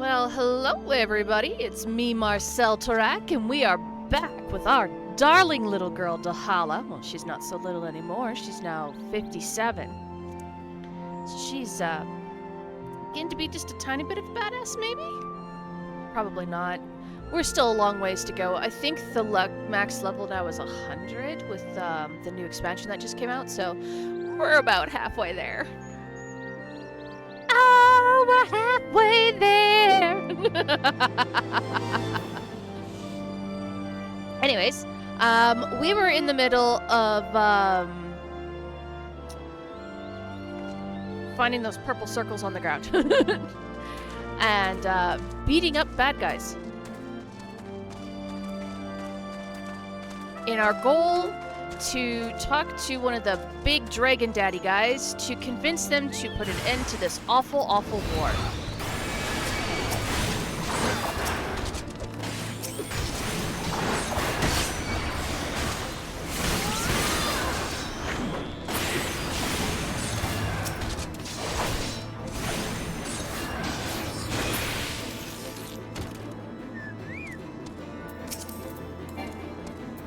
Well, hello everybody, it's me, Marcel Tarak, and we are back with our darling little girl, Dahala. Well, she's not so little anymore, she's now 57. So she's, getting to be just a tiny bit of a badass, maybe? Probably not. We're still a long ways to go. I think the max level now is 100 with, the new expansion that just came out, so we're about halfway there. Oh, we're halfway there! Anyways, we were in the middle of, finding those purple circles on the ground. And, beating up bad guys. In our goal to talk to one of the big dragon daddy guys to convince them to put an end to this awful, awful war.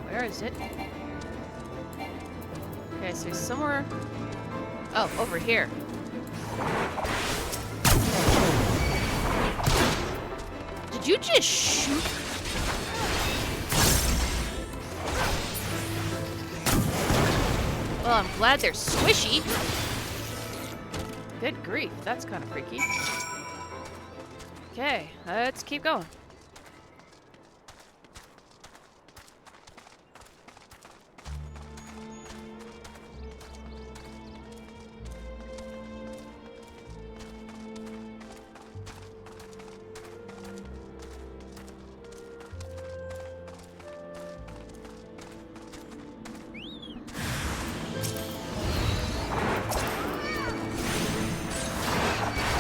Where is it? Okay, so he's somewhere... Oh, over here. Did you just shoot? Well, I'm glad they're squishy. Good grief, that's kind of freaky. Okay, let's keep going.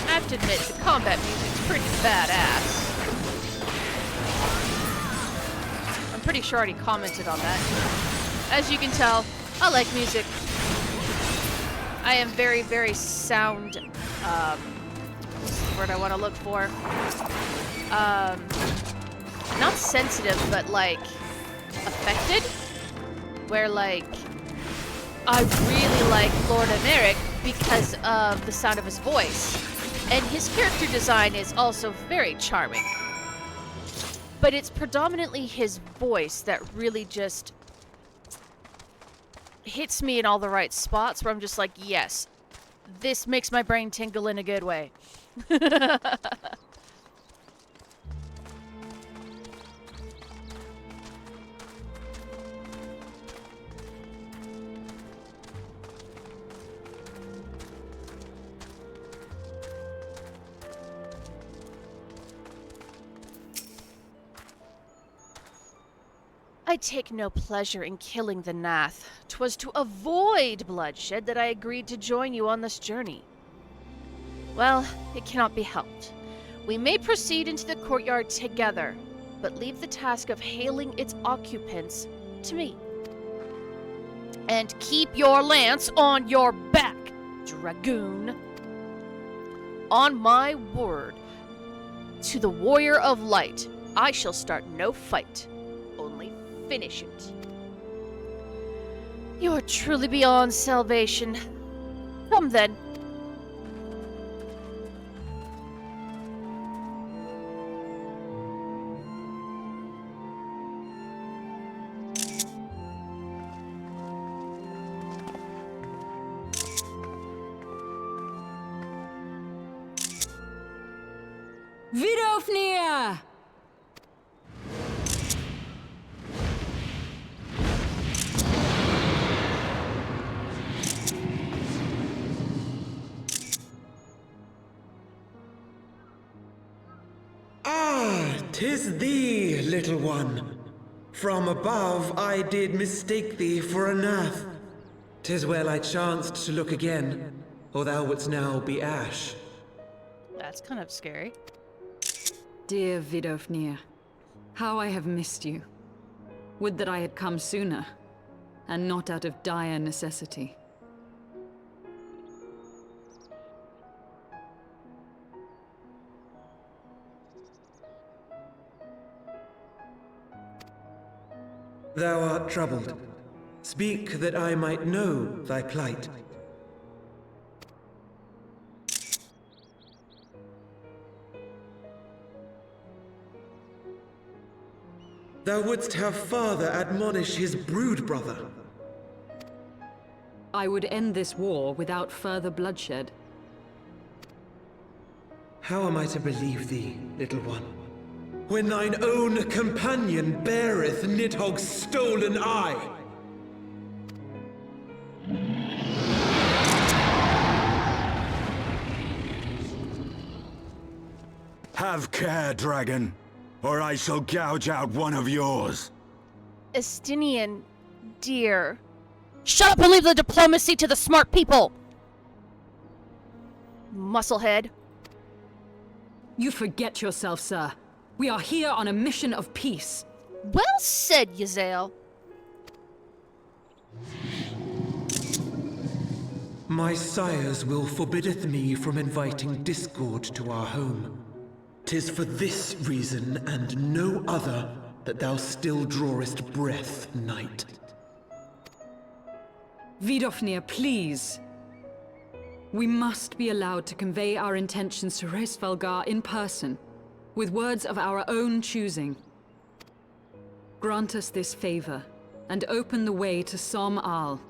I have to admit, the combat music's pretty badass. I'm pretty sure I already commented on that. As you can tell, I like music. I am very, very sound, what's the word I want to look for? Not sensitive, but like, affected? Where like, I really like Lord Emeric because of the sound of his voice. And his character design is also very charming. But it's predominantly his voice that really just hits me in all the right spots where I'm just like, yes, this makes my brain tingle in a good way. I take no pleasure in killing the Nath. 'Twas to avoid bloodshed that I agreed to join you on this journey. Well, it cannot be helped. We may proceed into the courtyard together, but leave the task of hailing its occupants to me. And keep your lance on your back, dragoon. On my word, to the warrior of light, I shall start no fight. Only finish it. You are truly beyond salvation. Come then. Vidofnir! Ah, 'tis thee, little one. From above I did mistake thee for a Nath. 'Tis well I chanced to look again, or thou wouldst now be ash. That's kind of scary. Dear Vidofnir, how I have missed you. Would that I had come sooner, and not out of dire necessity. Thou art troubled. Speak that I might know thy plight. Thou wouldst have father admonish his brood brother. I would end this war without further bloodshed. How am I to believe thee, little one, when thine own companion beareth Nidhogg's stolen eye? Have care, dragon, or I shall gouge out one of yours. Estinian, dear. Shut up and leave the diplomacy to the smart people! Musclehead. You forget yourself, sir. We are here on a mission of peace. Well said, Yazael. My sire's will forbiddeth me from inviting discord to our home. 'Tis for this reason and no other that thou still drawest breath, knight. Vidofnir, please. We must be allowed to convey our intentions to Hraesvelgar in person, with words of our own choosing. Grant us this favor, and open the way to Som Al.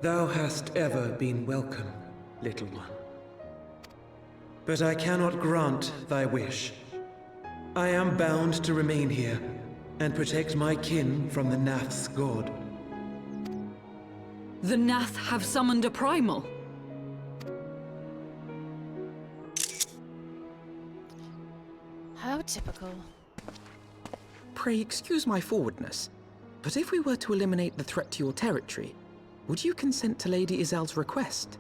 Thou hast ever been welcome, little one. But I cannot grant thy wish. I am bound to remain here, and protect my kin from the Nath's god. The Nath have summoned a primal. How typical. Pray excuse my forwardness, but if we were to eliminate the threat to your territory, would you consent to Lady Izel's request?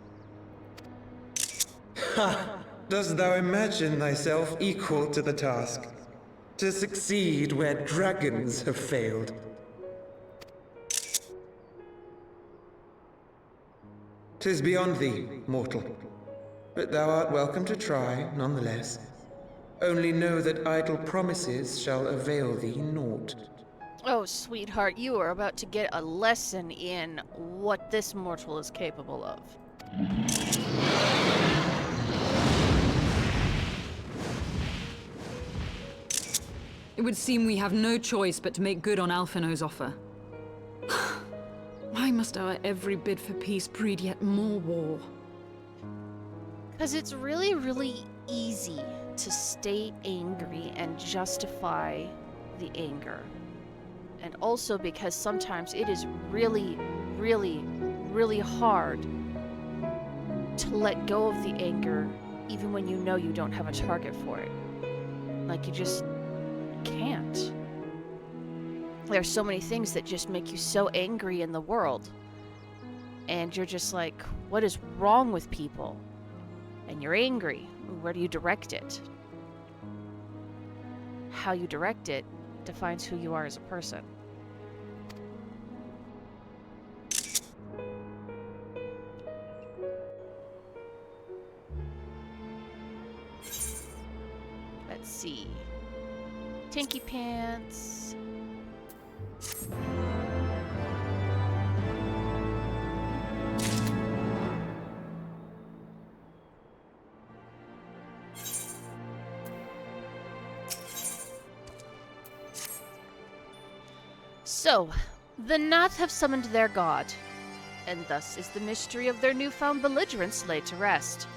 Ha! Dost thou imagine thyself equal to the task? To succeed where dragons have failed? 'Tis beyond thee, mortal. But thou art welcome to try, nonetheless. Only know that idle promises shall avail thee naught. Oh, sweetheart, you are about to get a lesson in what this mortal is capable of. It would seem we have no choice but to make good on Alphino's offer. Why must our every bid for peace breed yet more war? Because it's really, really easy to stay angry and justify the anger. And also because sometimes it is really, really, really hard to let go of the anger even when you know you don't have a target for it. Like, you just can't. There are so many things that just make you so angry in the world. And you're just like, what is wrong with people? And you're angry. Where do you direct it? How you direct it defines who you are as a person. Let's see. Tinky Pants. So, the Nath have summoned their god, and thus is the mystery of their newfound belligerence laid to rest.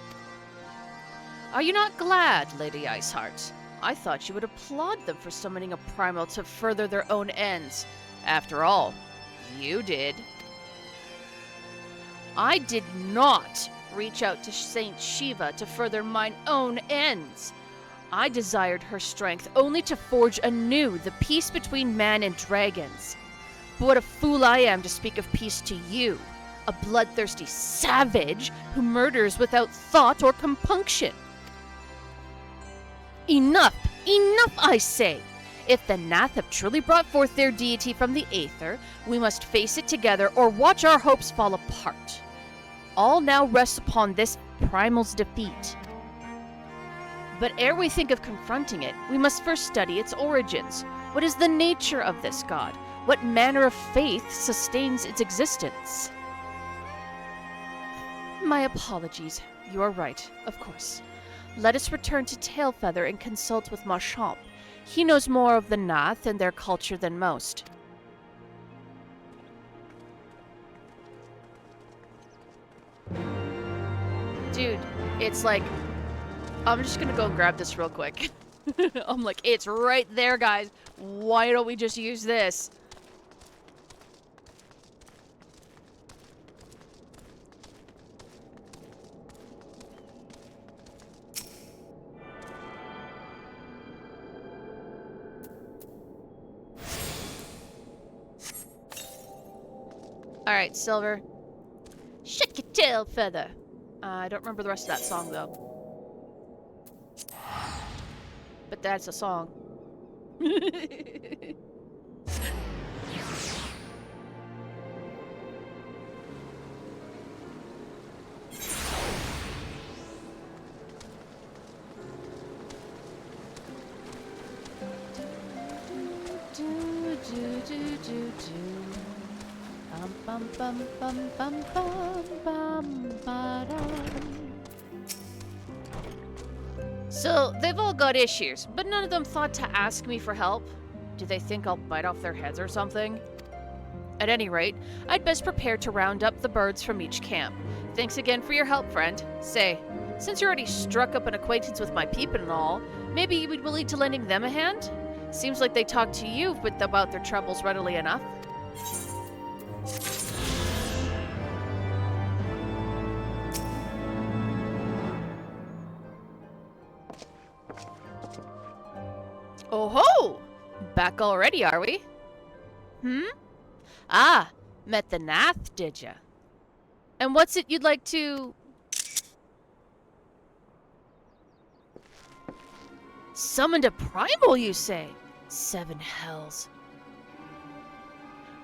Are you not glad, Lady Iceheart? I thought you would applaud them for summoning a primal to further their own ends. After all, you did. I did not reach out to Saint Shiva to further mine own ends. I desired her strength only to forge anew the peace between man and dragons. But what a fool I am to speak of peace to you, a bloodthirsty savage who murders without thought or compunction. Enough! Enough, I say! If the Nath have truly brought forth their deity from the Aether, we must face it together or watch our hopes fall apart. All now rests upon this primal's defeat. But ere we think of confronting it, we must first study its origins. What is the nature of this god? What manner of faith sustains its existence? My apologies. You are right, of course. Let us return to Tailfeather and consult with Marchand. He knows more of the Nath and their culture than most. Dude, it's like... I'm just gonna go and grab this real quick. I'm like, it's right there, guys. Why don't we just use this? Alright, Silver. Shake your tail feather. I don't remember the rest of that song, though. But that's a song. Bum bum bum bum bum bum ba-dum. So, they've all got issues, but none of them thought to ask me for help. Do they think I'll bite off their heads or something? At any rate, I'd best prepare to round up the birds from each camp. Thanks again for your help, friend. Say, since you already struck up an acquaintance with my people and all, maybe you'd be willing to lending them a hand? Seems like they talk to you about their troubles readily enough. Oh-ho! Back already, are we? Ah, met the Nath, did ya? And what's it you'd like to... Summoned a primal, you say? 7 hells.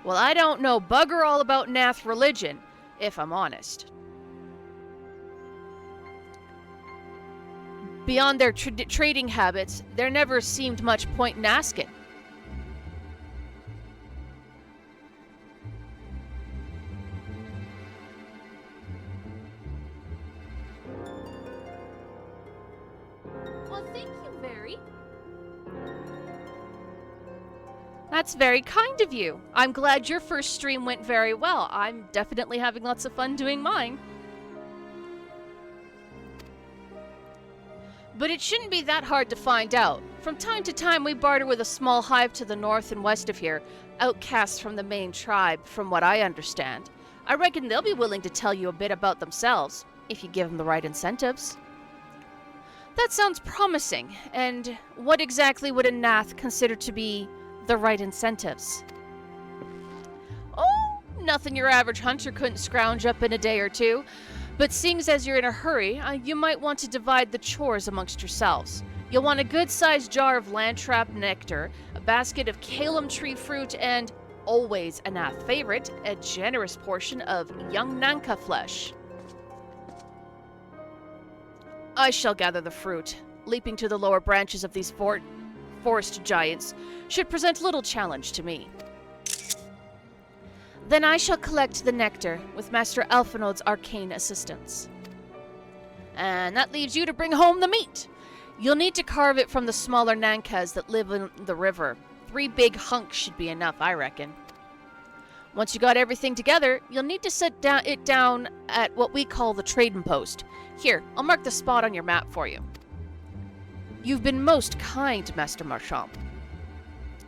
Well, I don't know bugger all about Nath religion, if I'm honest. Beyond their trading habits, there never seemed much point in asking. Well, thank you, very. That's very kind of you. I'm glad your first stream went very well. I'm definitely having lots of fun doing mine. But it shouldn't be that hard to find out. From time to time, we barter with a small hive to the north and west of here, outcasts from the main tribe, from what I understand. I reckon they'll be willing to tell you a bit about themselves, if you give them the right incentives. That sounds promising. And what exactly would a Nath consider to be the right incentives? Oh, nothing your average hunter couldn't scrounge up in a day or two. But seeing as you're in a hurry, you might want to divide the chores amongst yourselves. You'll want a good-sized jar of landtrap nectar, a basket of calum tree fruit, and, always a Nath favorite, a generous portion of young Nanka flesh. I shall gather the fruit. Leaping to the lower branches of these forest giants should present little challenge to me. Then I shall collect the nectar with Master Alphinaud's arcane assistance. And that leaves you to bring home the meat. You'll need to carve it from the smaller Nankas that live in the river. 3 big hunks should be enough, I reckon. Once you got everything together, you'll need to set it down at what we call the trading post. Here, I'll mark the spot on your map for you. You've been most kind, Master Marchand.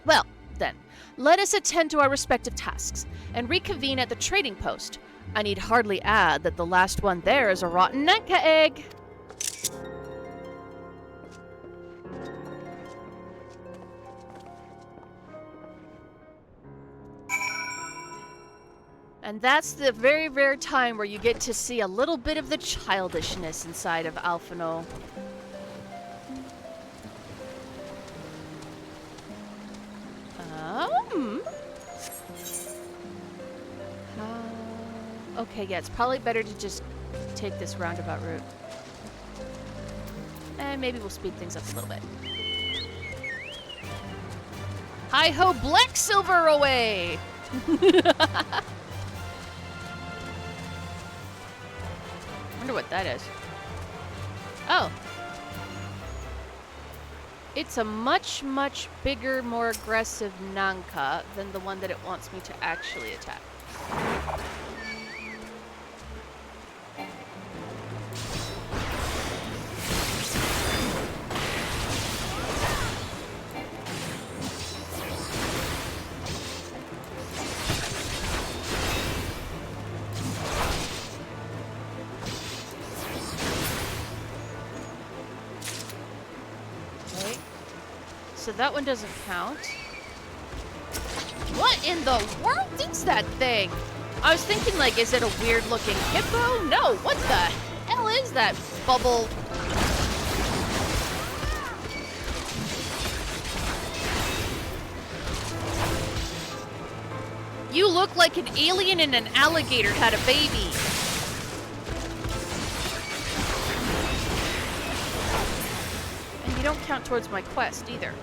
Well, then, let us attend to our respective tasks and reconvene at the trading post. I need hardly add that the last one there is a rotten Nanka egg. And that's the very rare time where you get to see a little bit of the childishness inside of Alphinaud. Okay, yeah, it's probably better to just take this roundabout route. And maybe we'll speed things up a little bit. Hi-ho, black silver away! Wonder what that is. Oh. It's a much, much bigger, more aggressive Nanka than the one that it wants me to actually attack. So that one doesn't count. What in the world is that thing? I was thinking, like, is it a weird-looking hippo? No, what the hell is that bubble? You look like an alien and an alligator had a baby. And you don't count towards my quest, either.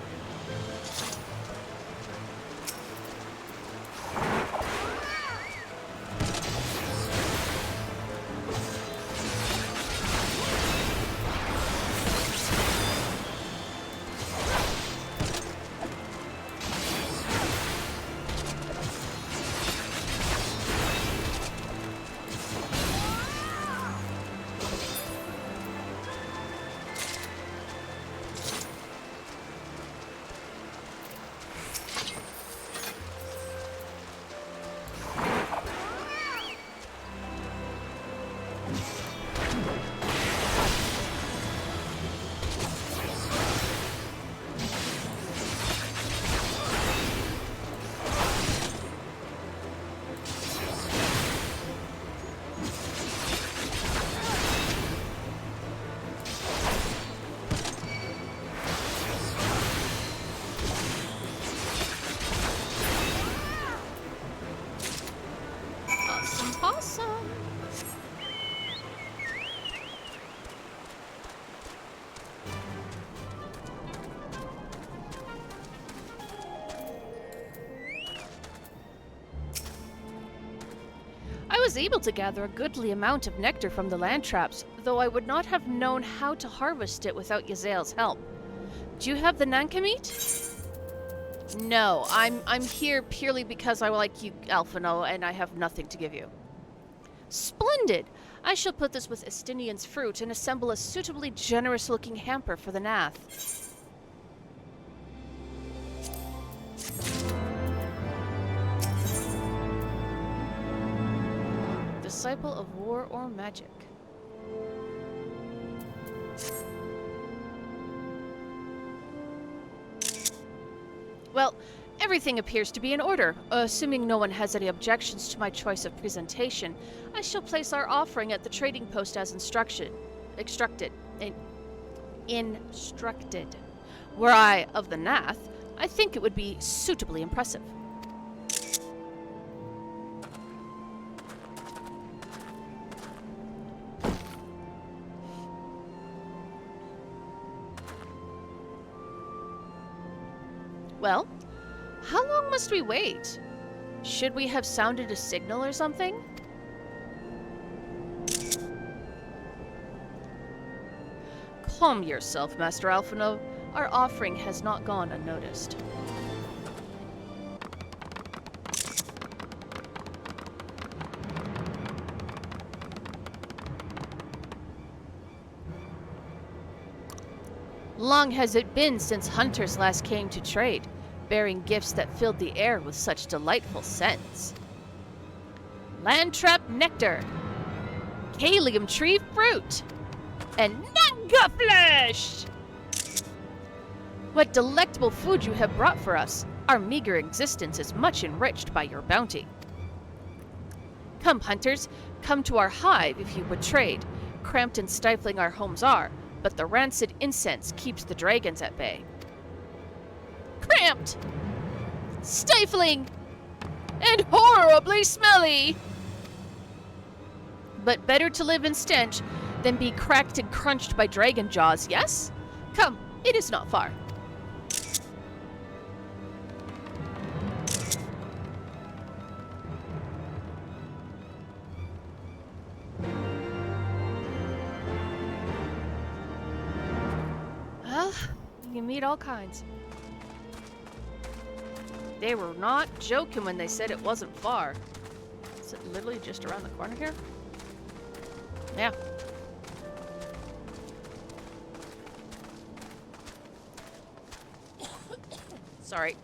Awesome. I was able to gather a goodly amount of nectar from the land traps, though I would not have known how to harvest it without Yazel's help. Do you have the Nanka meat? No, I'm here purely because I like you, Alphino, and I have nothing to give you. Splendid! I shall put this with Estinian's fruit and assemble a suitably generous-looking hamper for the Nath. Disciple of War or Magic. Well, everything appears to be in order. Assuming no one has any objections to my choice of presentation, I shall place our offering at the trading post as instructed. Were I of the Nath, I think it would be suitably impressive. Well, how long must we wait? Should we have sounded a signal or something? Calm yourself, Master Alphino. Our offering has not gone unnoticed. Long has it been since hunters last came to trade, bearing gifts that filled the air with such delightful scents. Landtrap nectar, Kalium tree fruit, and Nanka flesh! What delectable food you have brought for us. Our meager existence is much enriched by your bounty. Come, hunters, come to our hive if you would trade. Cramped and stifling our homes are, but the rancid incense keeps the dragons at bay. Cramped! Stifling! And horribly smelly! But better to live in stench then be cracked and crunched by dragon jaws, yes? Come, it is not far. Well, you meet all kinds. They were not joking when they said it wasn't far. Is it literally just around the corner here? Yeah. Sorry.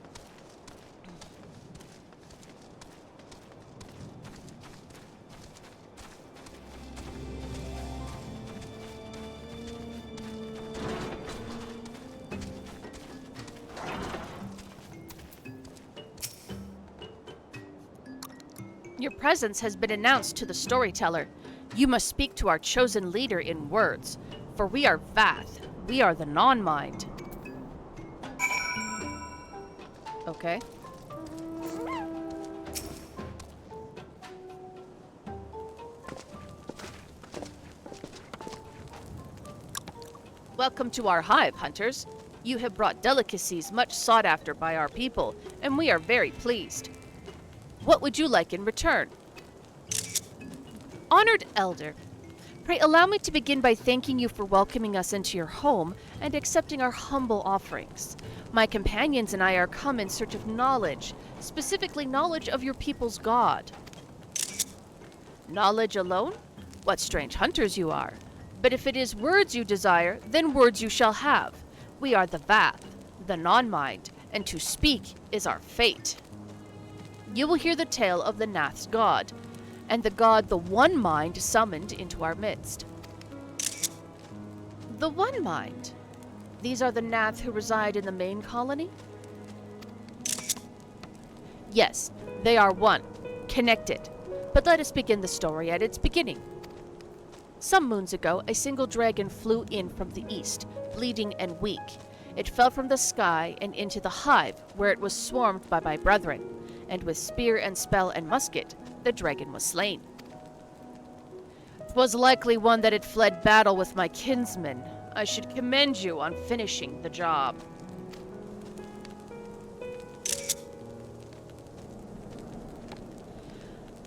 Your presence has been announced to the storyteller. You must speak to our chosen leader in words, for we are Vath. We are the non-mind. Okay. Welcome to our hive, hunters. You have brought delicacies much sought after by our people, and we are very pleased. What would you like in return? Honored Elder, pray allow me to begin by thanking you for welcoming us into your home and accepting our humble offerings. My companions and I are come in search of knowledge, specifically knowledge of your people's god. Knowledge alone? What strange hunters you are. But if it is words you desire, then words you shall have. We are the Vath, the non-mind, and to speak is our fate. You will hear the tale of the Nath's god, and the god the One Mind summoned into our midst. The One Mind? These are the Nath who reside in the main colony? Yes, they are one, connected. But let us begin the story at its beginning. Some moons ago, a single dragon flew in from the east, bleeding and weak. It fell from the sky and into the hive, where it was swarmed by my brethren, and with spear and spell and musket, the dragon was slain. 'Twas likely one that had fled battle with my kinsmen. I should commend you on finishing the job.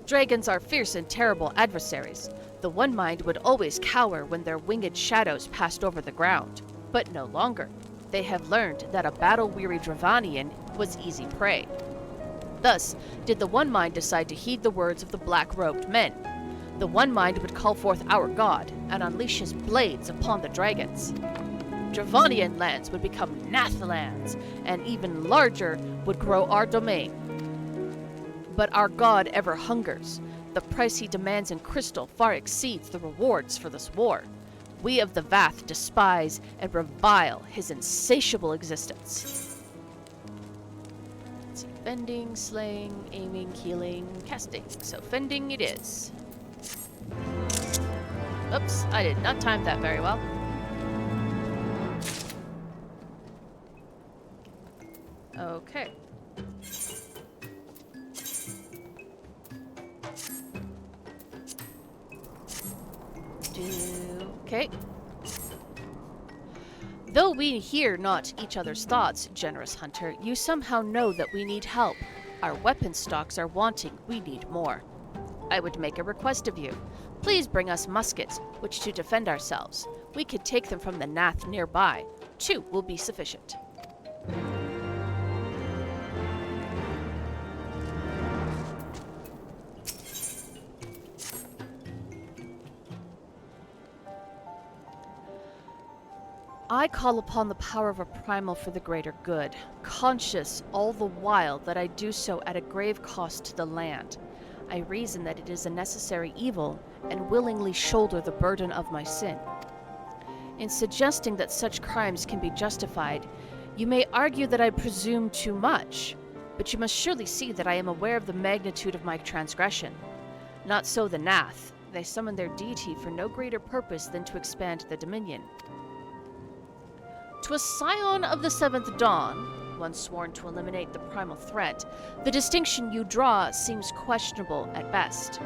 Dragons are fierce and terrible adversaries. The One Mind would always cower when their winged shadows passed over the ground, but no longer. They have learned that a battle-weary Dravanian was easy prey. Thus did the One Mind decide to heed the words of the black-robed men. The One Mind would call forth our god and unleash his blades upon the dragons. Dravanian lands would become Nath lands, and even larger would grow our domain. But our god ever hungers. The price he demands in crystal far exceeds the rewards for this war. We of the Vath despise and revile his insatiable existence. Let's see, fending, slaying, aiming, healing, casting. So fending it is. Oops, I did not time that very well. Okay. Okay. Though we hear not each other's thoughts, generous hunter, you somehow know that we need help. Our weapon stocks are wanting, we need more. I would make a request of you. Please bring us muskets, which to defend ourselves. We could take them from the Nath nearby. 2 will be sufficient. I call upon the power of a primal for the greater good, conscious all the while that I do so at a grave cost to the land. I reason that it is a necessary evil, and willingly shoulder the burden of my sin. In suggesting that such crimes can be justified, you may argue that I presume too much, but you must surely see that I am aware of the magnitude of my transgression. Not so the Nath. They summon their deity for no greater purpose than to expand the dominion. To a scion of the 7th Dawn, one sworn to eliminate the primal threat, the distinction you draw seems questionable at best.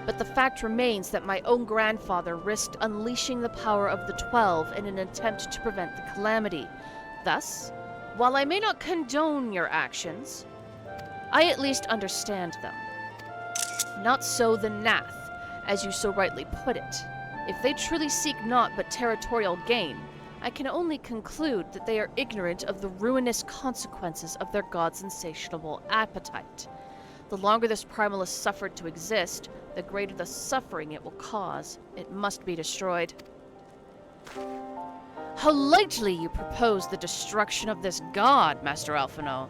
But the fact remains that my own grandfather risked unleashing the power of the 12 in an attempt to prevent the calamity. Thus, while I may not condone your actions, I at least understand them. Not so the Nath, as you so rightly put it. If they truly seek naught but territorial gain, I can only conclude that they are ignorant of the ruinous consequences of their god's insatiable appetite. The longer this primal is suffered to exist, the greater the suffering it will cause. It must be destroyed. How lightly you propose the destruction of this god, Master Alphino.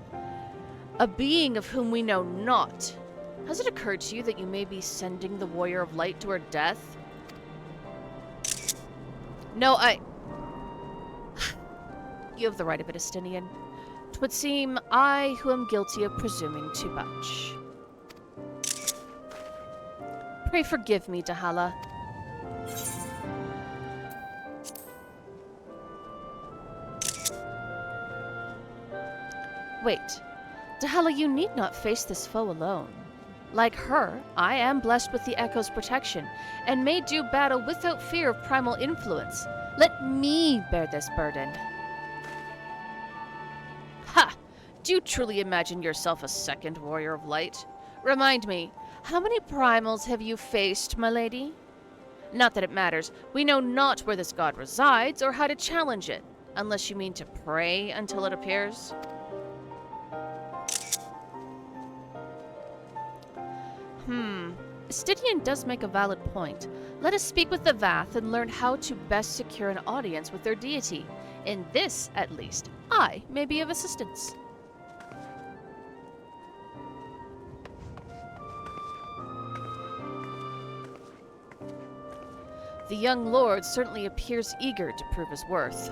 A being of whom we know not. Has it occurred to you that you may be sending the Warrior of Light to her death? No, You have the right of it, Estinian. 'Twould seem I who am guilty of presuming too much. Pray forgive me, Dahala. Wait. Dahala, you need not face this foe alone. Like her, I am blessed with the Echo's protection, and may do battle without fear of primal influence. Let me bear this burden. Ha! Do you truly imagine yourself a second Warrior of Light? Remind me, how many primals have you faced, my lady? Not that it matters. We know not where this god resides or how to challenge it, unless you mean to pray until it appears. Stydian does make a valid point. Let us speak with the Vath and learn how to best secure an audience with their deity. In this, at least, I may be of assistance. The young lord certainly appears eager to prove his worth.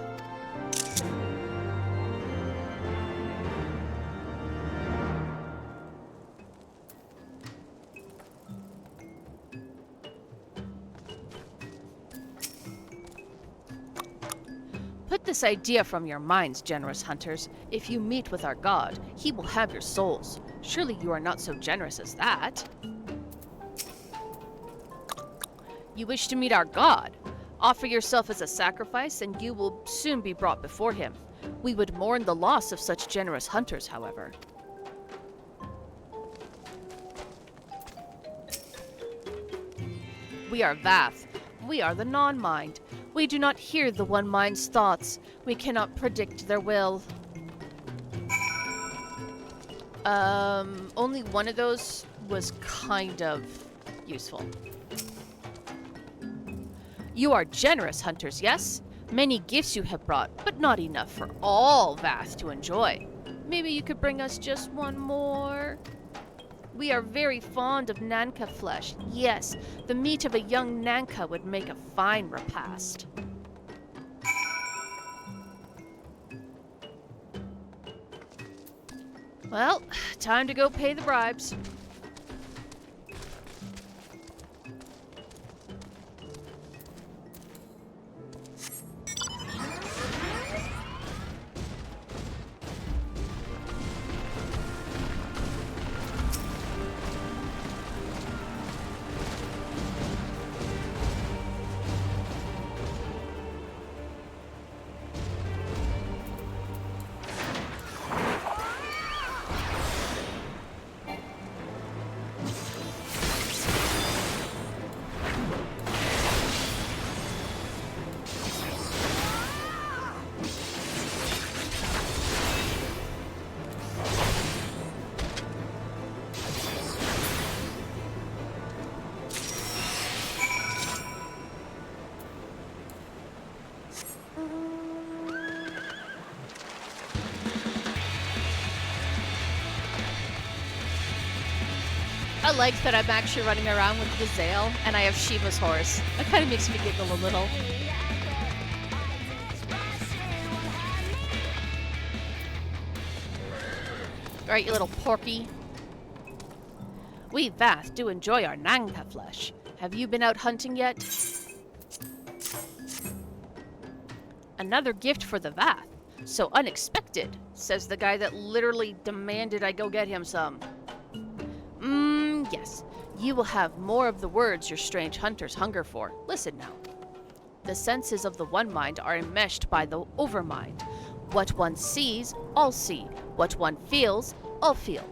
Put this idea from your minds, generous hunters. If you meet with our god, he will have your souls. Surely you are not so generous as that. You wish to meet our god? Offer yourself as a sacrifice, and you will soon be brought before him. We would mourn the loss of such generous hunters, however. We are Vath. We are the non-mind. We do not hear the one mind's thoughts. We cannot predict their will. Only one of those was kind of useful. You are generous hunters, yes? Many gifts you have brought, but not enough for all Vath to enjoy. Maybe you could bring us just one more? We are very fond of Nanka flesh. Yes, the meat of a young Nanka would make a fine repast. Well, time to go pay the bribes. I like that I'm actually running around with Vizael, and I have Shiva's horse. That kind of makes me giggle a little. Alright, you little porky. We Vath do enjoy our Nanga flesh. Have you been out hunting yet? Another gift for the Vath. So unexpected, says the guy that literally demanded I go get him some. Yes. you will have more of the words your strange hunters hunger for. Listen now. The senses of the one mind are enmeshed by the overmind. What one sees, all see. What one feels, all feel.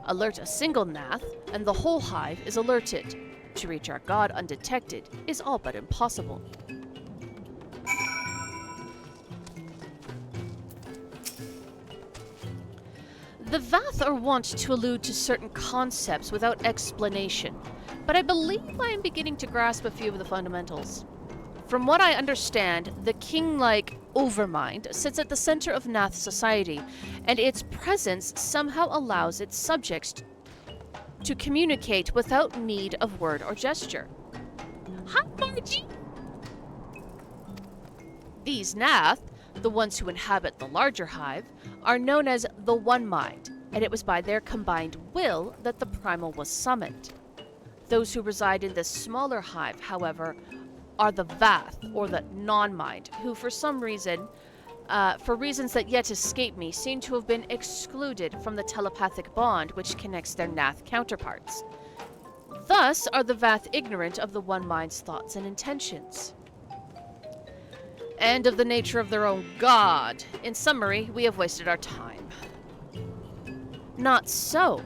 Alert a single Nath, and the whole hive is alerted. To reach our god undetected is all but impossible. The Vath are wont to allude to certain concepts without explanation, but I believe I am beginning to grasp a few of the fundamentals. From what I understand, the king-like overmind sits at the center of Nath society, and its presence somehow allows its subjects to communicate without need of word or gesture. Hi, Margie! These Nath, the ones who inhabit the larger hive, are known as the One Mind, and it was by their combined will that the primal was summoned. Those who reside in this smaller hive, however, are the Vath, or the non-mind, who for some reason, for reasons that yet escape me, seem to have been excluded from the telepathic bond which connects their Nath counterparts. Thus are the Vath ignorant of the One Mind's thoughts and intentions, and of the nature of their own god. In summary, we have wasted our time. Not so.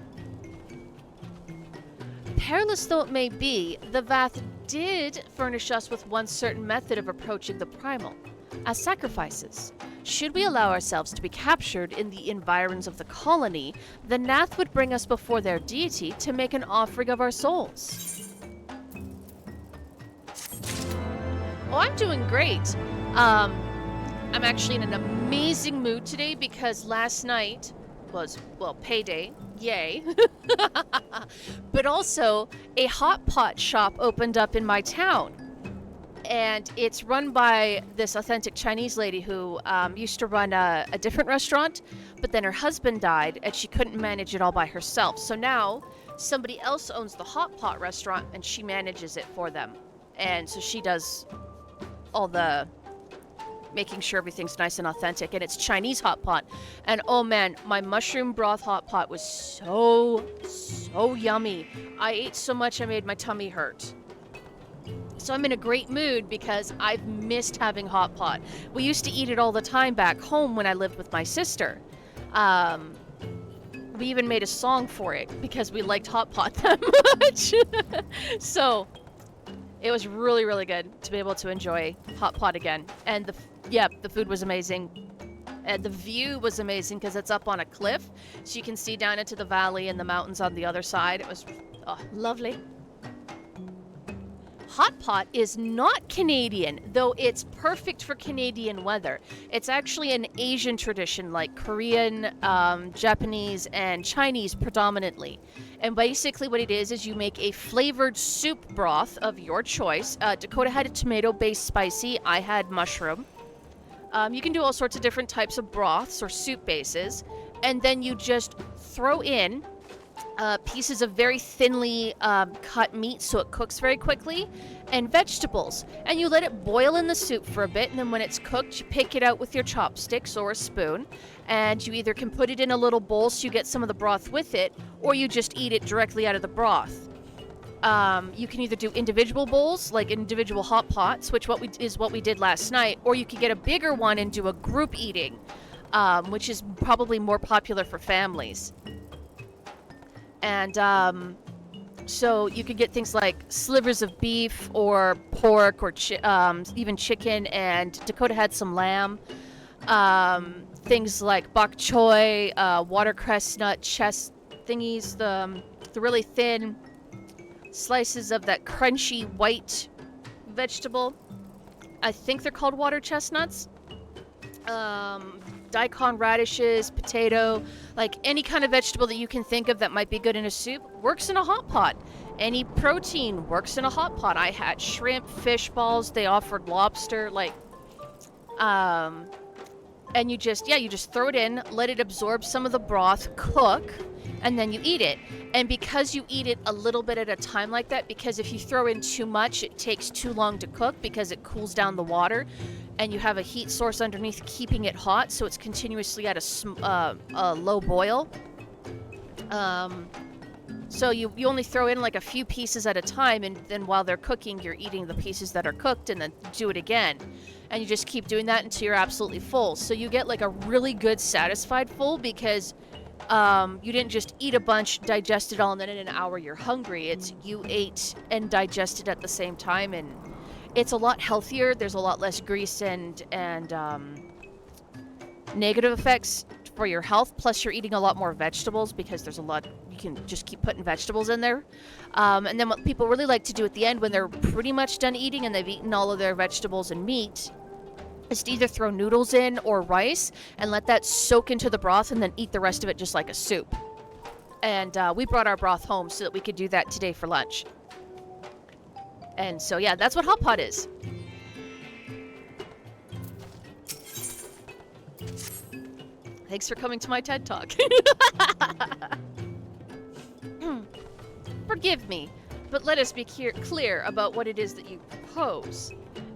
Perilous though it may be, the Vath did furnish us with one certain method of approaching the primal, as sacrifices. Should we allow ourselves to be captured in the environs of the colony, the Nath would bring us before their deity to make an offering of our souls. Oh, I'm doing great. I'm actually in an amazing mood today because last night was, well, payday. Yay. But also, a hot pot shop opened up in my town. And it's run by this authentic Chinese lady who used to run a different restaurant, but then her husband died and she couldn't manage it all by herself. So now somebody else owns the hot pot restaurant and she manages it for them. And so she does all the making sure everything's nice and authentic, and it's Chinese hot pot. And oh man, my mushroom broth hot pot was so yummy. I ate so much I made my tummy hurt. So I'm in a great mood because I've missed having hot pot. We used to eat it all the time back home when I lived with my sister. We even made a song for it because we liked hot pot that much. So it was really, really good to be able to enjoy hot pot again. And the food was amazing. And the view was amazing because it's up on a cliff, so you can see down into the valley and the mountains on the other side. It was lovely. Hot pot is not Canadian, though it's perfect for Canadian weather. It's actually an Asian tradition, like Korean, Japanese, and Chinese predominantly. And basically what it is you make a flavored soup broth of your choice. Dakota had a tomato-based spicy. I had mushroom. You can do all sorts of different types of broths or soup bases. And then you just throw in pieces of very thinly cut meat so it cooks very quickly, and vegetables. And you let it boil in the soup for a bit, and then when it's cooked, you pick it out with your chopsticks or a spoon, and you either can put it in a little bowl so you get some of the broth with it, or you just eat it directly out of the broth. You can either do individual bowls, like individual hot pots, which is what we did last night, or you could get a bigger one and do a group eating, which is probably more popular for families. And so you could get things like slivers of beef or pork or even chicken, and Dakota had some lamb. Things like bok choy, watercress nut chest thingies, the really thin slices of that crunchy white vegetable. I think they're called water chestnuts. Daikon radishes, potato, like any kind of vegetable that you can think of that might be good in a soup works in a hot pot. Any protein works in a hot pot. I had shrimp, fish balls, they offered lobster, and you just throw it in, let it absorb some of the broth, cook, and then you eat it. And because you eat it a little bit at a time like that, because if you throw in too much, it takes too long to cook because it cools down the water, and you have a heat source underneath keeping it hot, so it's continuously at a low boil. So you only throw in like a few pieces at a time, and then while they're cooking, you're eating the pieces that are cooked, and then do it again. And you just keep doing that until you're absolutely full. So you get like a really good satisfied full because you didn't just eat a bunch, digest it all, and then in an hour you're hungry. It's you ate and digested at the same time, and it's a lot healthier. There's a lot less grease and negative effects for your health. Plus, you're eating a lot more vegetables because there's a lot. You can just keep putting vegetables in there. And then what people really like to do at the end when they're pretty much done eating and they've eaten all of their vegetables and meat is to either throw noodles in or rice and let that soak into the broth and then eat the rest of it just like a soup. And we brought our broth home so that we could do that today for lunch. And so, yeah, that's what hot pot is. Thanks for coming to my TED Talk. Forgive me, but let us be clear about what it is that you propose.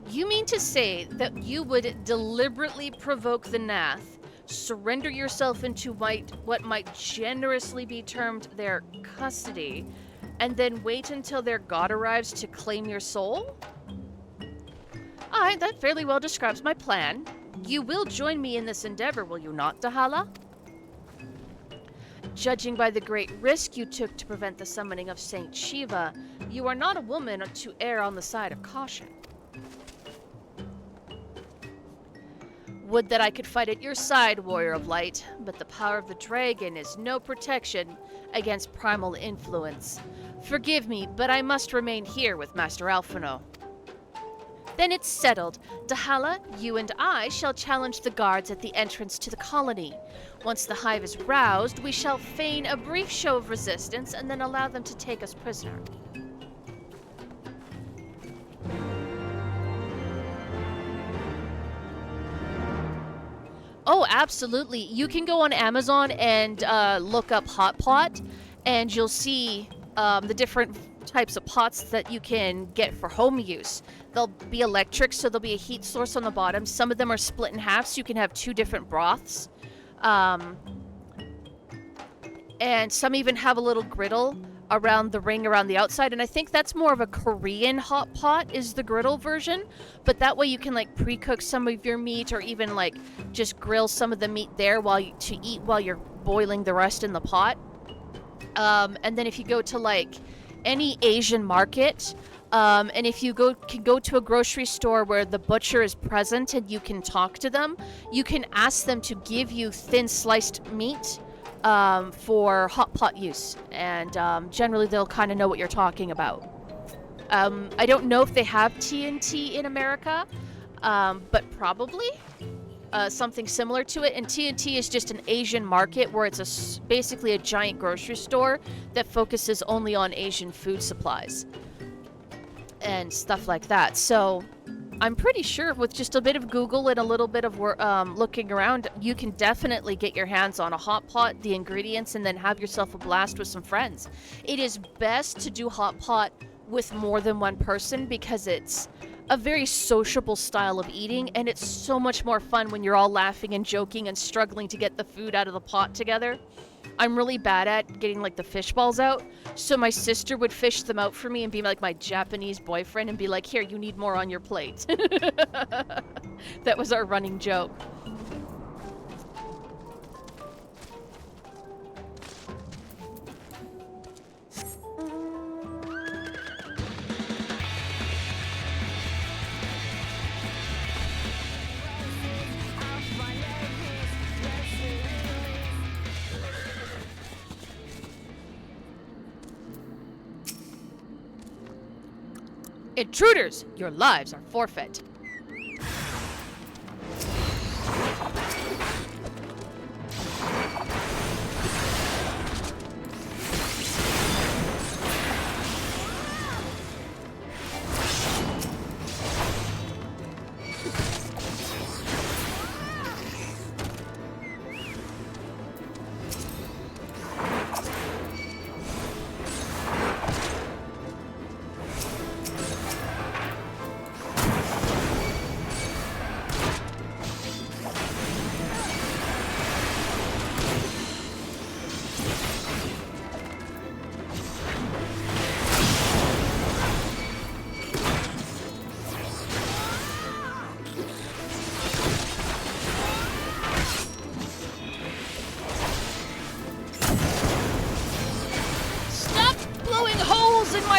You mean to say that you would deliberately provoke the Nath, surrender yourself into what might generously be termed their custody, and then wait until their god arrives to claim your soul? Aye, that fairly well describes my plan. You will join me in this endeavor, will you not, Dahala? Judging by the great risk you took to prevent the summoning of Saint Shiva, you are not a woman to err on the side of caution. Would that I could fight at your side, Warrior of Light, but the power of the dragon is no protection against primal influence. Forgive me, but I must remain here with Master Alphino. Then it's settled. Dahala, you and I shall challenge the guards at the entrance to the colony. Once the hive is roused, we shall feign a brief show of resistance and then allow them to take us prisoner. Oh, absolutely. You can go on Amazon and look up hot pot, and you'll see the different types of pots that you can get for home use. They'll be electric, so there'll be a heat source on the bottom. Some of them are split in half, so you can have two different broths. And some even have a little griddle around the ring around the outside, and I think that's more of a Korean hot pot is the griddle version, but that way you can like pre-cook some of your meat or even like just grill some of the meat there to eat while you're boiling the rest in the pot. And then if you go to like any Asian market, and if you can go to a grocery store where the butcher is present and you can talk to them, you can ask them to give you thin sliced meat for hot pot use, and generally they'll kind of know what you're talking about. I don't know if they have TNT in America, but probably something similar to it. And TNT is just an Asian market where it's basically a giant grocery store that focuses only on Asian food supplies and stuff like that. So I'm pretty sure with just a bit of Google and a little bit of looking around, you can definitely get your hands on a hot pot, the ingredients, and then have yourself a blast with some friends. It is best to do hot pot with more than one person because it's a very sociable style of eating, and it's so much more fun when you're all laughing and joking and struggling to get the food out of the pot together. I'm really bad at getting like the fish balls out, so my sister would fish them out for me and be like my Japanese boyfriend and be like, here, you need more on your plate. That was our running joke. Intruders, your lives are forfeit.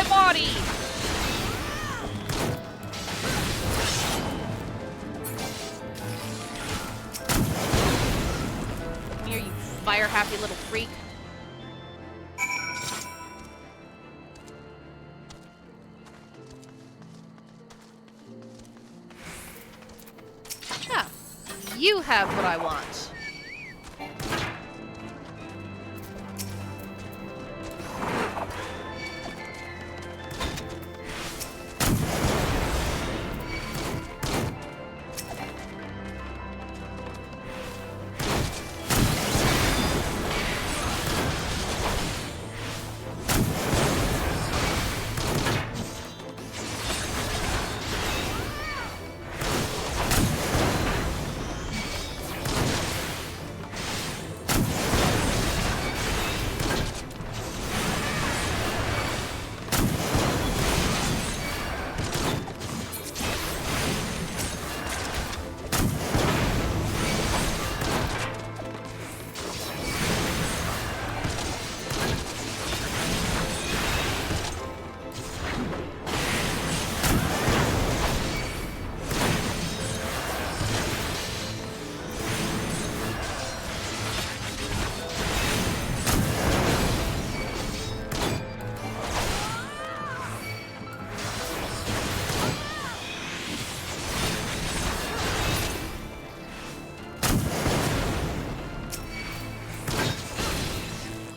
my body! Come here, you fire-happy little freak. Yeah, you have what I want.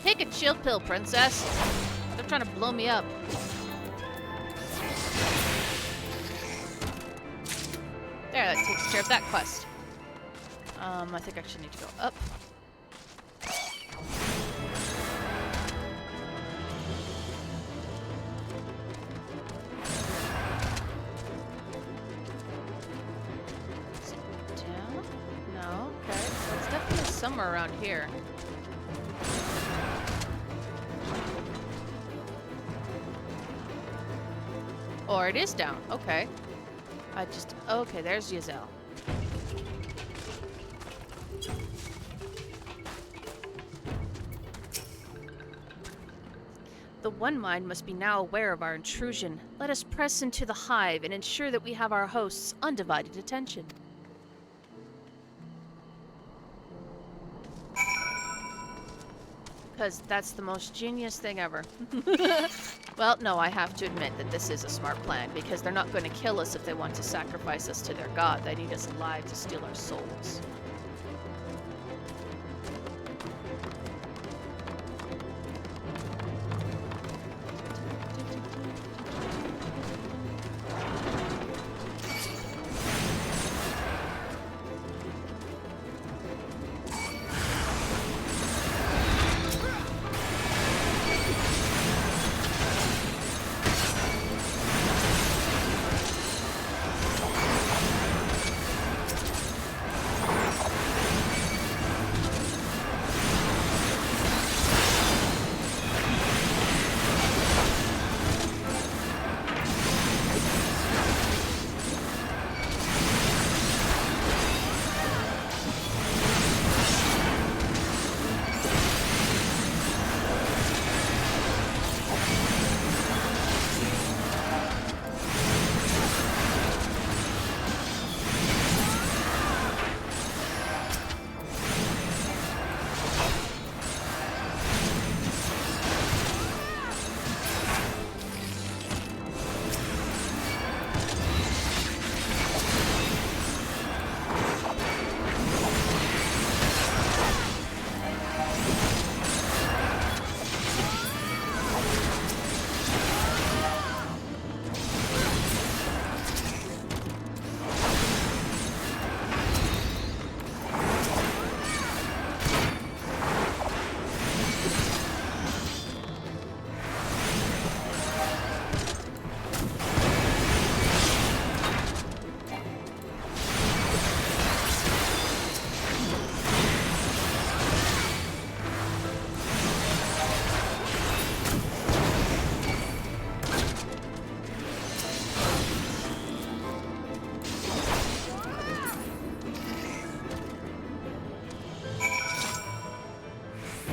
Take a chill pill, princess. They're trying to blow me up. There, that takes care of that quest. I think I actually need to go up. Is it down? No, okay. So it's definitely somewhere around here. Or it is down. Okay. Okay, there's Giselle. The One Mind must be now aware of our intrusion. Let us press into the hive and ensure that we have our host's undivided attention. Because that's the most genius thing ever. Well, no, I have to admit that this is a smart plan, because they're not going to kill us if they want to sacrifice us to their god. They need us alive to steal our souls.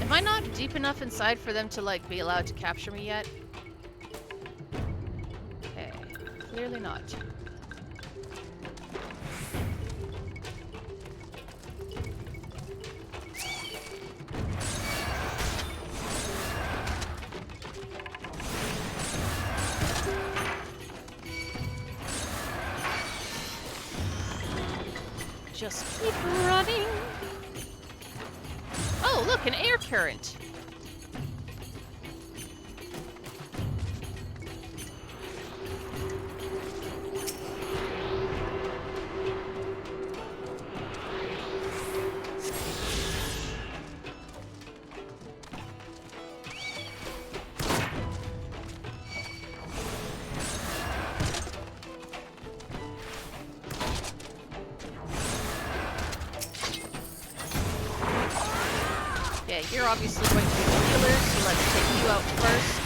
Am I not deep enough inside for them to, like, be allowed to capture me yet? clearly not. Just keep running. Oh, look, an air current. Okay, you're obviously going to be the healer, so let's take you out first.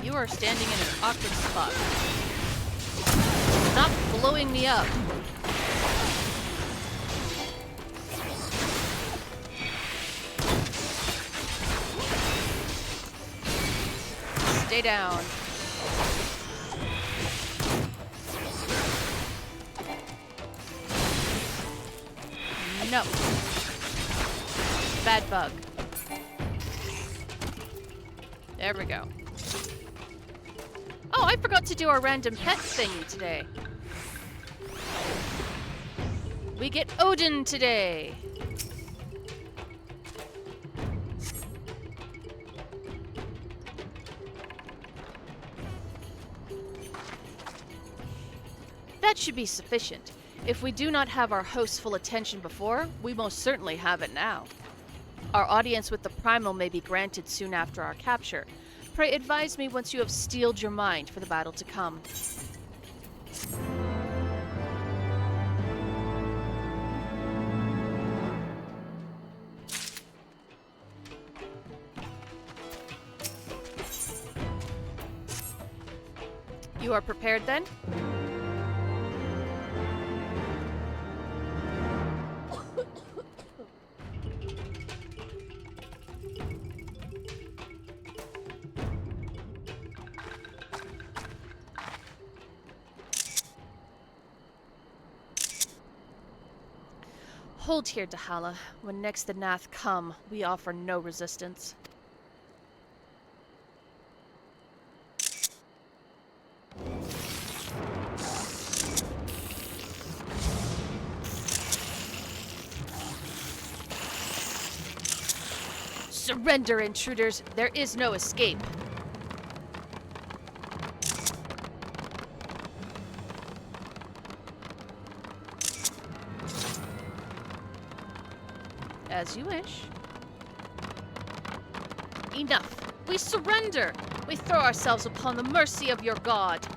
You are standing in an awkward spot. Stop blowing me up. Stay down. No. Bad bug. There we go. Oh, I forgot to do our random pet thing today. We get Odin today. That should be sufficient. If we do not have our host's full attention before, we most certainly have it now. Our audience with the primal may be granted soon after our capture. Pray advise me once you have steeled your mind for the battle to come. You are prepared then? Hold here, Dahala. When next the Nath come, we offer no resistance. Surrender, intruders! There is no escape! As you wish. Enough! We surrender! We throw ourselves upon the mercy of your god!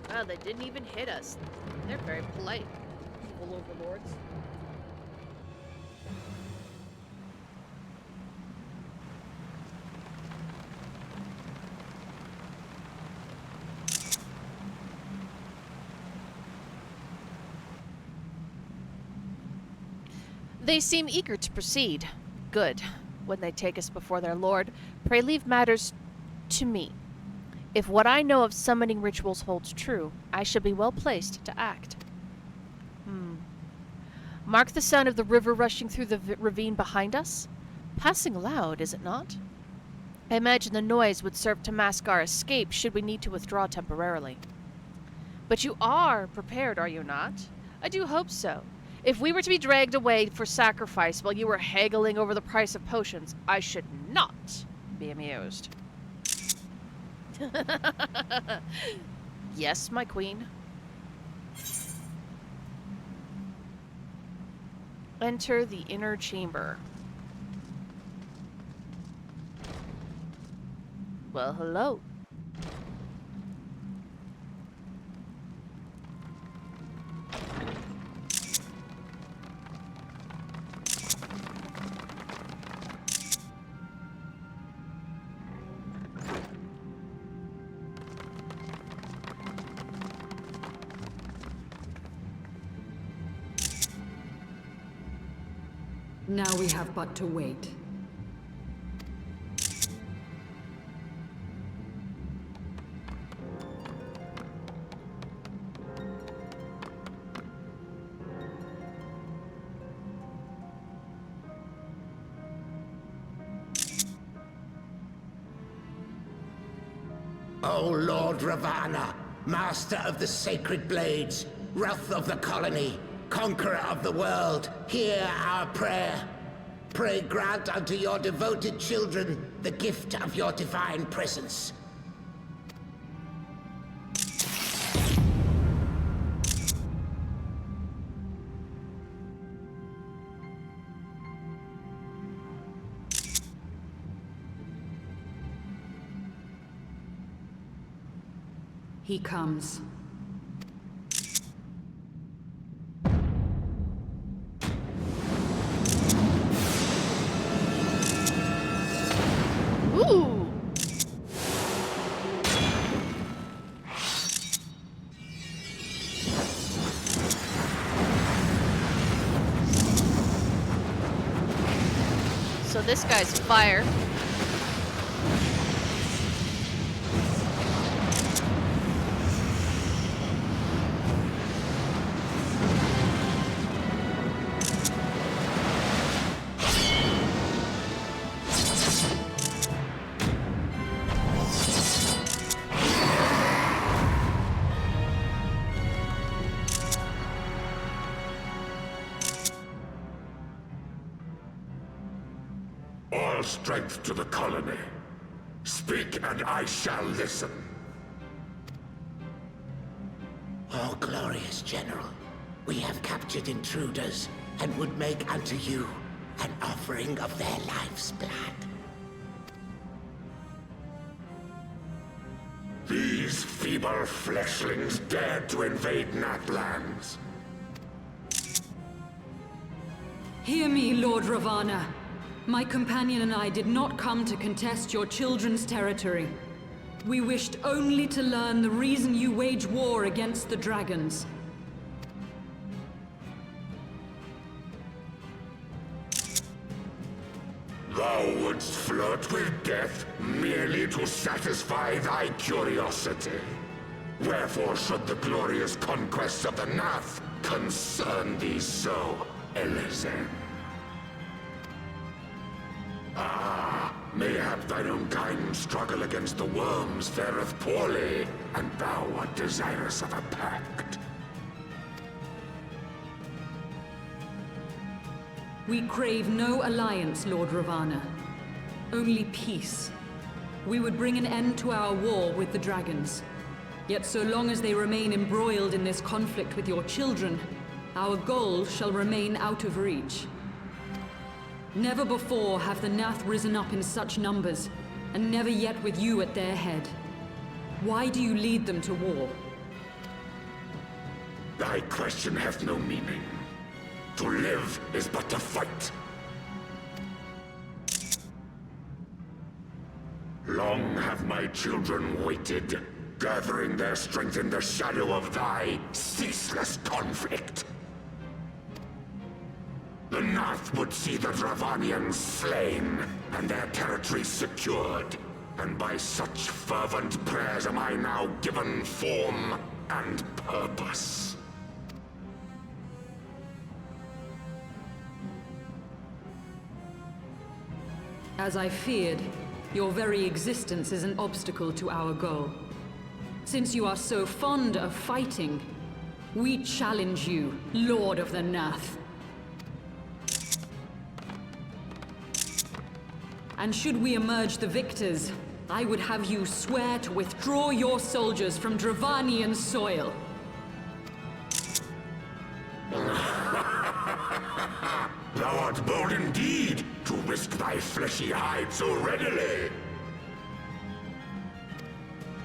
Wow, they didn't even hit us. They're very polite. Evil overlords. They seem eager to proceed. Good. When they take us before their lord, pray leave matters to me. If what I know of summoning rituals holds true, I shall be well placed to act. Mark the sound of the river rushing through the ravine behind us? Passing loud, is it not? I imagine the noise would serve to mask our escape should we need to withdraw temporarily. But you are prepared, are you not? I do hope so. If we were to be dragged away for sacrifice while you were haggling over the price of potions, I should not be amused. Yes, my queen. Enter the inner chamber. Well, hello. Now we have but to wait. O Lord Ravana, master of the sacred blades, wrath of the colony, conqueror of the world, hear our prayer. Pray grant unto your devoted children the gift of your divine presence. He comes. Ooh! So this guy's fire. All strength to the colony. Speak and I shall listen. O glorious general, we have captured intruders and would make unto you an offering of their life's blood. These feeble fleshlings dared to invade Natlands. Hear me, Lord Ravana. My companion and I did not come to contest your children's territory. We wished only to learn the reason you wage war against the dragons. Thou wouldst flirt with death merely to satisfy thy curiosity. Wherefore should the glorious conquests of the Nath concern thee so, Elezen? Ah, mayhap thine own kind struggle against the worms fareth poorly, and thou art desirous of a pact. We crave no alliance, Lord Ravana. Only peace. We would bring an end to our war with the dragons. Yet so long as they remain embroiled in this conflict with your children, our goal shall remain out of reach. Never before have the Nath risen up in such numbers, and never yet with you at their head. Why do you lead them to war? Thy question hath no meaning. To live is but to fight. Long have my children waited, gathering their strength in the shadow of thy ceaseless conflict. The Nath would see the Dravanians slain, and their territory secured. And by such fervent prayers am I now given form and purpose. As I feared, your very existence is an obstacle to our goal. Since you are so fond of fighting, we challenge you, Lord of the Nath. And should we emerge the victors, I would have you swear to withdraw your soldiers from Dravanian soil. Thou art bold indeed to risk thy fleshy hide so readily.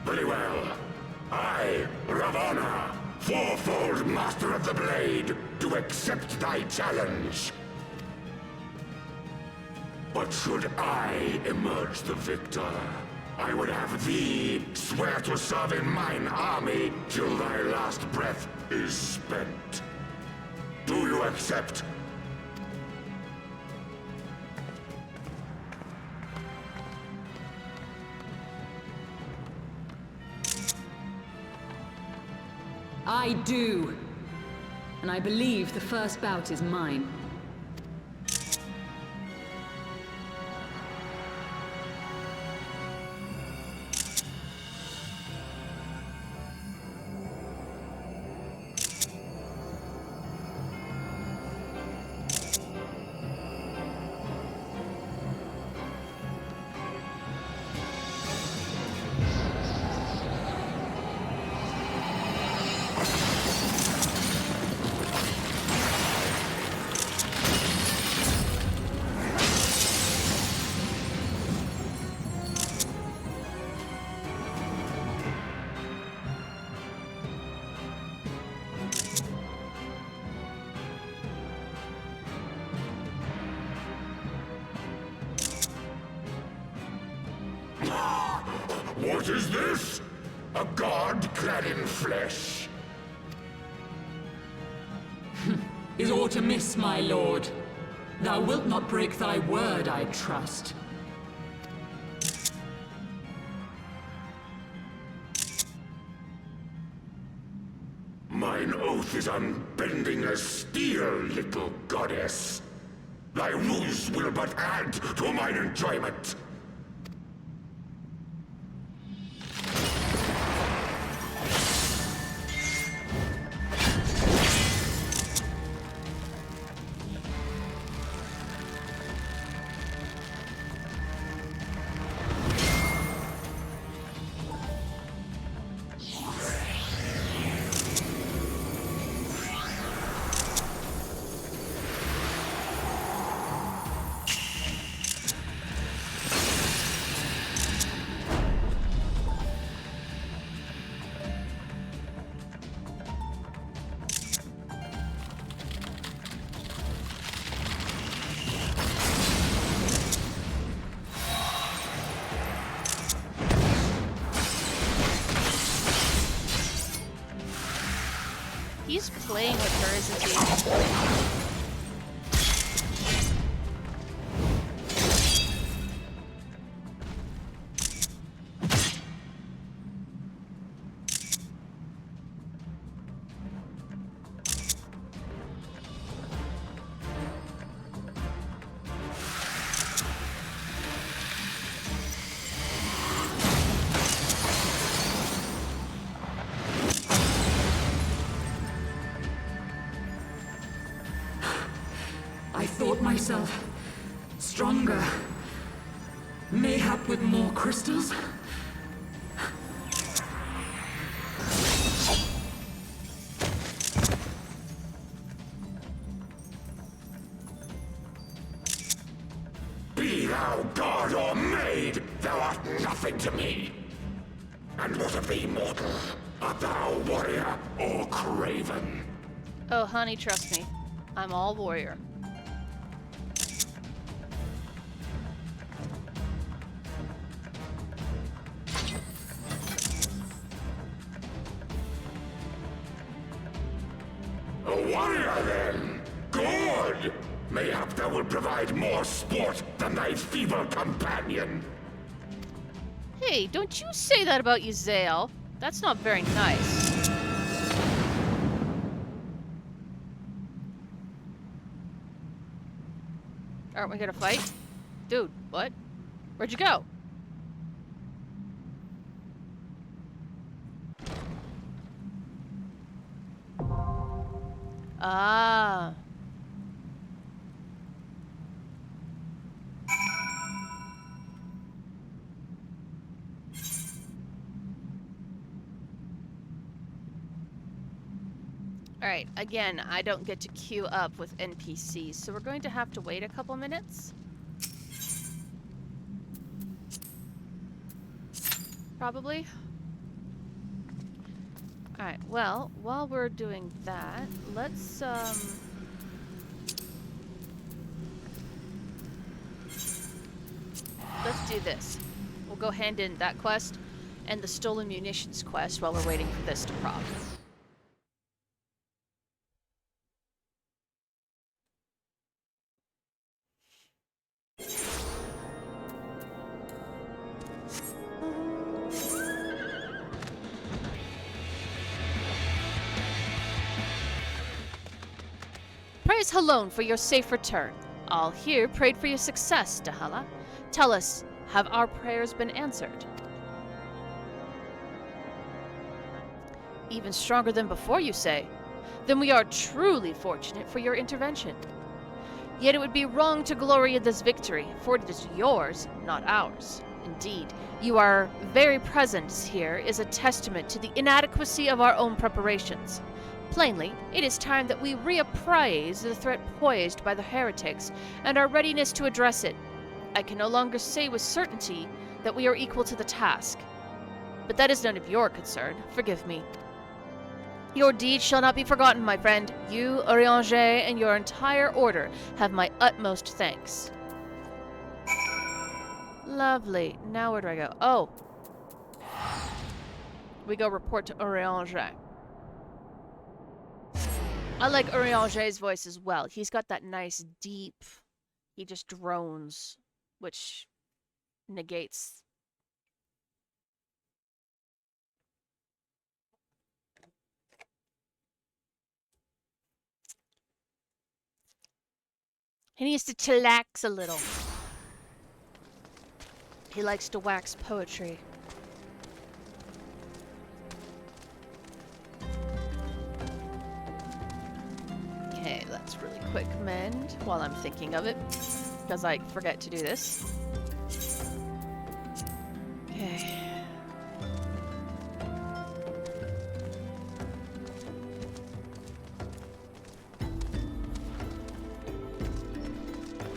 Very well. I, Ravana, fourfold Master of the Blade, do accept thy challenge. But should I emerge the victor, I would have thee swear to serve in mine army till thy last breath is spent. Do you accept? I do. And I believe the first bout is mine. What is this? A god clad in flesh? Is aught amiss, my lord? Thou wilt not break thy word, I trust. Mine oath is unbending as steel, little goddess. Thy ruse will but add to mine enjoyment. He's playing with her, isn't he? I thought myself stronger. Mayhap with more crystals? Be thou god or maid, thou art nothing to me. And what of thee, mortal? Art thou warrior or craven? Oh, honey, trust me. I'm all warrior. A warrior, then? Good! Mayhap thou will provide more sport than thy feeble companion. Hey, don't you say that about Yzael. That's not very nice. Aren't we gonna fight? Dude, what? Where'd you go? Ah. Alright, again, I don't get to queue up with NPCs, so we're going to have to wait a couple minutes. Probably. Alright, well, while we're doing that, let's do this. We'll go hand in that quest and the stolen munitions quest while we're waiting for this to prop. Praise Halone for your safe return. All here prayed for your success, Dahala. Tell us, have our prayers been answered? Even stronger than before, you say? Then we are truly fortunate for your intervention. Yet it would be wrong to glory in this victory, for it is yours, not ours. Indeed, your very presence here is a testament to the inadequacy of our own preparations. Plainly, it is time that we reappraise the threat posed by the heretics and our readiness to address it. I can no longer say with certainty that we are equal to the task. But that is none of your concern, forgive me. Your deeds shall not be forgotten, my friend. You, Urianger, and your entire order have my utmost thanks. Lovely. Now where do I go? Oh. We go report to Urianger. I like Urianger's voice as well. He's got that nice, deep... He just drones, which negates... He needs to chillax a little. He likes to wax poetry. Okay, let's really quick mend while I'm thinking of it, because I forget to do this. Okay.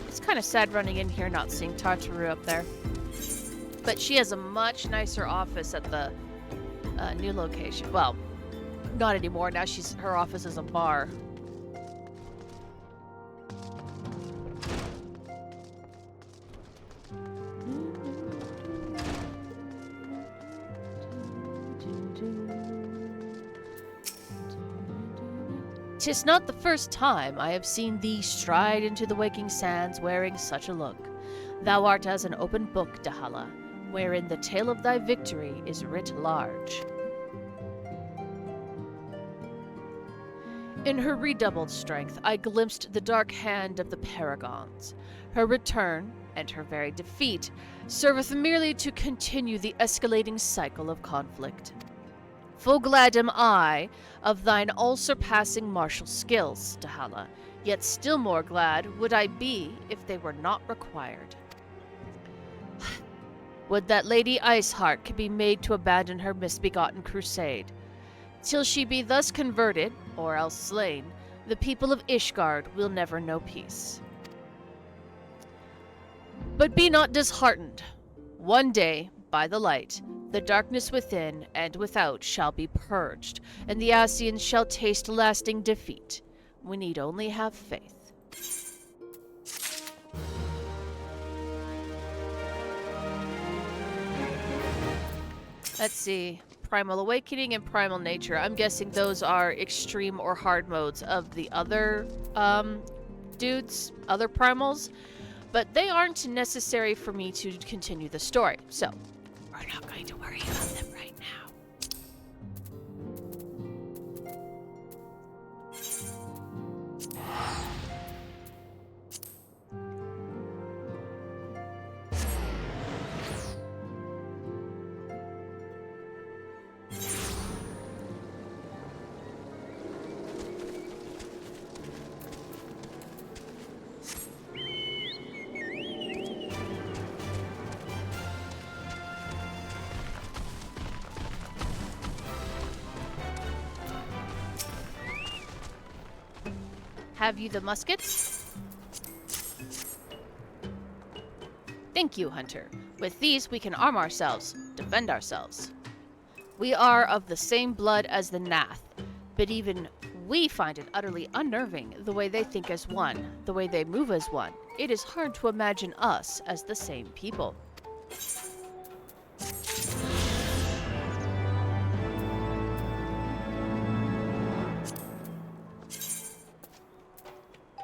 It's kind of sad running in here not seeing Tartaru up there. But she has a much nicer office at the new location. Well, not anymore. Now her office is a bar. "'Tis not the first time I have seen thee stride into the waking sands wearing such a look. Thou art as an open book, Dahala, wherein the tale of thy victory is writ large." In her redoubled strength, I glimpsed the dark hand of the Paragons. Her return, and her very defeat, serveth merely to continue the escalating cycle of conflict. Full glad am I of thine all-surpassing martial skills, Dahala, yet still more glad would I be if they were not required. Would that Lady Iceheart could be made to abandon her misbegotten crusade. Till she be thus converted, or else slain, the people of Ishgard will never know peace. But be not disheartened. One day, by the light, the darkness within and without shall be purged, and the Ascians shall taste lasting defeat. We need only have faith. Let's see. Primal Awakening and Primal Nature. I'm guessing those are extreme or hard modes of the other dudes, other primals. But they aren't necessary for me to continue the story. So, we're not going to worry about them right now. Have you the muskets? Thank you, Hunter. With these, we can arm ourselves, defend ourselves. We are of the same blood as the Nath, but even we find it utterly unnerving the way they think as one, the way they move as one. It is hard to imagine us as the same people.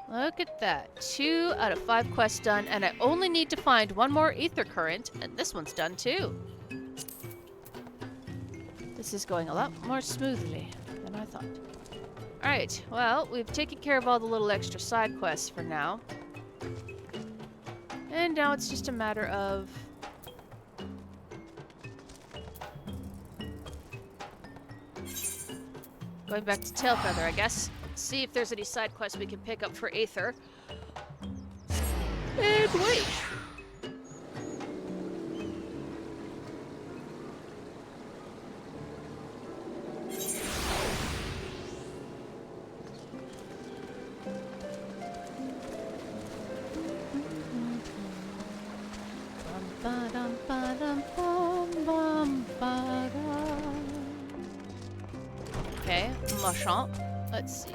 Look at that. 2 out of 5 quests done, and I only need to find one more ether current, and this one's done too. This is going a lot more smoothly than I thought. Alright, well, we've taken care of all the little extra side quests for now. And now it's just a matter of... going back to Tailfeather, I guess. See if there's any side quests we can pick up for Aether. And wait! Okay, Machamp. Let's see.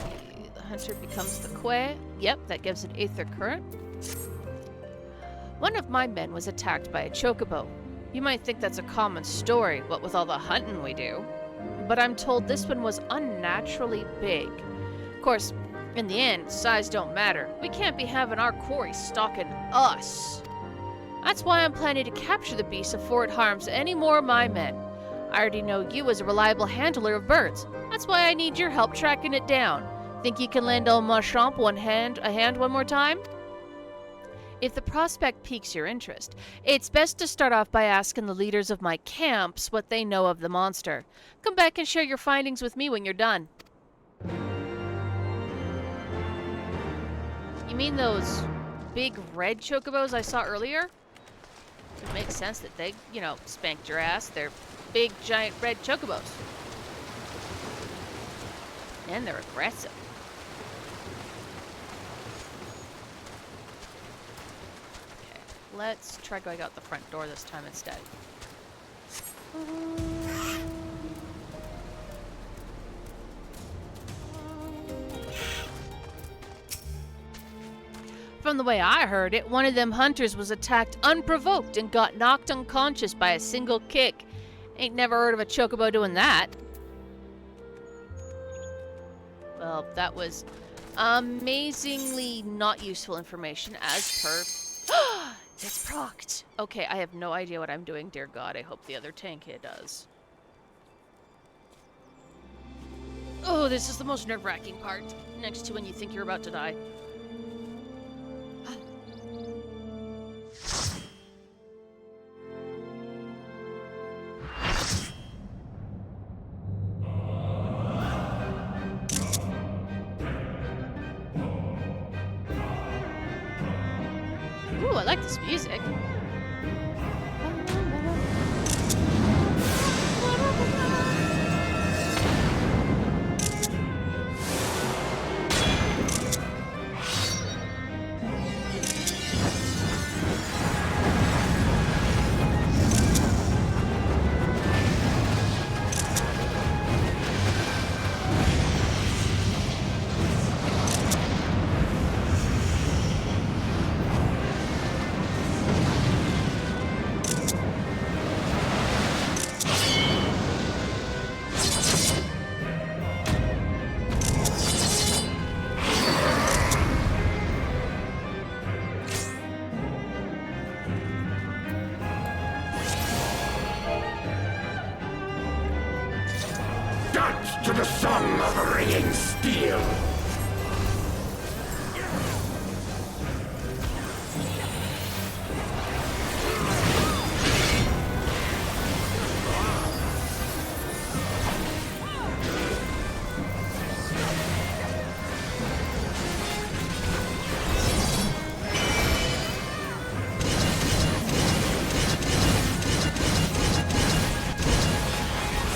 The hunter becomes the Quay. Yep, that gives an Aether current. One of my men was attacked by a chocobo. You might think that's a common story, what with all the hunting we do. But I'm told this one was unnaturally big. Of course, in the end, size don't matter. We can't be having our quarry stalking us. That's why I'm planning to capture the beast before it harms any more of my men. I already know you as a reliable handler of birds. That's why I need your help tracking it down. Think you can lend old Machamp a hand one more time? If the prospect piques your interest, it's best to start off by asking the leaders of my camps what they know of the monster. Come back and share your findings with me when you're done. You mean those big red chocobos I saw earlier? It makes sense that they, spanked your ass. They're big, giant red chocobos. And they're aggressive. Okay, let's try going out the front door this time instead. From the way I heard it, one of them hunters was attacked unprovoked and got knocked unconscious by a single kick. Ain't never heard of a chocobo doing that. Well, that was amazingly not useful information as per... It's procced! Okay, I have no idea what I'm doing, dear God. I hope the other tank here does. Oh, this is the most nerve-wracking part. Next to when you think you're about to die. Ooh, I like this music. To the song of ringing steel!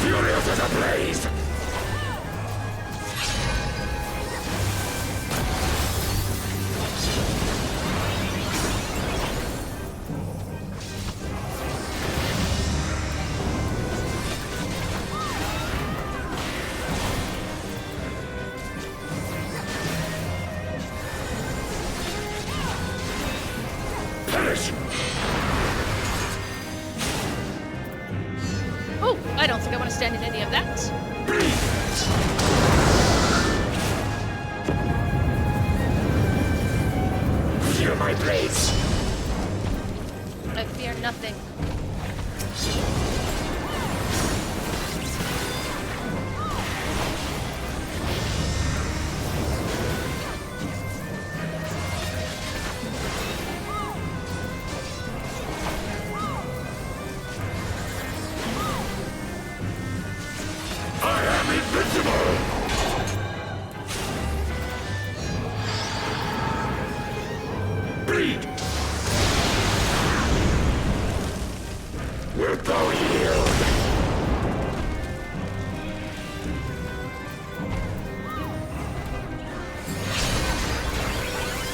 Furious as a blaze! stand in any of that. Feel my blades! I fear nothing. I am invincible! Bleed! Wilt thou yield?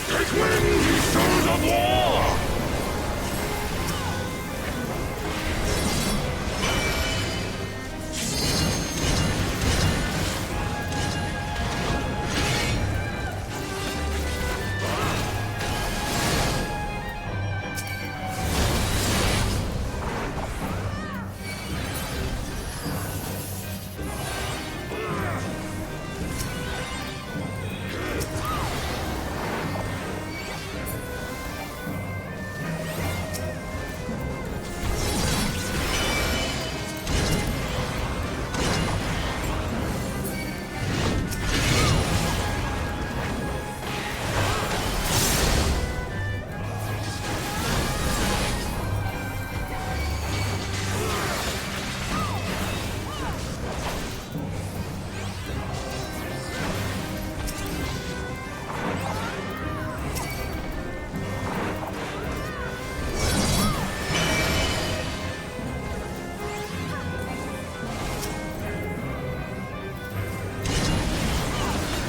Take wing, ye sons of war!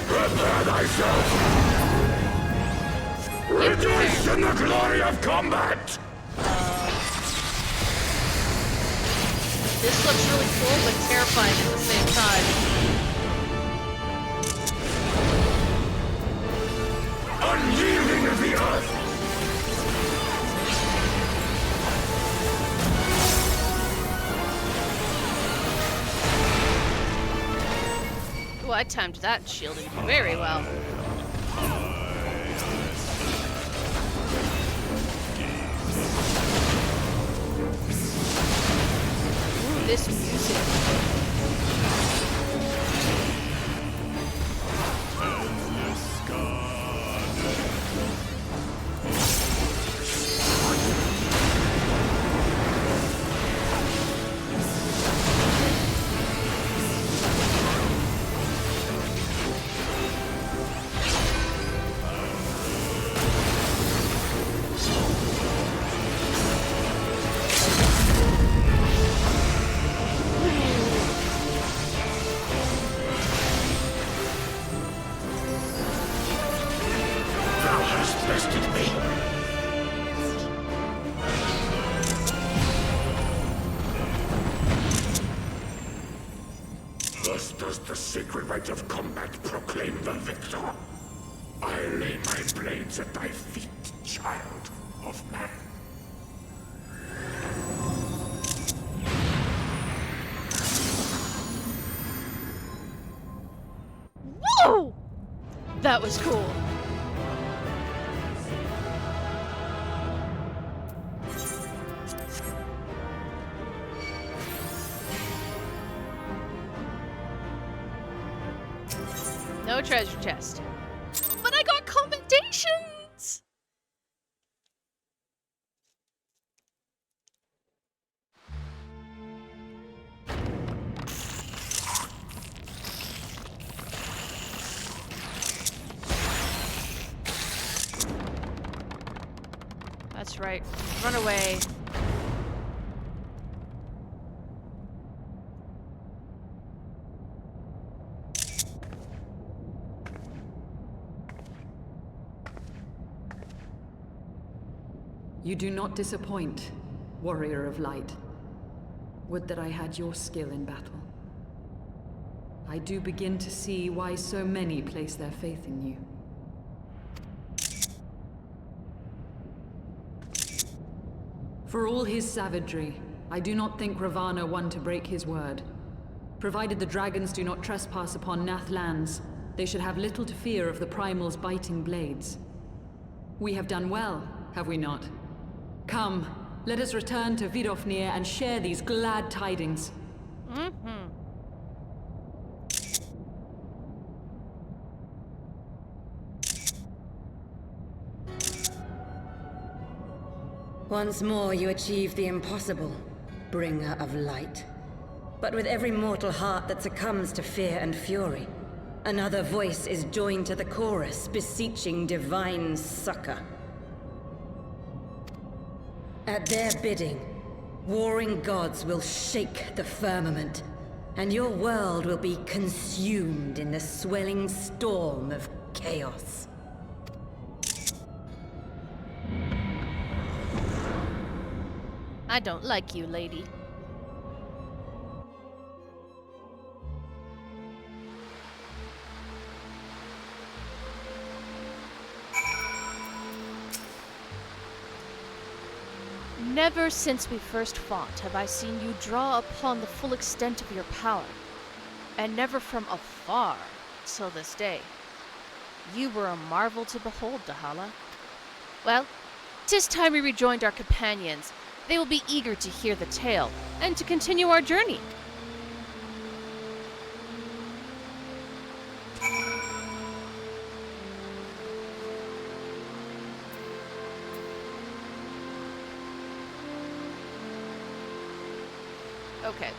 Prepare thyself! Rejoice in the glory of combat! This looks really cool, but terrifying at the same time. Unyielding of the earth! Ooh, I timed that shielding very well. Ooh, this music. Thou hast bested me. Thus does the sacred rite of combat proclaim the victor. I lay my blades at thy feet, child of man. Whoa! That was cool. No treasure chest. But I got commendations! That's right. Run away. You do not disappoint, warrior of light. Would that I had your skill in battle. I do begin to see why so many place their faith in you. For all his savagery, I do not think Ravana one to break his word. Provided the dragons do not trespass upon Nath lands, they should have little to fear of the Primal's biting blades. We have done well, have we not? Come, let us return to Vidofnir and share these glad tidings. Once more you achieve the impossible, bringer of light. But with every mortal heart that succumbs to fear and fury, another voice is joined to the chorus, beseeching divine succor. At their bidding, warring gods will shake the firmament, and your world will be consumed in the swelling storm of chaos. I don't like you, lady. Never since we first fought have I seen you draw upon the full extent of your power, and never from afar till this day. You were a marvel to behold, Dahala. Well, 'tis time we rejoined our companions. They will be eager to hear the tale, and to continue our journey. Okay.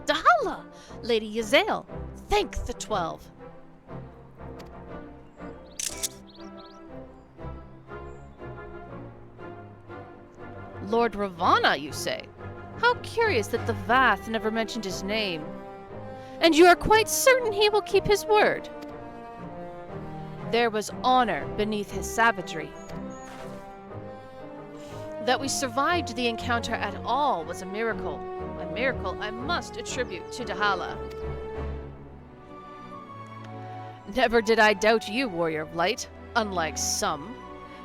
Dahala! Lady Yazael, thank the 12. Lord Ravana, you say? How curious that the Vath never mentioned his name. And you are quite certain he will keep his word? There was honor beneath his savagery. That we survived the encounter at all was a miracle. A miracle I must attribute to Dahala. Never did I doubt you, Warrior of Light, unlike some.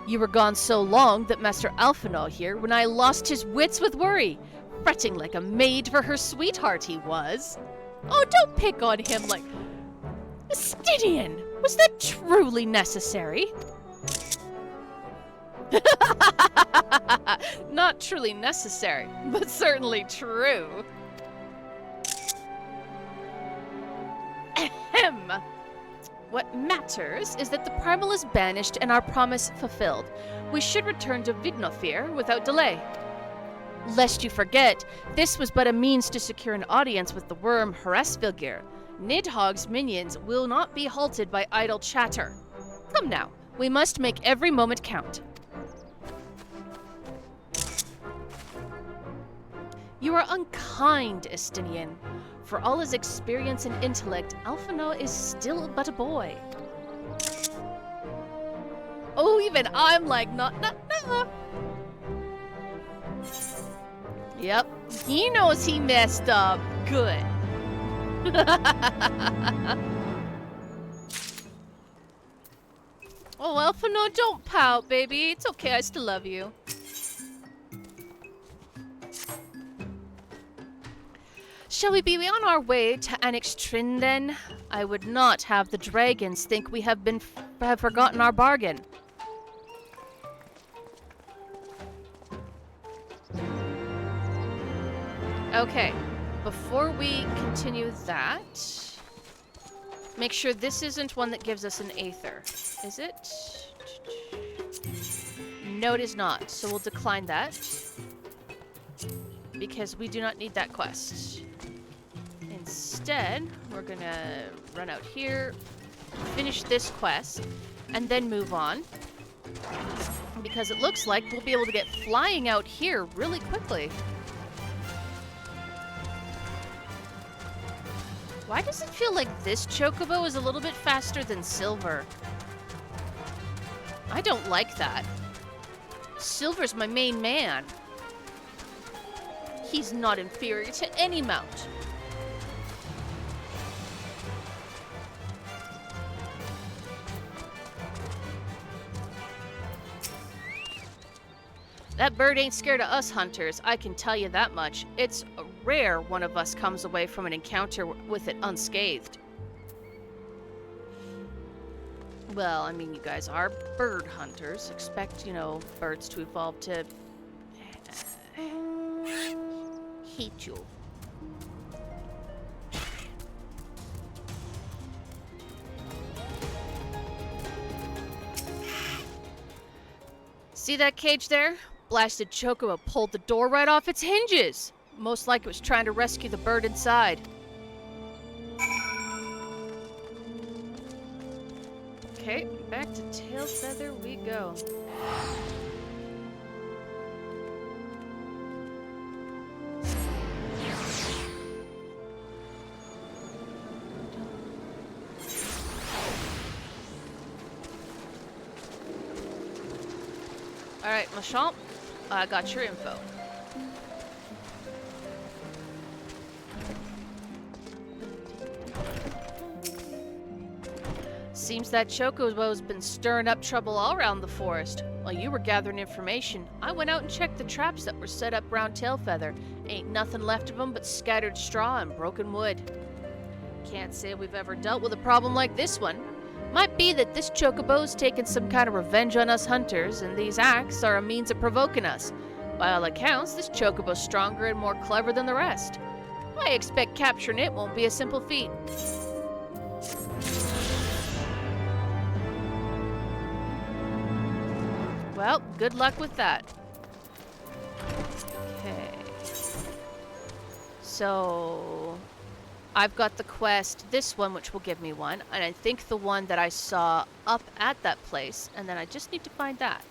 You were gone so long that Master Alphinaud here, when I lost his wits with worry, fretting like a maid for her sweetheart he was. Oh, don't pick on him like... Stydian, was that truly necessary? Not truly necessary, but certainly true. Ahem. What matters is that the Primal is banished and our promise fulfilled. We should return to Vidnofir without delay. Lest you forget, this was but a means to secure an audience with the worm Hresvilgir. Nidhogg's minions will not be halted by idle chatter. Come now, we must make every moment count. You are unkind, Estinian. For all his experience and intellect, Alphinaud is still but a boy. Oh, even I'm like, nah. Yep, he knows he messed up. Good. Oh, Alphinaud, don't pout, baby. It's okay, I still love you. Shall we be on our way to Anixtrin then? I would not have the dragons think we have forgotten our bargain. Okay, before we continue that, make sure this isn't one that gives us an Aether. Is it? No, it is not, so we'll decline that. Because we do not need that quest. Instead, we're gonna run out here, finish this quest, and then move on. Because it looks like we'll be able to get flying out here really quickly. Why does it feel like this chocobo is a little bit faster than Silver? I don't like that. Silver's my main man. He's not inferior to any mount. That bird ain't scared of us hunters, I can tell you that much. It's rare one of us comes away from an encounter with it unscathed. Well, I mean, you guys are bird hunters. Expect, you know, birds to evolve to hate you. See that cage there? Blasted chocobo pulled the door right off its hinges. Most like it was trying to rescue the bird inside. Okay, back to Tailfeather we go. Alright, Machamp, I got your info. Seems that chocobo's been stirring up trouble all around the forest. While you were gathering information, I went out and checked the traps that were set up around Tailfeather. Ain't nothing left of them but scattered straw and broken wood. Can't say we've ever dealt with a problem like this one. Might be that this chocobo's taken some kind of revenge on us hunters, and these acts are a means of provoking us. By all accounts, this chocobo's stronger and more clever than the rest. I expect capturing it won't be a simple feat. Well, good luck with that. Okay. So I've got the quest, this one, which will give me one, and I think the one that I saw up at that place, and then I just need to find that.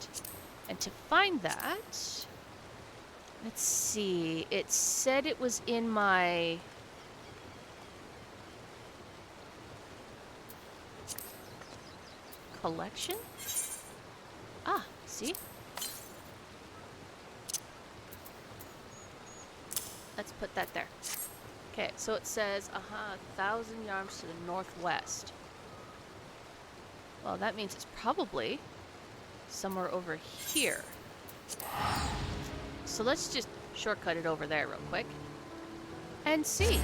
And to find that, let's see, it said it was in my collection? Ah, see? Let's put that there. Okay, so it says, 1,000 yards to the northwest. Well, that means it's probably somewhere over here. So let's just shortcut it over there real quick and see.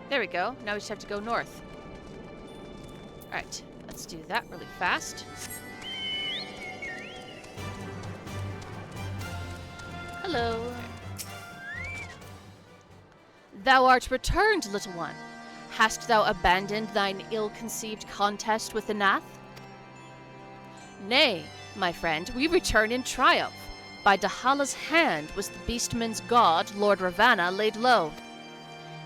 There we go. Now we just have to go north. Alright, let's do that really fast. Hello. Thou art returned, little one. Hast thou abandoned thine ill-conceived contest with the Nath? Nay, my friend, we return in triumph. By Dahala's hand was the beastman's god, Lord Ravana, laid low.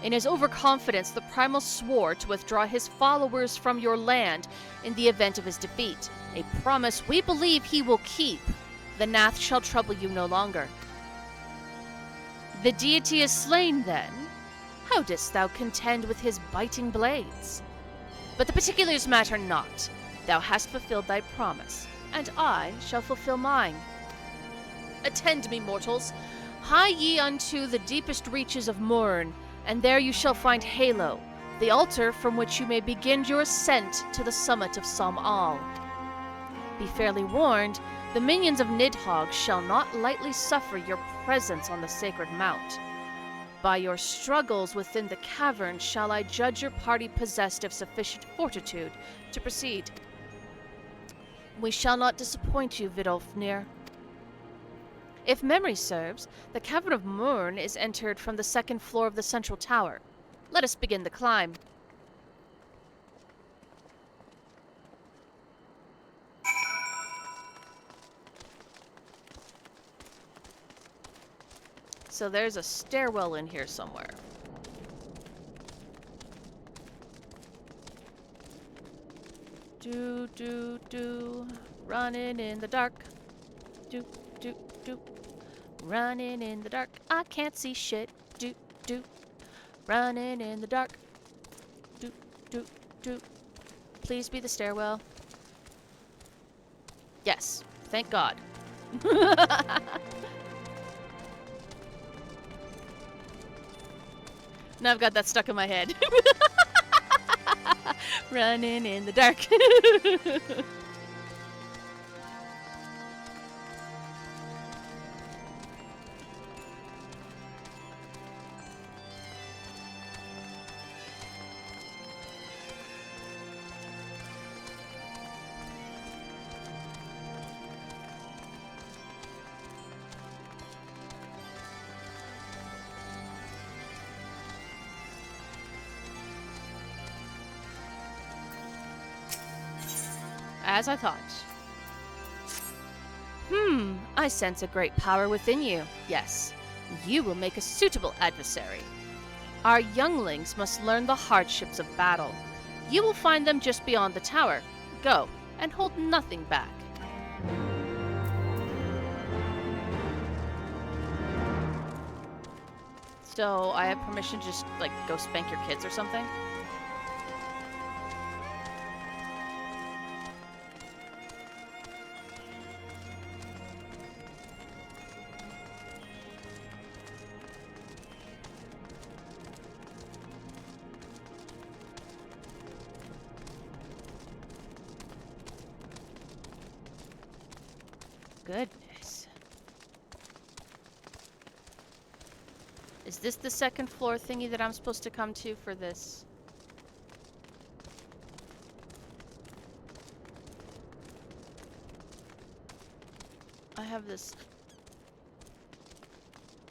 In his overconfidence, the Primal swore to withdraw his followers from your land in the event of his defeat, a promise we believe he will keep. The Nath shall trouble you no longer. The deity is slain, then? How didst thou contend with his biting blades? But the particulars matter not. Thou hast fulfilled thy promise, and I shall fulfill mine. Attend me, mortals. Hie ye unto the deepest reaches of Murn, and there you shall find Halo, the altar from which you may begin your ascent to the summit of Som-Al. Be fairly warned, the minions of Nidhogg shall not lightly suffer your presence on the sacred mount. By your struggles within the cavern shall I judge your party possessed of sufficient fortitude to proceed. We shall not disappoint you, Vidolfnir. If memory serves, the Cavern of Murn is entered from the second floor of the central tower. Let us begin the climb. So there's a stairwell in here somewhere. Do, running in the dark. Do, doop, doop. Running in the dark, I can't see shit. Doop, doop. Running in the dark. Doop, doop, doop. Please be the stairwell. Yes, thank God. Now I've got that stuck in my head. Running in the dark. As I thought. I sense a great power within you. Yes, you will make a suitable adversary. Our younglings must learn the hardships of battle. You will find them just beyond the tower. Go, and hold nothing back. So, I have permission to just, like, go spank your kids or something? Goodness. Is this the second floor thingy that I'm supposed to come to for this? I have this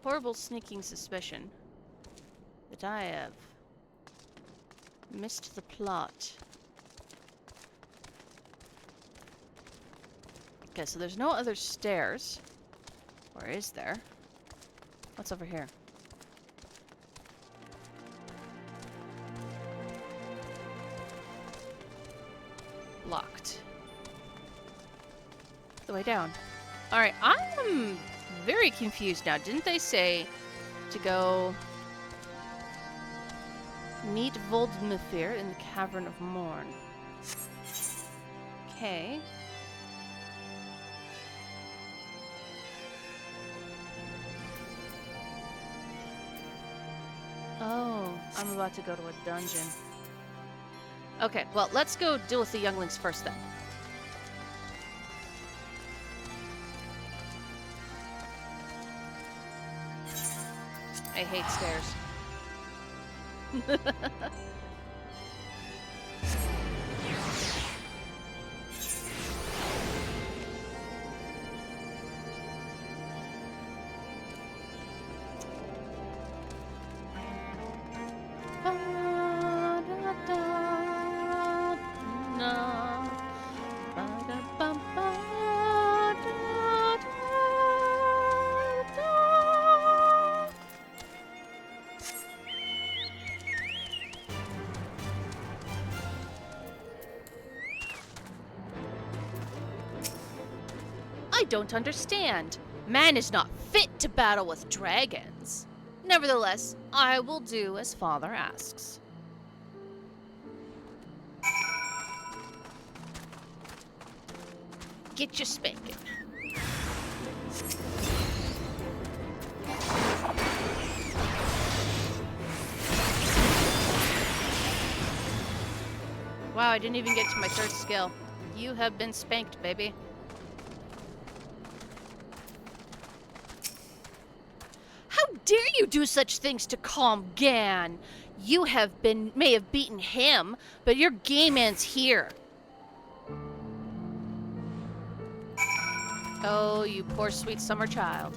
horrible sneaking suspicion that I have missed the plot. Okay, so there's no other stairs. Or is there? What's over here? Locked. The way down. Alright, I am very confused now. Didn't they say to go meet Voldemifir in the Cavern of Morn? Okay. Oh, I'm about to go to a dungeon. Okay, well, let's go deal with the younglings first then. I hate stairs. I don't understand. Man is not fit to battle with dragons. Nevertheless, I will do as Father asks. Get your spanking. Wow, I didn't even get to my third skill. You have been spanked, baby. How dare you do such things to calm Gan? You may have beaten him, but your game ends here. Oh, you poor sweet summer child.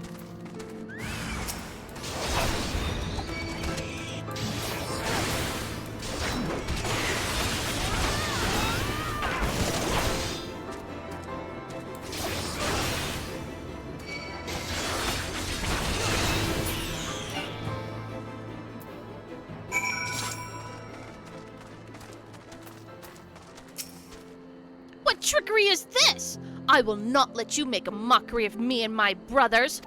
What trickery is this? I will not let you make a mockery of me and my brothers.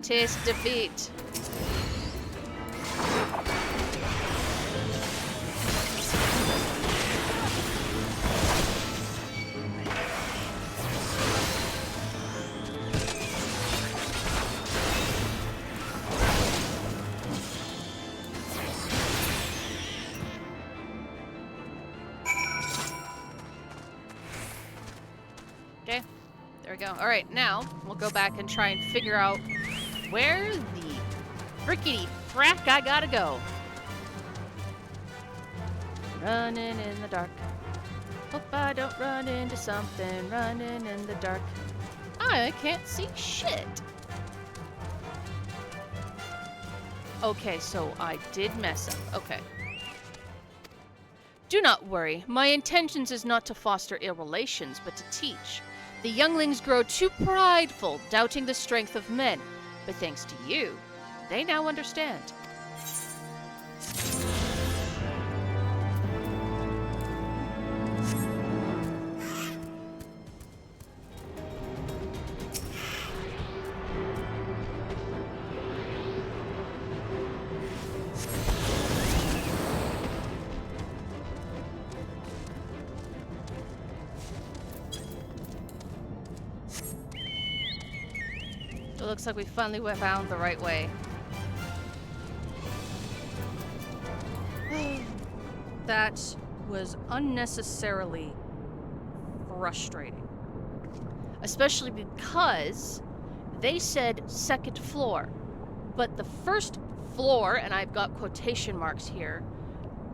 Tis defeat. Okay, there we go. All right, now we'll go back and try and figure out where the frickety frack I gotta go. Running in the dark. Hope I don't run into something. Running in the dark. I can't see shit. Okay, so I did mess up. Okay. Do not worry. My intentions is not to foster ill relations, but to teach. The younglings grow too prideful, doubting the strength of men. But thanks to you, they now understand. It looks like we finally found the right way. That was unnecessarily frustrating. Especially because they said second floor. But the first floor, and I've got quotation marks here,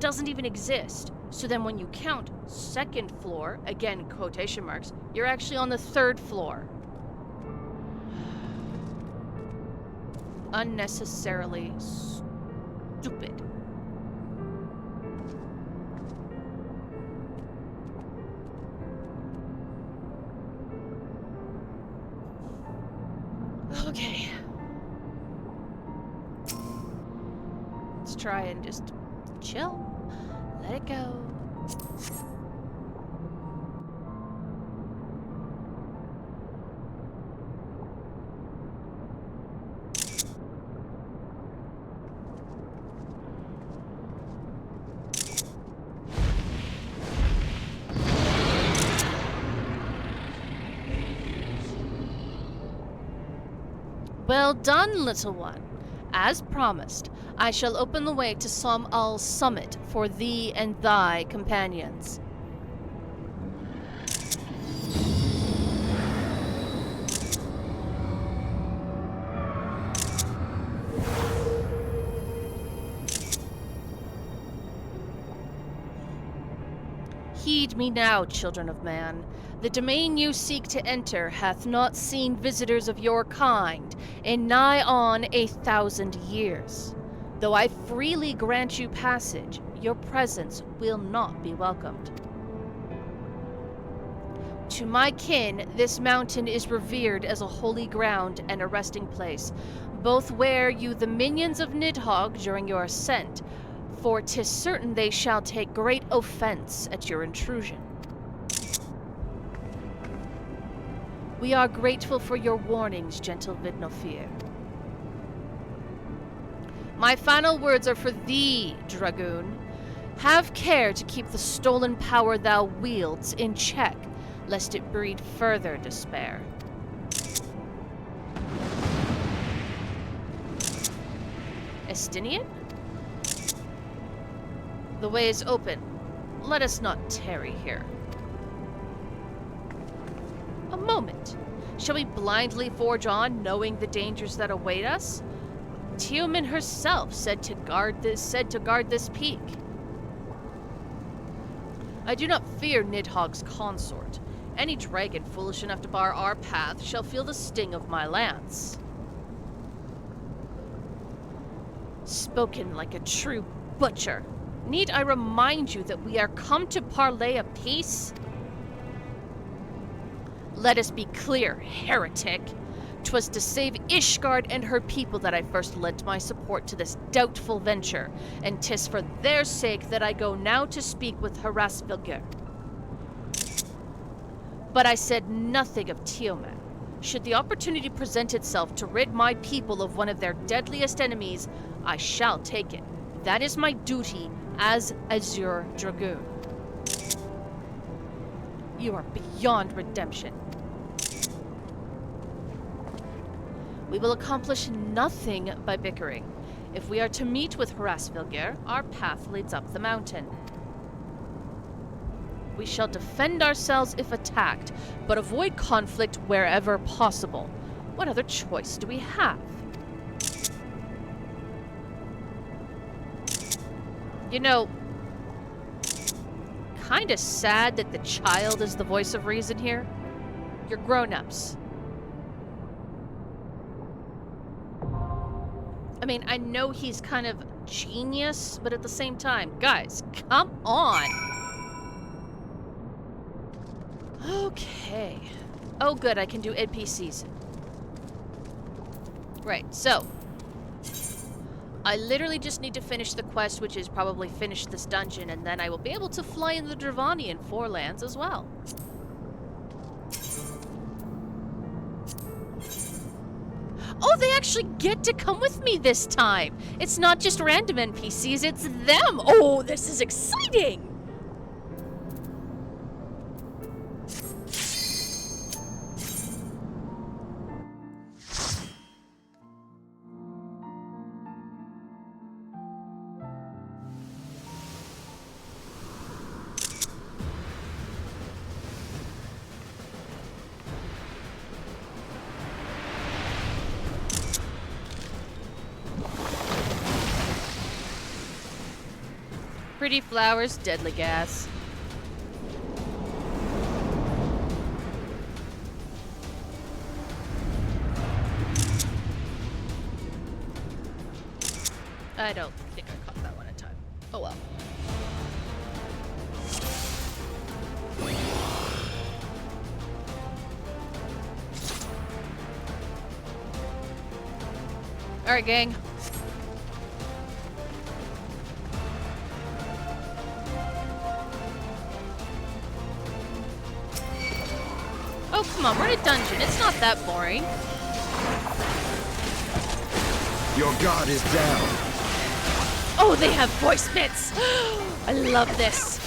doesn't even exist. So then when you count second floor, again quotation marks, you're actually on the third floor. Unnecessarily stupid. Okay. Let's try and just chill. Let it go. Well done, little one. As promised, I shall open the way to Som Al's summit for thee and thy companions. Heed me now, children of man. The domain you seek to enter hath not seen visitors of your kind in nigh on 1,000 years. Though I freely grant you passage, your presence will not be welcomed. To my kin, this mountain is revered as a holy ground and a resting place, both where you the minions of Nidhogg during your ascent, for 'tis certain they shall take great offense at your intrusion. We are grateful for your warnings, gentle Vidnofir. My final words are for thee, Dragoon. Have care to keep the stolen power thou wields in check, lest it breed further despair. Estinian? The way is open. Let us not tarry here. A moment. Shall we blindly forge on, knowing the dangers that await us? Teoman herself said to guard this peak. I do not fear Nidhogg's consort. Any dragon foolish enough to bar our path shall feel the sting of my lance. Spoken like a true butcher. Need I remind you that we are come to parley a peace? Let us be clear, heretic. 'Twas to save Ishgard and her people that I first lent my support to this doubtful venture, and 'tis for their sake that I go now to speak with Hrasvilgr. But I said nothing of Tiamat. Should the opportunity present itself to rid my people of one of their deadliest enemies, I shall take it. That is my duty as Azure Dragoon. You are beyond redemption. We will accomplish nothing by bickering. If we are to meet with Hrasvilgr, our path leads up the mountain. We shall defend ourselves if attacked, but avoid conflict wherever possible. What other choice do we have? You know, kinda sad that the child is the voice of reason here. You're grown-ups. I mean, I know he's kind of genius, but at the same time, guys, come on! Okay. Oh good, I can do NPCs. Right, so I literally just need to finish the quest, which is probably finish this dungeon, and then I will be able to fly in the Dravanian Forelands as well. Oh, they actually get to come with me this time! It's not just random NPCs, it's them! Oh, this is exciting! Pretty flowers, deadly gas. I don't think I caught that one in time. Oh well. Alright, gang. Oh, come on, we're in a dungeon. It's not that boring. Your guard is down. Oh, they have voice bits! I love this.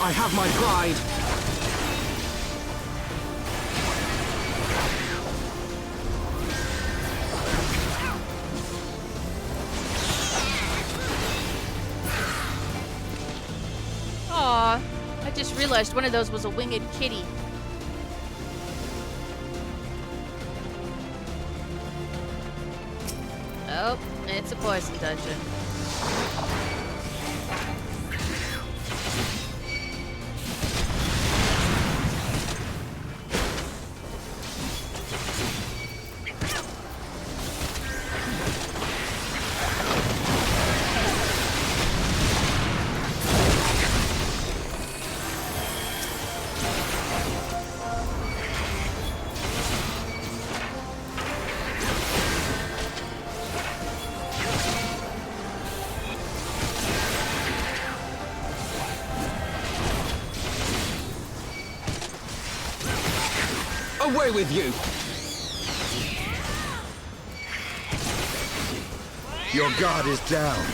I have my pride. Aw, I just realized one of those was a winged kitty. Oh, it's a poison dungeon. Away with you! Your guard is down.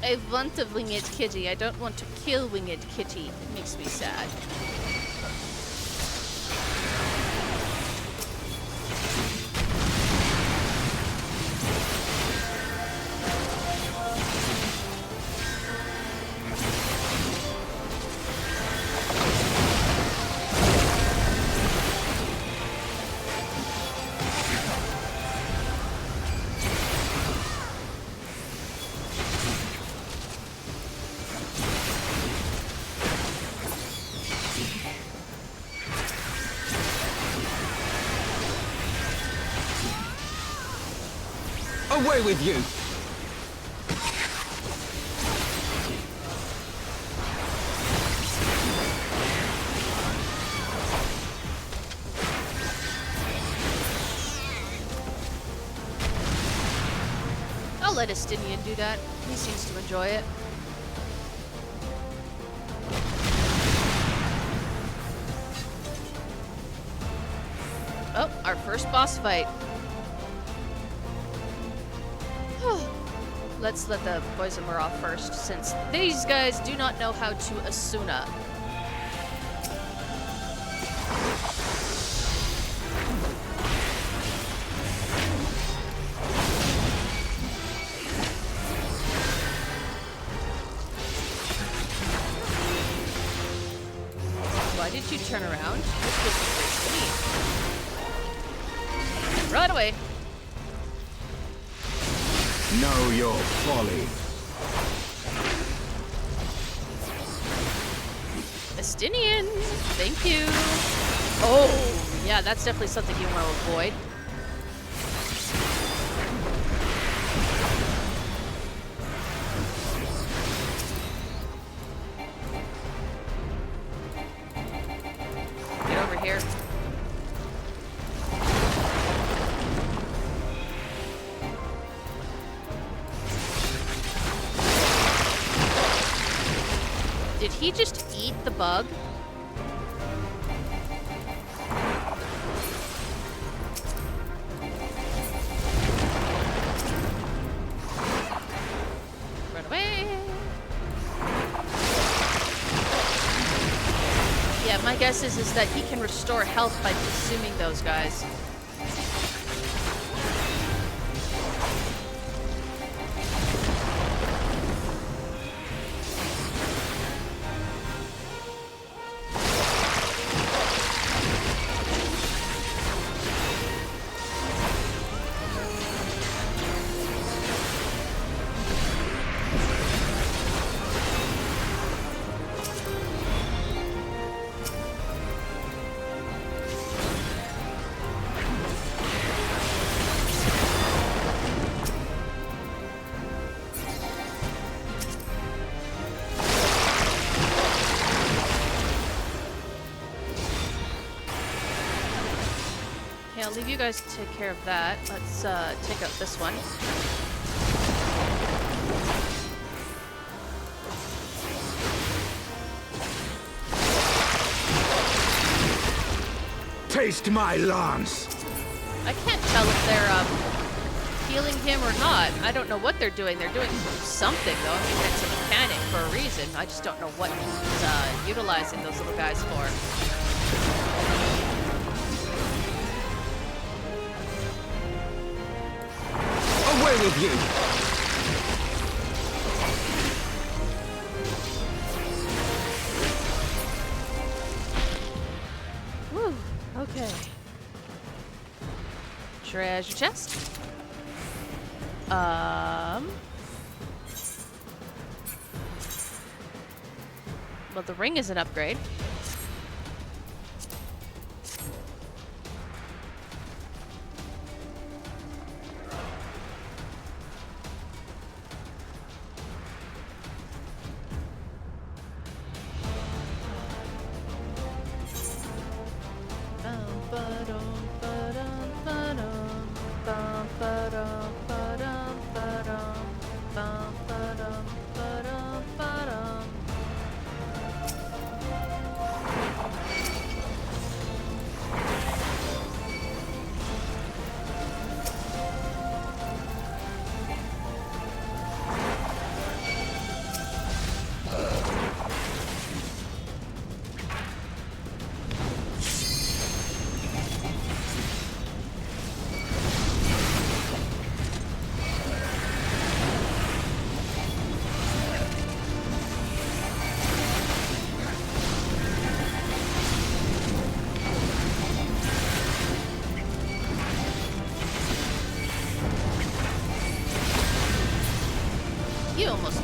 I want a winged kitty. I don't want to kill winged kitty. It makes me sad. Away with you! I'll let Estinian do that. He seems to enjoy it. Oh, our first boss fight. Let's let the poison wear off first, since these guys do not know how to Asuna. Why did you turn around? This was me. Run away! Know your folly. Estinian! Thank you! Oh, yeah, that's definitely something you want to avoid. Get over here. Did he just eat the bug? Run away! Yeah, my guess is that he can restore health by consuming those guys. Okay, I'll leave you guys to take care of that. Let's take out this one. Taste my lance. I can't tell if they're healing him or not. I don't know what they're doing. They're doing something though. I mean, it's a mechanic for a reason. I just don't know what he's utilizing those little guys for. Away with you! Whew, okay. Treasure chest. Well, the ring is an upgrade.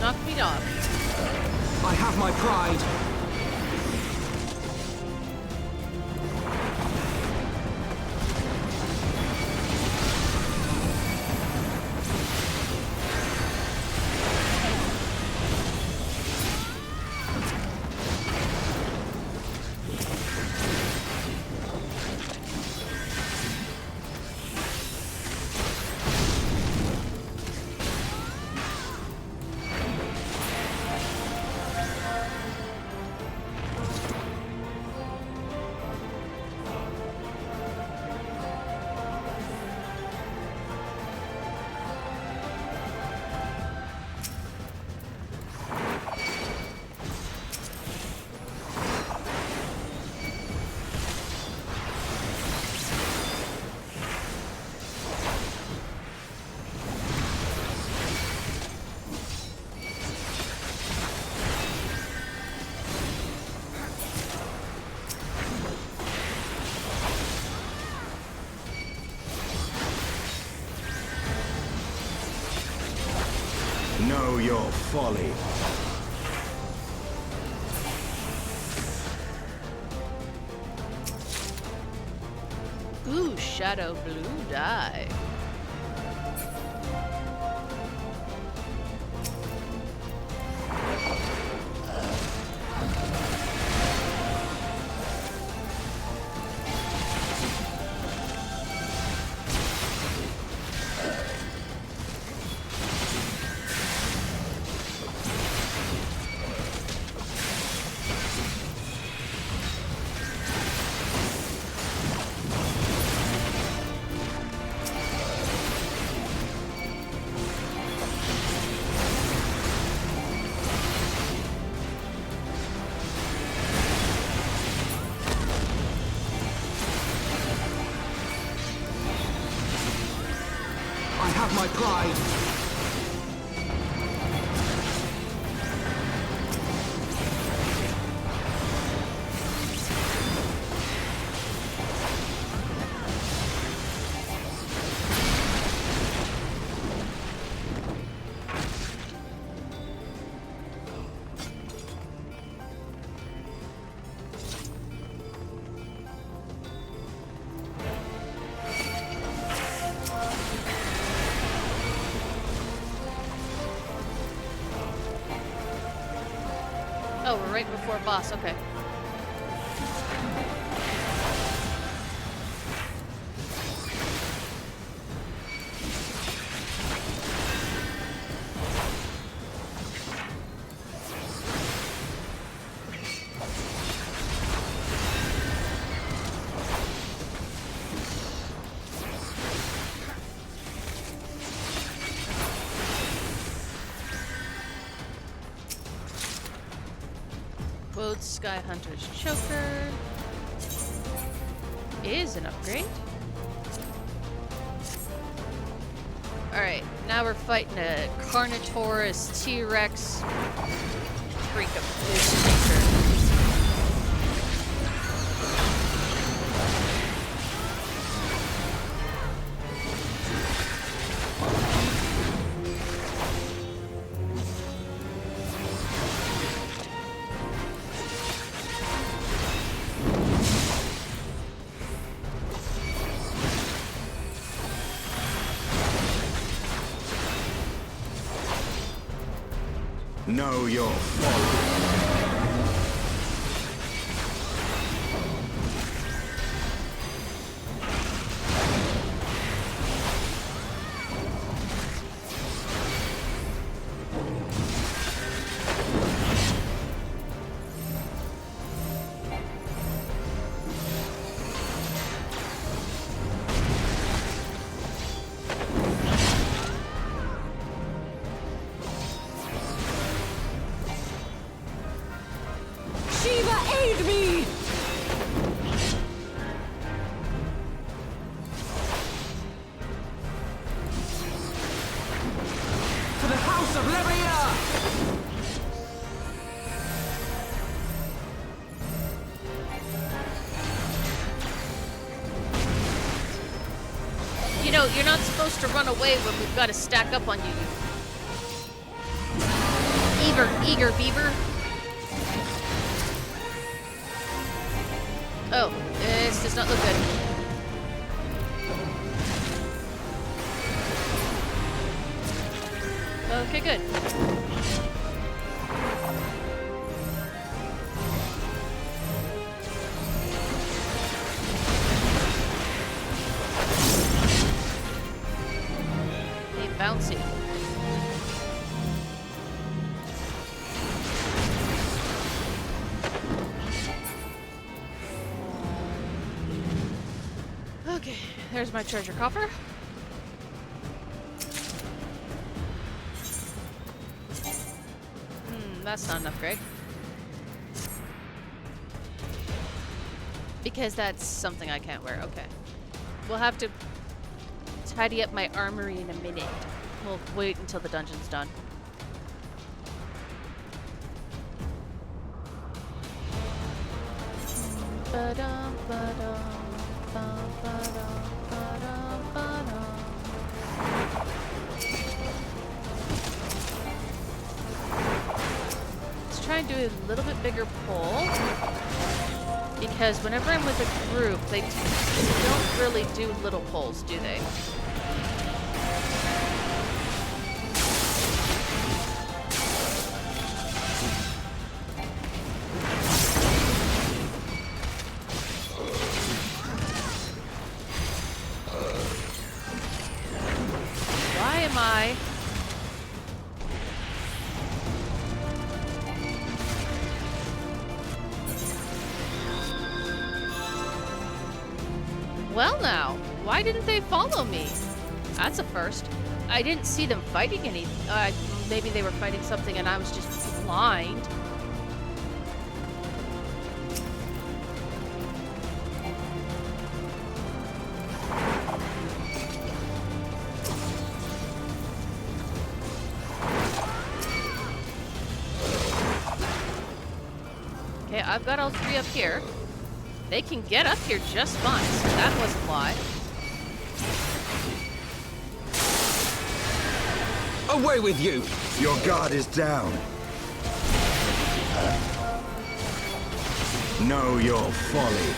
knock me off. I have my pride. Know your folly. Ooh, shadow blue dye. I have my pride. Oh, we're right before boss, okay. Wode's Sky Hunter's Choker is an upgrade. Alright, now we're fighting a Carnotaurus T-Rex freak of this nature. Know your folly. Aid me! To the House of Levier! You know, you're not supposed to run away when we've got to stack up on you. eager beaver. Oh, this does not look good. Okay, good. Hey, bouncy. Okay, there's my treasure coffer. That's not enough, Greg. Because that's something I can't wear. Okay. We'll have to tidy up my armory in a minute. We'll wait until the dungeon's done. Ba-dum, ba-dum, bum, ba-dum, ba-dum, ba-dum. Try and do a little bit bigger pole, because whenever I'm with a group, they don't really do little poles, do they? Why am I... Well now, why didn't they follow me? That's a first. I didn't see them fighting any... maybe they were fighting something and I was just blind. Okay, I've got all three up here. They can get up here just fine, so that wasn't why. Away with you! Your guard is down. Know your folly.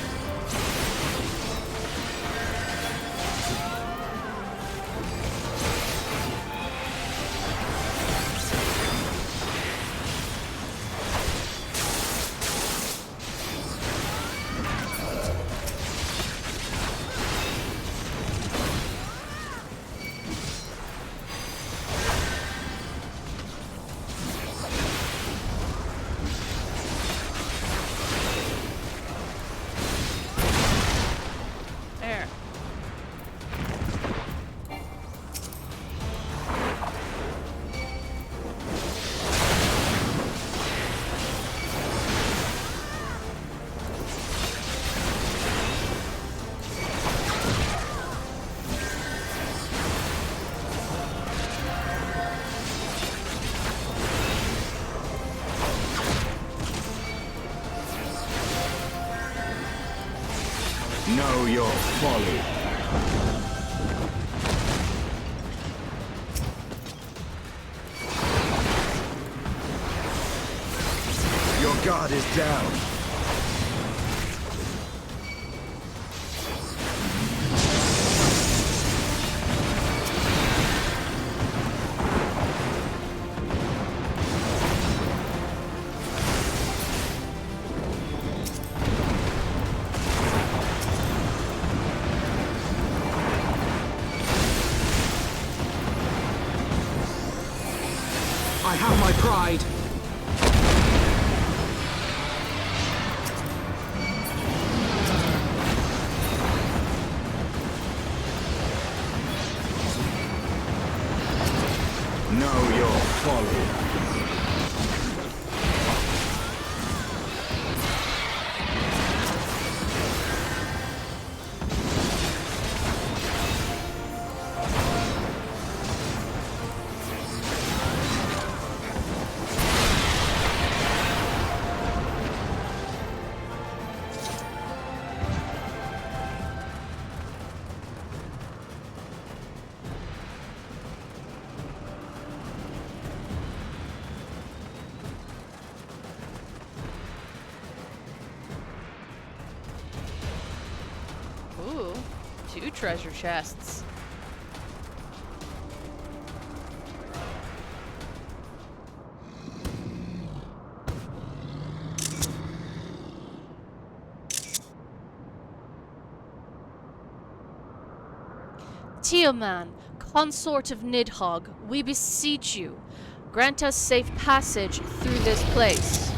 Know your folly. Your guard is down. I have my pride. Know your folly. treasure chests. Tiaman, consort of Nidhogg, we beseech you, grant us safe passage through this place.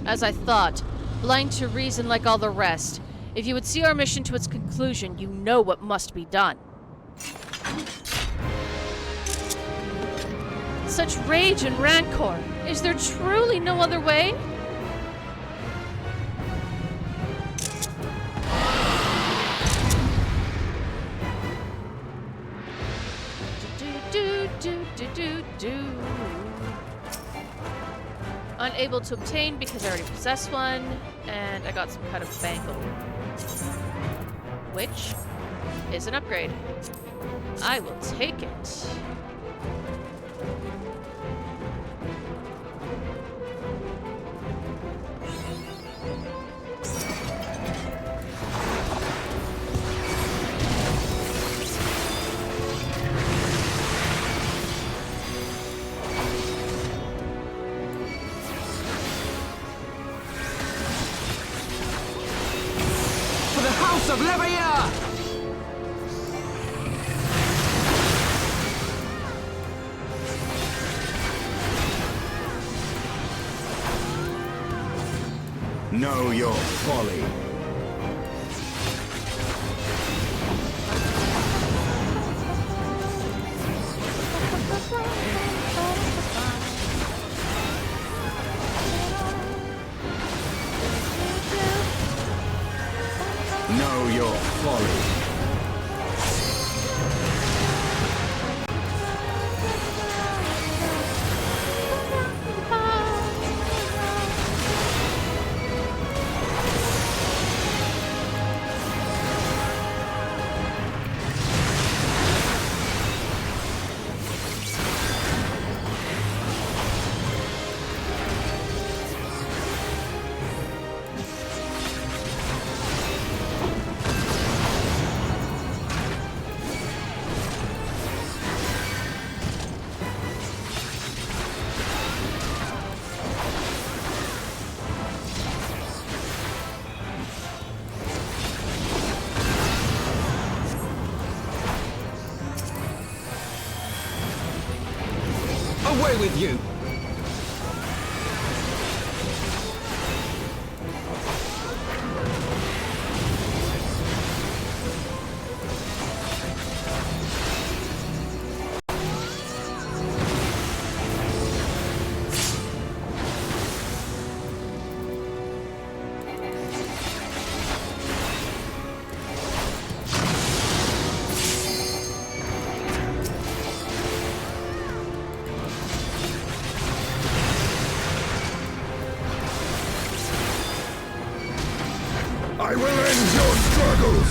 As I thought, blind to reason like all the rest, if you would see our mission to its conclusion, you know what must be done. Such rage and rancor, is there truly no other way? Unable to obtain because I already possess one, and I got some kind of bangle, which is an upgrade. I will take it. Of Leveilleur! Know your folly. Know your folly. Away with you! I will end your struggles!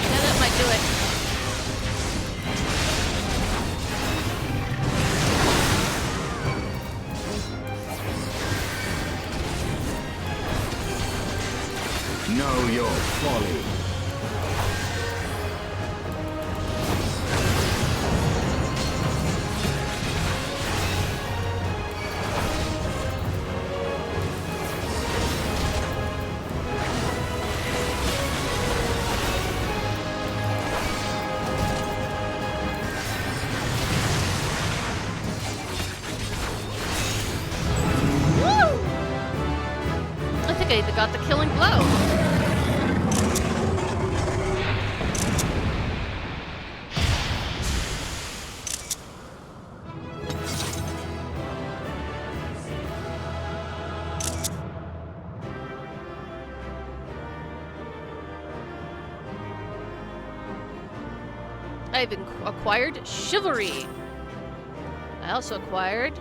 Yeah, that might do it. Know your folly. I even got the killing blow. I've acquired chivalry. I also acquired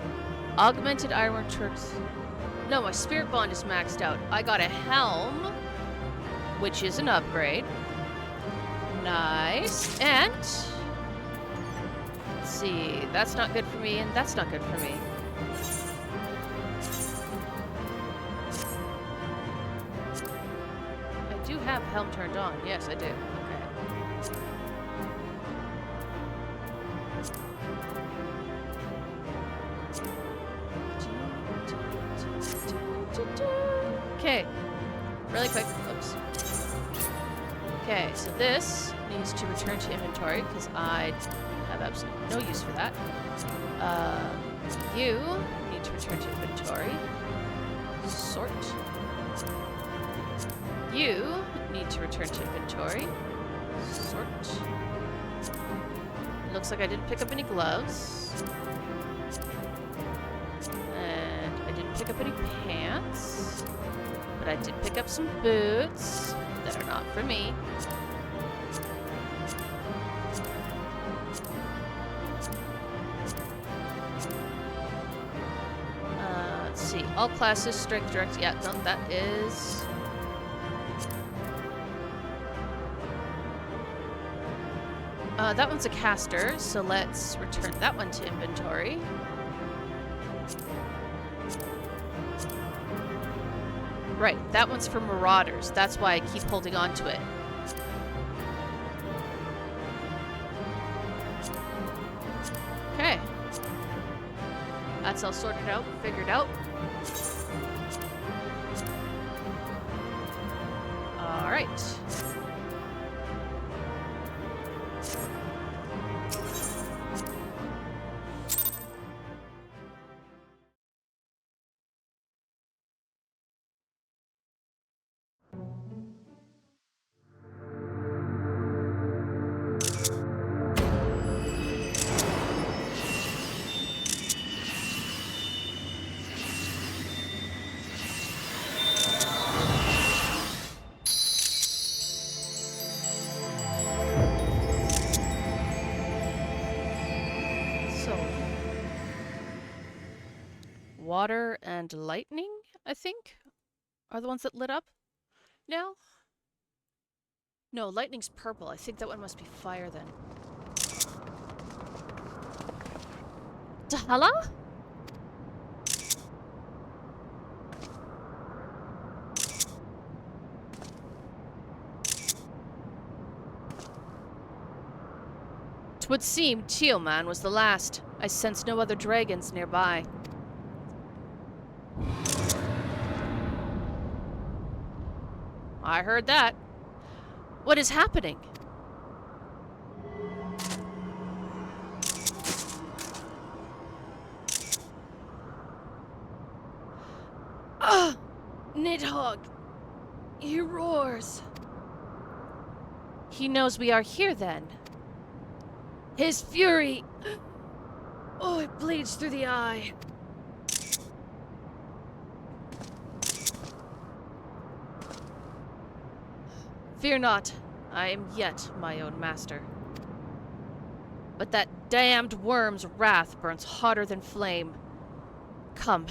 augmented iron tricks. No, my spirit bond is maxed out. I got a helm, which is an upgrade. Nice. And let's see, that's not good for me, and that's not good for me. I do have have helm turned on. Yes, I do. Okay. Okay. Really quick. Oops. Okay, so this needs to return to inventory because I have absolutely no use for that. You need to return to inventory. Sort. You need to return to inventory. Sort. It looks like I didn't pick up any gloves. And I didn't pick up any pants. But I did pick up some boots that are not for me. Let's see. All classes, strength, direct. Yeah, no, that is... that one's a caster, so let's return that one to inventory. Right, that one's for marauders. That's why I keep holding on to it. Okay. That's all sorted out, figured out. All right. Water and lightning, I think, are the ones that lit up now. No, lightning's purple. I think that one must be fire then. Dahala? Twould seem Tealman was the last. I sense no other dragons nearby. I heard that. What is happening? Ah! Nidhogg! He roars. He knows we are here then. His fury! Oh, it bleeds through the eye. Fear not, I am yet my own master. But that damned worm's wrath burns hotter than flame. Come,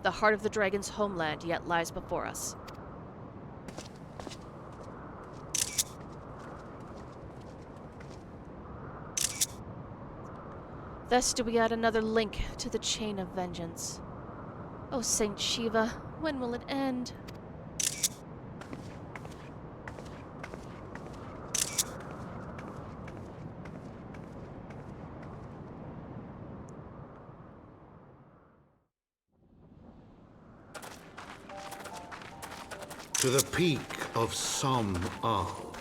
the heart of the dragon's homeland yet lies before us. Thus do we add another link to the chain of vengeance. Oh, Saint Shiva, when will it end? To the peak of Som Al,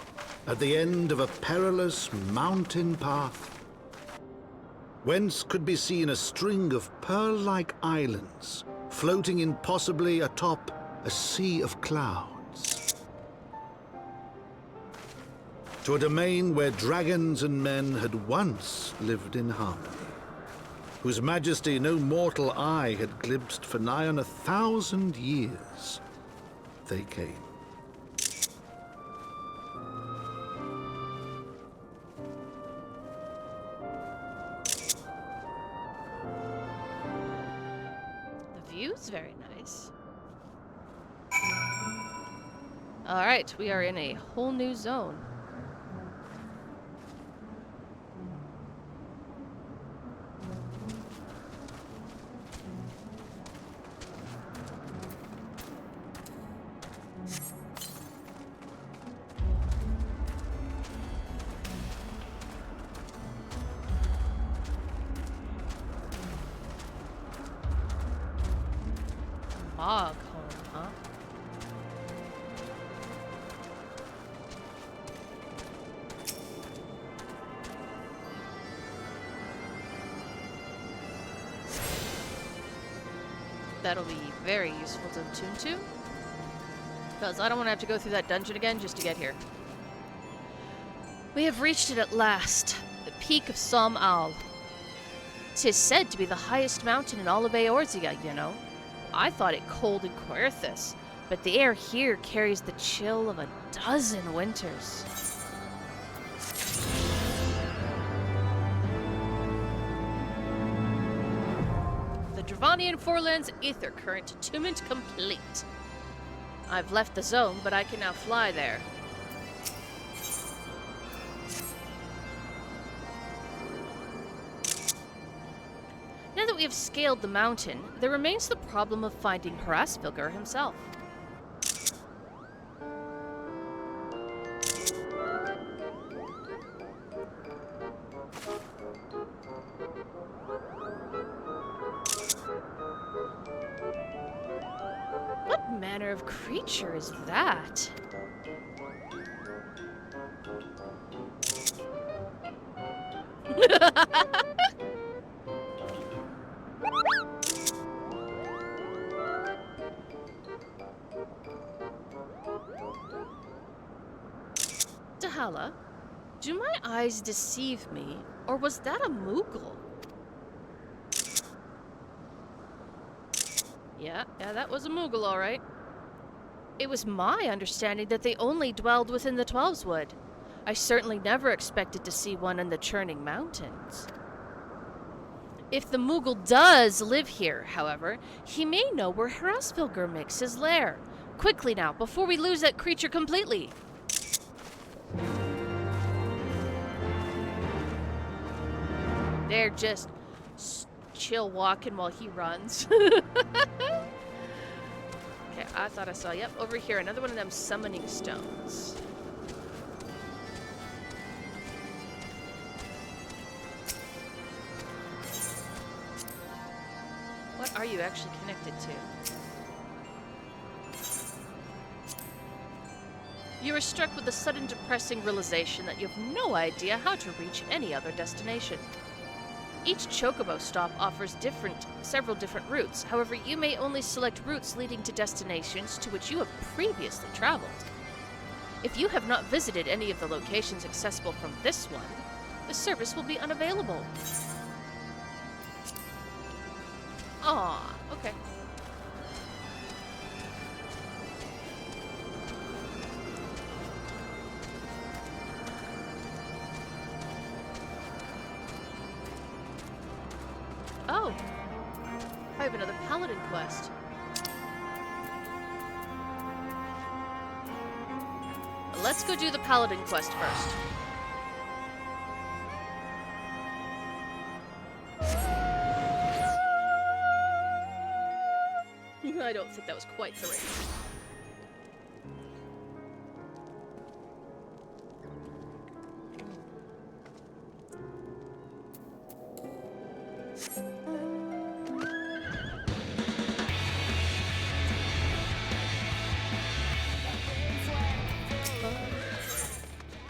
at the end of a perilous mountain path, whence could be seen a string of pearl-like islands floating impossibly atop a sea of clouds. To a domain where dragons and men had once lived in harmony, whose majesty no mortal eye had glimpsed for nigh on 1,000 years. They came. The view's very nice. Alright, we are in a whole new zone. fog home, huh? That'll be very useful to attune to. Because I don't want to have to go through that dungeon again just to get here. We have reached it at last. The peak of Som Al. 'Tis said to be the highest mountain in all of Eorzea, you know. I thought it cold in Coerthas, but the air here carries the chill of a dozen winters. The Dravanian Forelands Aether Current attunement complete. I've left the zone, but I can now fly there. Now that we have scaled the mountain, there remains the problem of finding Hrasvilgur himself. What manner of creature is that? Dahala, do my eyes deceive me, or was that a Moogle? Yeah, that was a Moogle, all right. It was my understanding that they only dwelled within the Twelveswood. I certainly never expected to see one in the Churning Mountains. If the Moogle does live here, however, he may know where Hrasvilgur makes his lair. Quickly now, before we lose that creature completely. They're just chill walking while he runs. Okay, I thought I saw, yep, over here, another one of them summoning stones. What are you actually connected to? You are struck with the sudden depressing realization that you have no idea how to reach any other destination. Each chocobo stop offers several different routes. However, you may only select routes leading to destinations to which you have previously traveled. If you have not visited any of the locations accessible from this one, the service will be unavailable. Aw, okay. Oh, I have another paladin quest. Let's go do the paladin quest first. I don't think that was quite the range.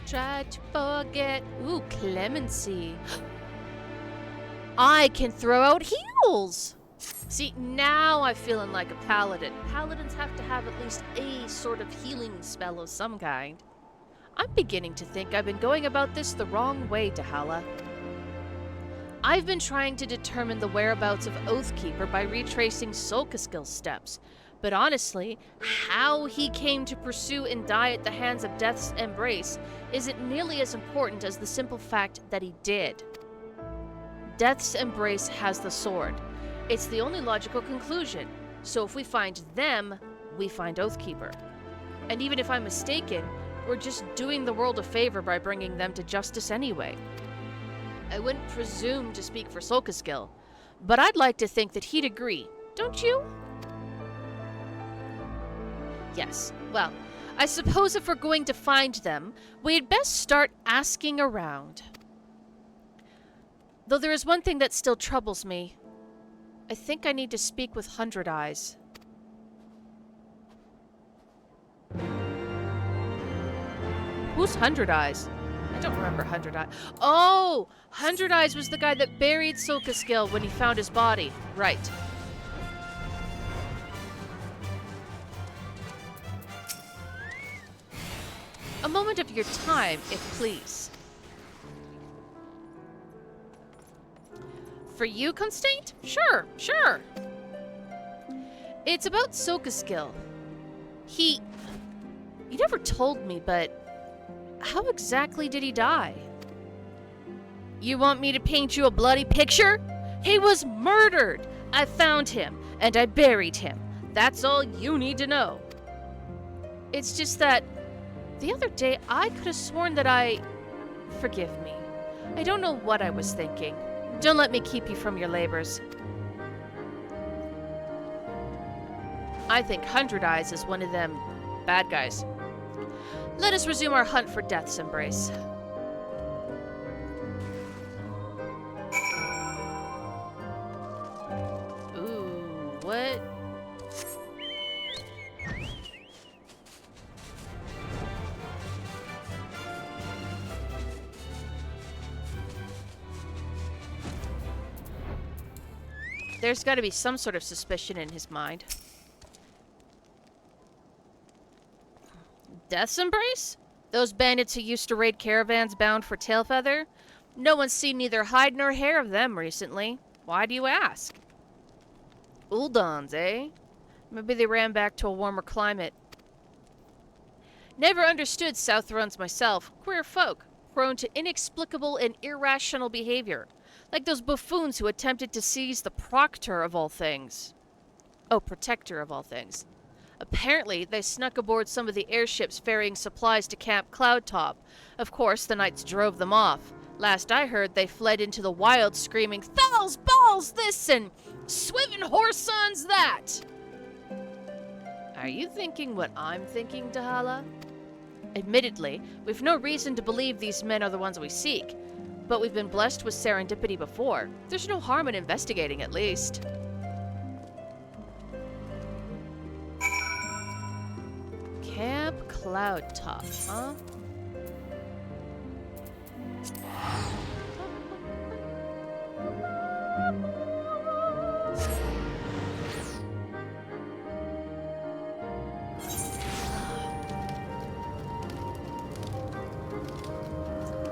Try to forget. Ooh, clemency. I can throw out heals! See, now I'm feeling like a paladin. Paladins have to have at least a sort of healing spell of some kind. I'm beginning to think I've been going about this the wrong way, Dahala. I've been trying to determine the whereabouts of Oathkeeper by retracing Solkaskil's steps, but honestly, how he came to pursue and die at the hands of Death's Embrace isn't nearly as important as the simple fact that he did. Death's Embrace has the sword. It's the only logical conclusion, so if we find them, we find Oathkeeper. And even if I'm mistaken, we're just doing the world a favor by bringing them to justice anyway. I wouldn't presume to speak for Solkaskil, but I'd like to think that he'd agree, don't you? Yes, well, I suppose if we're going to find them, we'd best start asking around. Though there is one thing that still troubles me. I think I need to speak with 100 Eyes. Who's 100 Eyes? I don't remember 100 Eyes. Oh! 100 Eyes was the guy that buried Silkaskill when he found his body. Right. A moment of your time, if please. For you, Constant? Sure, sure. It's about Silkaskill. He never told me, but how exactly did he die? You want me to paint you a bloody picture? He was murdered! I found him, and I buried him. That's all you need to know. It's just that the other day I could have sworn that Forgive me. I don't know what I was thinking. Don't let me keep you from your labors. I think 100 Eyes is one of them bad guys. Let us resume our hunt for Death's Embrace. Ooh, what? There's got to be some sort of suspicion in his mind. Death's Embrace? Those bandits who used to raid caravans bound for Tailfeather? No one's seen neither hide nor hair of them recently. Why do you ask? Uldans, eh? Maybe they ran back to a warmer climate. Never understood Southrons myself. Queer folk, prone to inexplicable and irrational behavior. Like those buffoons who attempted to seize the Proctor of all things. Oh, Protector of all things. Apparently, they snuck aboard some of the airships ferrying supplies to Camp Cloudtop. Of course, the knights drove them off. Last I heard, they fled into the wild, screaming, "Thal's balls this and Swivin Horsons that!" Are you thinking what I'm thinking, Dahala? Admittedly, we've no reason to believe these men are the ones we seek, but we've been blessed with serendipity before. There's no harm in investigating, at least. Camp Cloudtop, huh?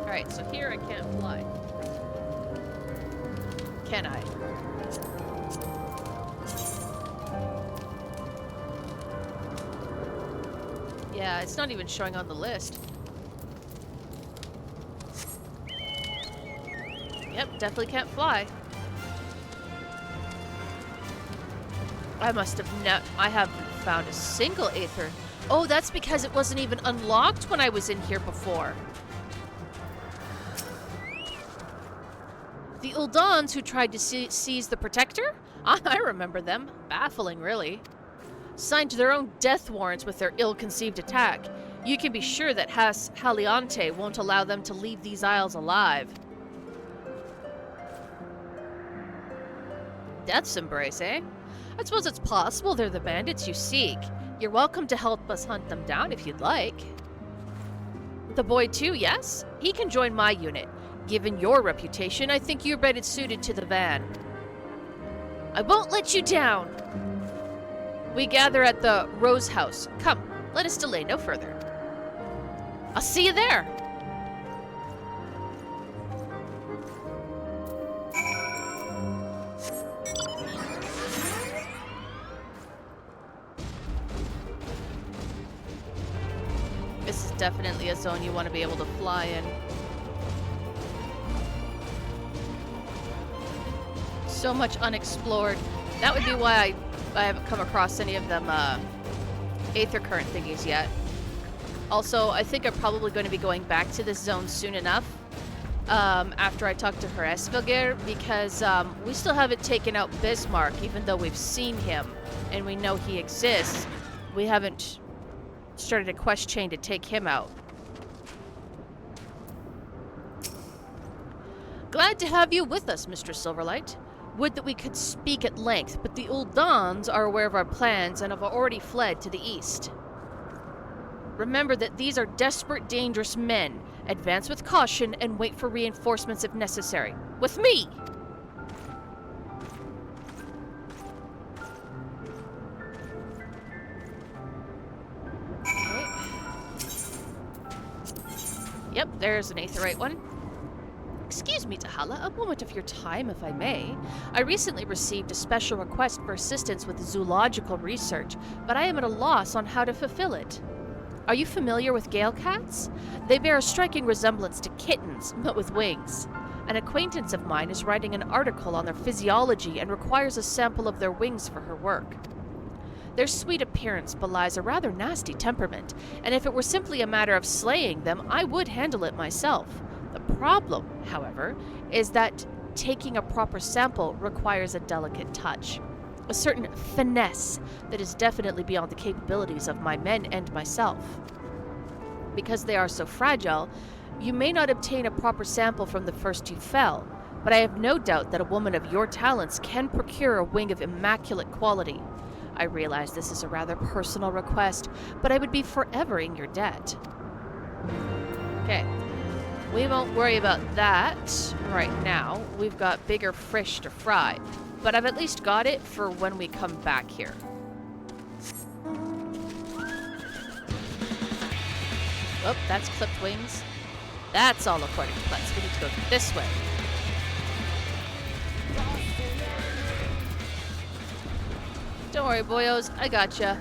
Alright, so here I can't fly. Can I? Yeah, it's not even showing on the list. Yep, definitely can't fly. I haven't found a single Aether. Oh, that's because it wasn't even unlocked when I was in here before. The Uldans who tried to seize the Protector? I remember them. Baffling, really. Signed their own death warrants with their ill-conceived attack. You can be sure that Haliante won't allow them to leave these isles alive. Death's Embrace, eh? I suppose it's possible they're the bandits you seek. You're welcome to help us hunt them down if you'd like. The boy too, yes? He can join my unit. Given your reputation, I think you're better suited to the van. I won't let you down! We gather at the Rose House. Come, let us delay no further. I'll see you there! This is definitely a zone you want to be able to fly in. So much unexplored. That would be why I haven't come across any of them Aether Current thingies yet. Also, I think I'm probably going to be going back to this zone soon enough after I talk to Hresvelgir, because we still haven't taken out Bismarck, even though we've seen him and we know he exists. We haven't started a quest chain to take him out. Glad to have you with us, Mr. Silverlight. Would that we could speak at length, but the Uldans are aware of our plans and have already fled to the east. Remember that these are desperate, dangerous men. Advance with caution and wait for reinforcements if necessary. With me! Okay. Yep, there's an aetheryte one. Excuse me, Dahala, a moment of your time, if I may. I recently received a special request for assistance with zoological research, but I am at a loss on how to fulfill it. Are you familiar with gale cats? They bear a striking resemblance to kittens, but with wings. An acquaintance of mine is writing an article on their physiology and requires a sample of their wings for her work. Their sweet appearance belies a rather nasty temperament, and if it were simply a matter of slaying them, I would handle it myself. The problem, however, is that taking a proper sample requires a delicate touch. A certain finesse that is definitely beyond the capabilities of my men and myself. Because they are so fragile, you may not obtain a proper sample from the first you fell, but I have no doubt that a woman of your talents can procure a wing of immaculate quality. I realize this is a rather personal request, but I would be forever in your debt. Okay. We won't worry about that right now. We've got bigger fish to fry. But I've at least got it for when we come back here. Oh, that's clipped wings. That's all according to plans. We need to go this way. Don't worry, boyos. I gotcha.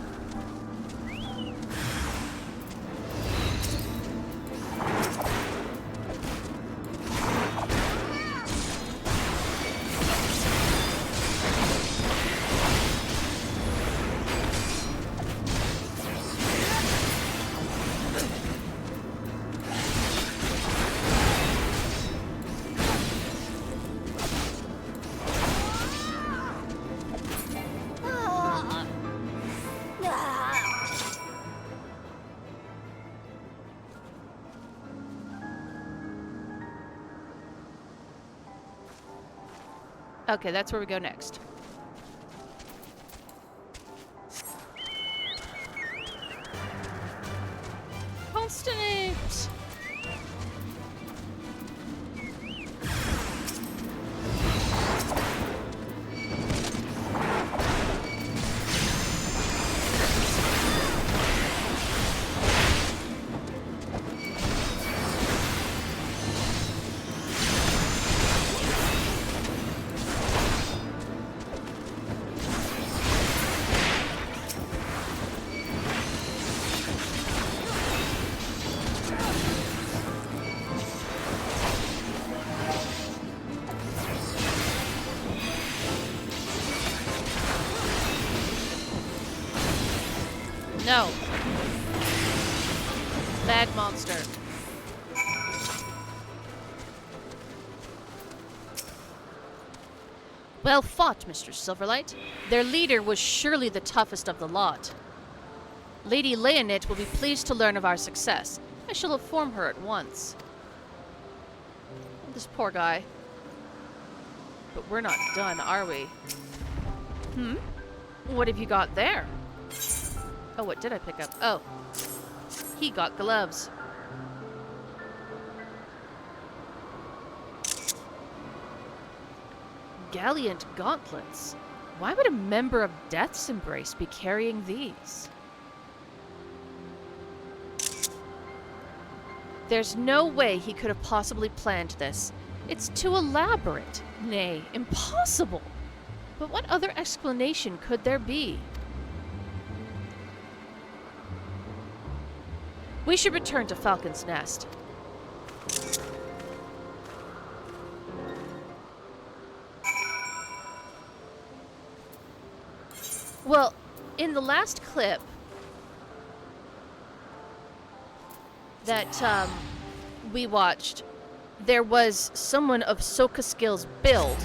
Okay, that's where we go next. Constant! No. Bad monster. Well fought, Mr. Silverlight. Their leader was surely the toughest of the lot. Lady Leonette will be pleased to learn of our success. I shall inform her at once. This poor guy. But we're not done, are we? What have you got there? Oh, what did I pick up? Oh. He got gloves. Gallant gauntlets. Why would a member of Death's Embrace be carrying these? There's no way he could have possibly planned this. It's too elaborate. Nay, impossible. But what other explanation could there be? We should return to Falcon's Nest. Well, in the last clip that we watched, there was someone of Sokaskill's build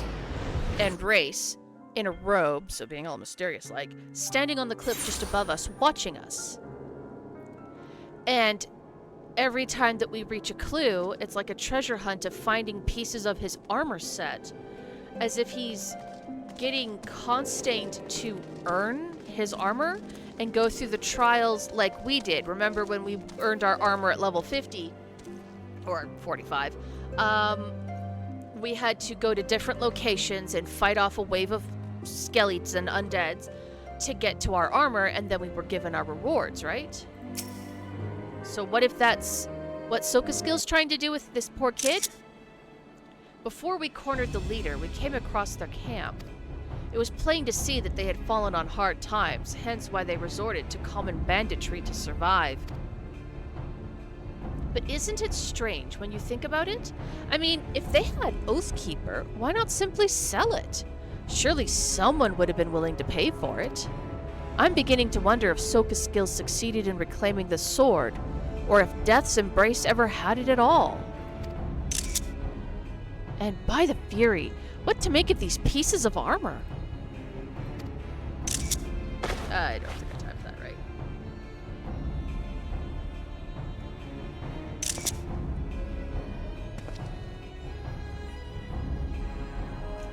and race in a robe, so being all mysterious-like, standing on the cliff just above us, watching us. And every time that we reach a clue, it's like a treasure hunt of finding pieces of his armor set, as if he's getting constained to earn his armor, and go through the trials like we did. Remember when we earned our armor at level 50 or 45? We had to go to different locations and fight off a wave of skeletons and undeads to get to our armor, and then we were given our rewards, right? So what if that's what Sokkaskill's trying to do with this poor kid? Before we cornered the leader, we came across their camp. It was plain to see that they had fallen on hard times, hence why they resorted to common banditry to survive. But isn't it strange when you think about it? I mean, if they had Oathkeeper, why not simply sell it? Surely someone would have been willing to pay for it. I'm beginning to wonder if Sokkaskill succeeded in reclaiming the sword, or if Death's Embrace ever had it at all. And by the Fury, what to make of these pieces of armor? I don't think I typed that right.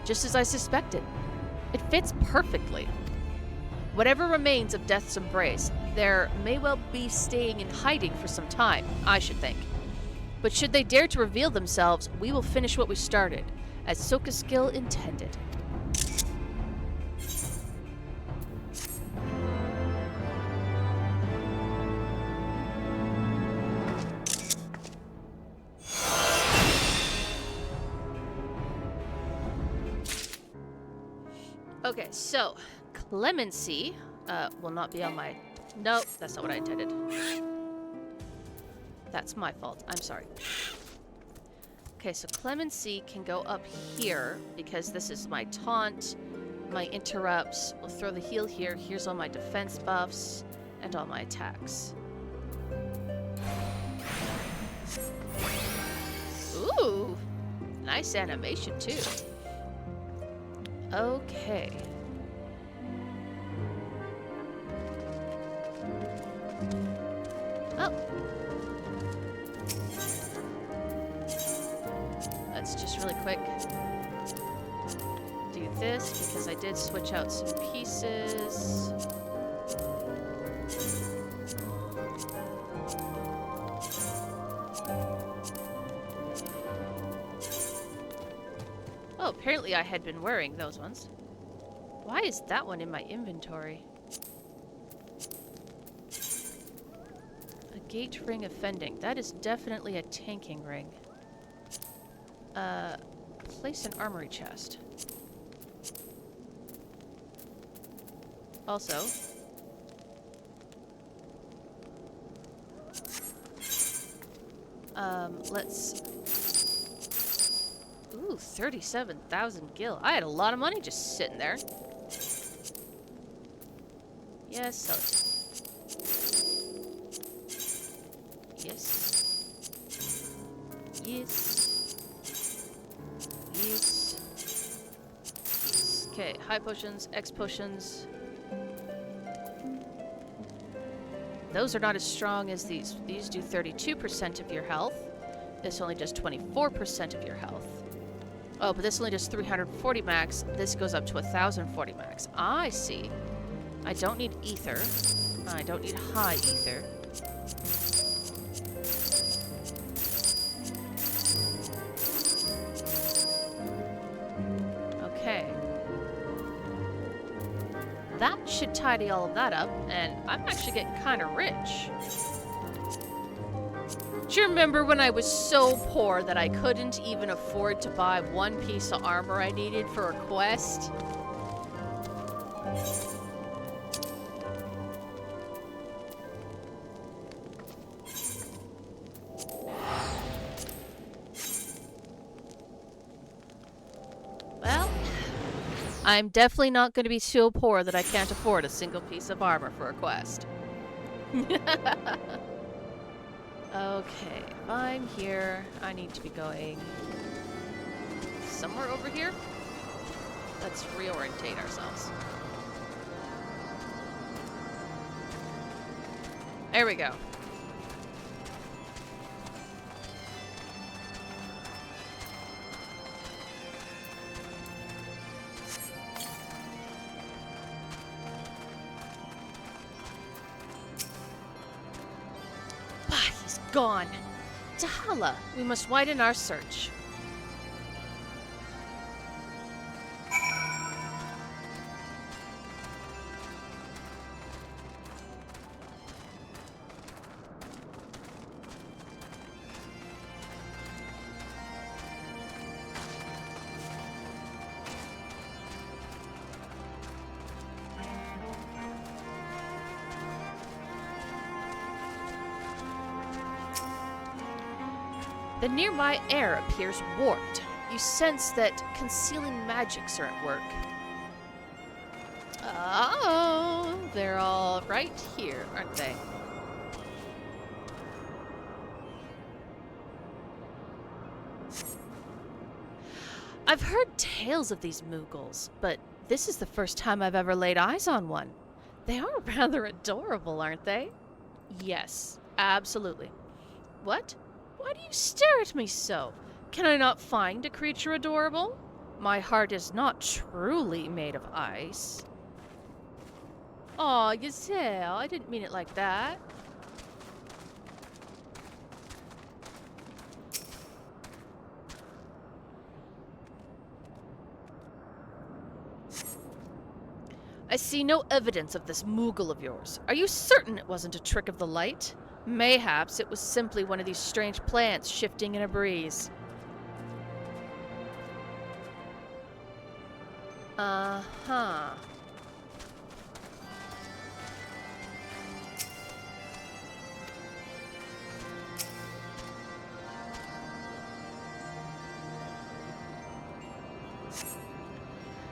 Just as I suspected. It fits perfectly. Whatever remains of Death's Embrace, there may well be staying in hiding for some time, I should think. But should they dare to reveal themselves, we will finish what we started, as Sokkaskill intended. Okay, so clemency will not be on my... Nope, that's not what I intended. That's my fault. I'm sorry. Okay, so clemency can go up here because this is my taunt, my interrupts. We'll throw the heal here. Here's all my defense buffs and all my attacks. Ooh, nice animation too. Okay. Oh. Let's just really quick do this because I did switch out some pieces. Oh, apparently I had been wearing those ones. Why is that one in my inventory? A gate ring offending. That is definitely a tanking ring. Place an armory chest. Also, let's... Ooh, 37,000 gil. I had a lot of money just sitting there. Yes, sell it. Yes. Yes. Yes. Yes. Okay, high potions, X potions. Those are not as strong as these. These do 32% of your health. This only does 24% of your health. Oh, but this only does 340 max. This goes up to 1,040 max. I see. I don't need ether. I don't need high ether. Okay. That should tidy all of that up, and I'm actually getting kind of rich. Do you remember when I was so poor that I couldn't even afford to buy one piece of armor I needed for a quest? Well, I'm definitely not going to be so poor that I can't afford a single piece of armor for a quest. Okay, if I'm here, I need to be going somewhere over here. Let's reorientate ourselves. There we go. gone. Dahala, we must widen our search. The nearby air appears warped. You sense that concealing magics are at work. Oh, they're all right here, aren't they? I've heard tales of these Mughals, but this is the first time I've ever laid eyes on one. They are rather adorable, aren't they? Yes, absolutely. What? Why do you stare at me so? Can I not find a creature adorable? My heart is not truly made of ice. Aw, Giselle, I didn't mean it like that. I see no evidence of this Mughal of yours. Are you certain it wasn't a trick of the light? Mayhaps it was simply one of these strange plants shifting in a breeze. Uh-huh.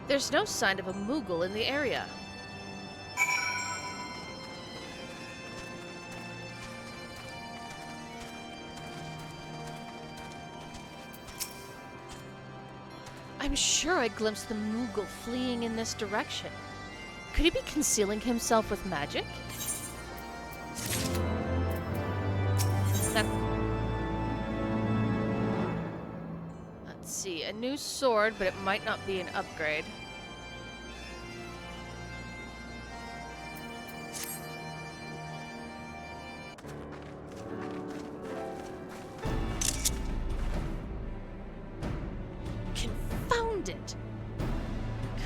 There's no sign of a Mughal in the area. I'm sure I glimpsed the Mughal fleeing in this direction. Could he be concealing himself with magic? Let's see, a new sword, but it might not be an upgrade. It.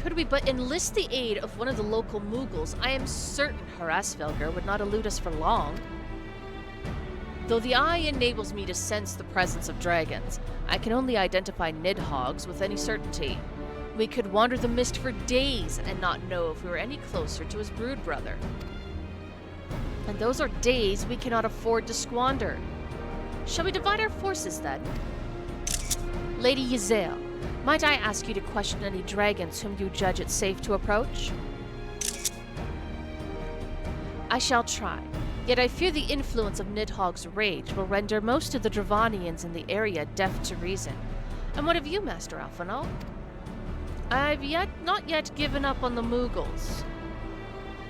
Could we but enlist the aid of one of the local Mughals, I am certain Harasvelgar would not elude us for long. Though the eye enables me to sense the presence of dragons, I can only identify Nidhogg's with any certainty. We could wander the mist for days and not know if we were any closer to his brood brother. And those are days we cannot afford to squander. Shall we divide our forces then? Lady Giselle, might I ask you to question any dragons whom you judge it safe to approach? I shall try, yet I fear the influence of Nidhogg's rage will render most of the Dravanians in the area deaf to reason. And what of you, Master Alphonal? I've not yet given up on the Mughals.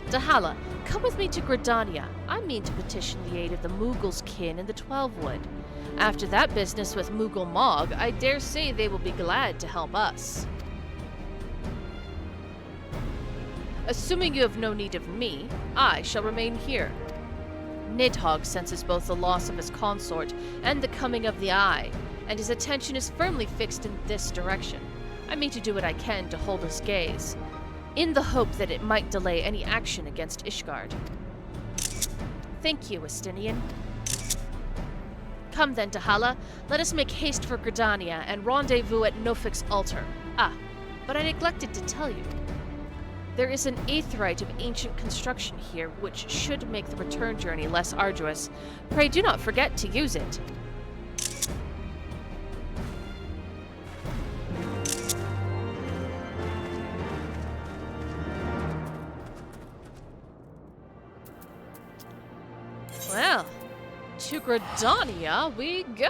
Dahala, come with me to Gridania. I mean to petition the aid of the Mughals' kin in the 12-wood. After that business with Mughal Mog, I dare say they will be glad to help us. Assuming you have no need of me, I shall remain here. Nidhogg senses both the loss of his consort and the coming of the Eye, and his attention is firmly fixed in this direction. I mean to do what I can to hold his gaze, in the hope that it might delay any action against Ishgard. Thank you, Estinian. Come then, Dahala, let us make haste for Gridania and rendezvous at Nofik's altar. Ah, but I neglected to tell you. There is an aetheryte of ancient construction here which should make the return journey less arduous. Pray do not forget to use it. Well, to Gridania we go!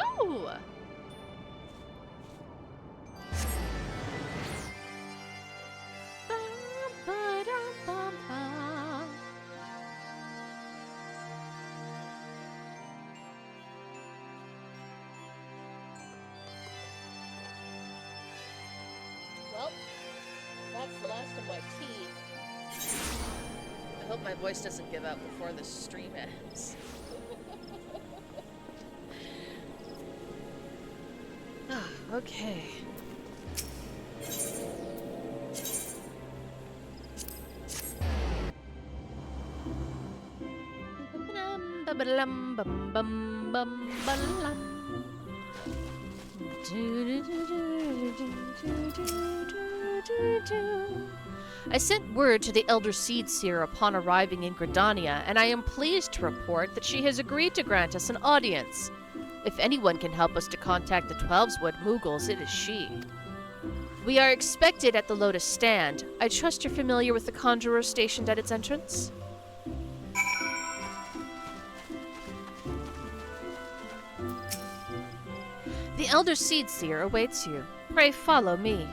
Well, that's the last of my tea. I hope my voice doesn't give out before this stream ends. Okay. I sent word to the Elder Seedseer upon arriving in Gridania, and I am pleased to report that she has agreed to grant us an audience. If anyone can help us to contact the Twelveswood Moogles, it is she. We are expected at the Lotus Stand. I trust you're familiar with the conjurer stationed at its entrance? The Elder Seedseer awaits you. Pray follow me.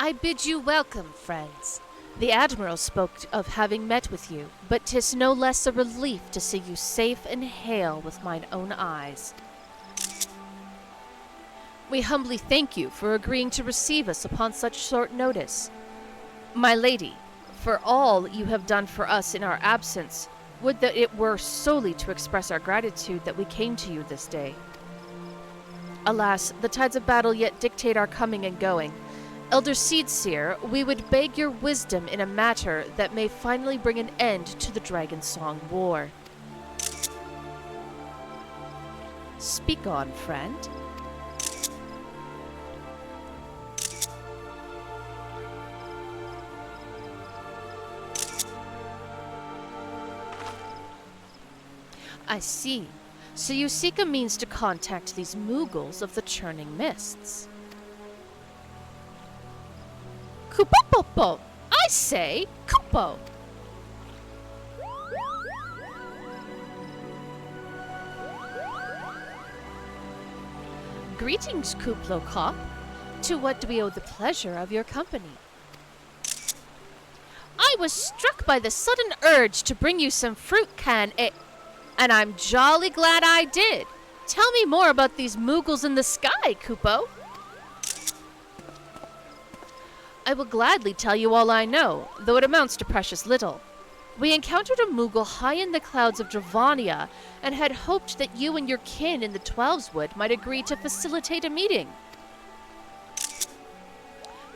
I bid you welcome, friends. The Admiral spoke of having met with you, but 'tis no less a relief to see you safe and hale with mine own eyes. We humbly thank you for agreeing to receive us upon such short notice. My lady, for all you have done for us in our absence, would that it were solely to express our gratitude that we came to you this day. Alas, the tides of battle yet dictate our coming and going. Elder Seedseer, we would beg your wisdom in a matter that may finally bring an end to the Dragon Song War. Speak on, friend. I see. So you seek a means to contact these Moogles of the Churning Mists. Kupopopo! I say, Kupo! Greetings, Kuplo Cop. To what do we owe the pleasure of your company? I was struck by the sudden urge to bring you some fruit and I'm jolly glad I did. Tell me more about these Moogles in the sky, Kupo. I will gladly tell you all I know, though it amounts to precious little. We encountered a Moogle high in the clouds of Dravania, and had hoped that you and your kin in the Twelveswood might agree to facilitate a meeting.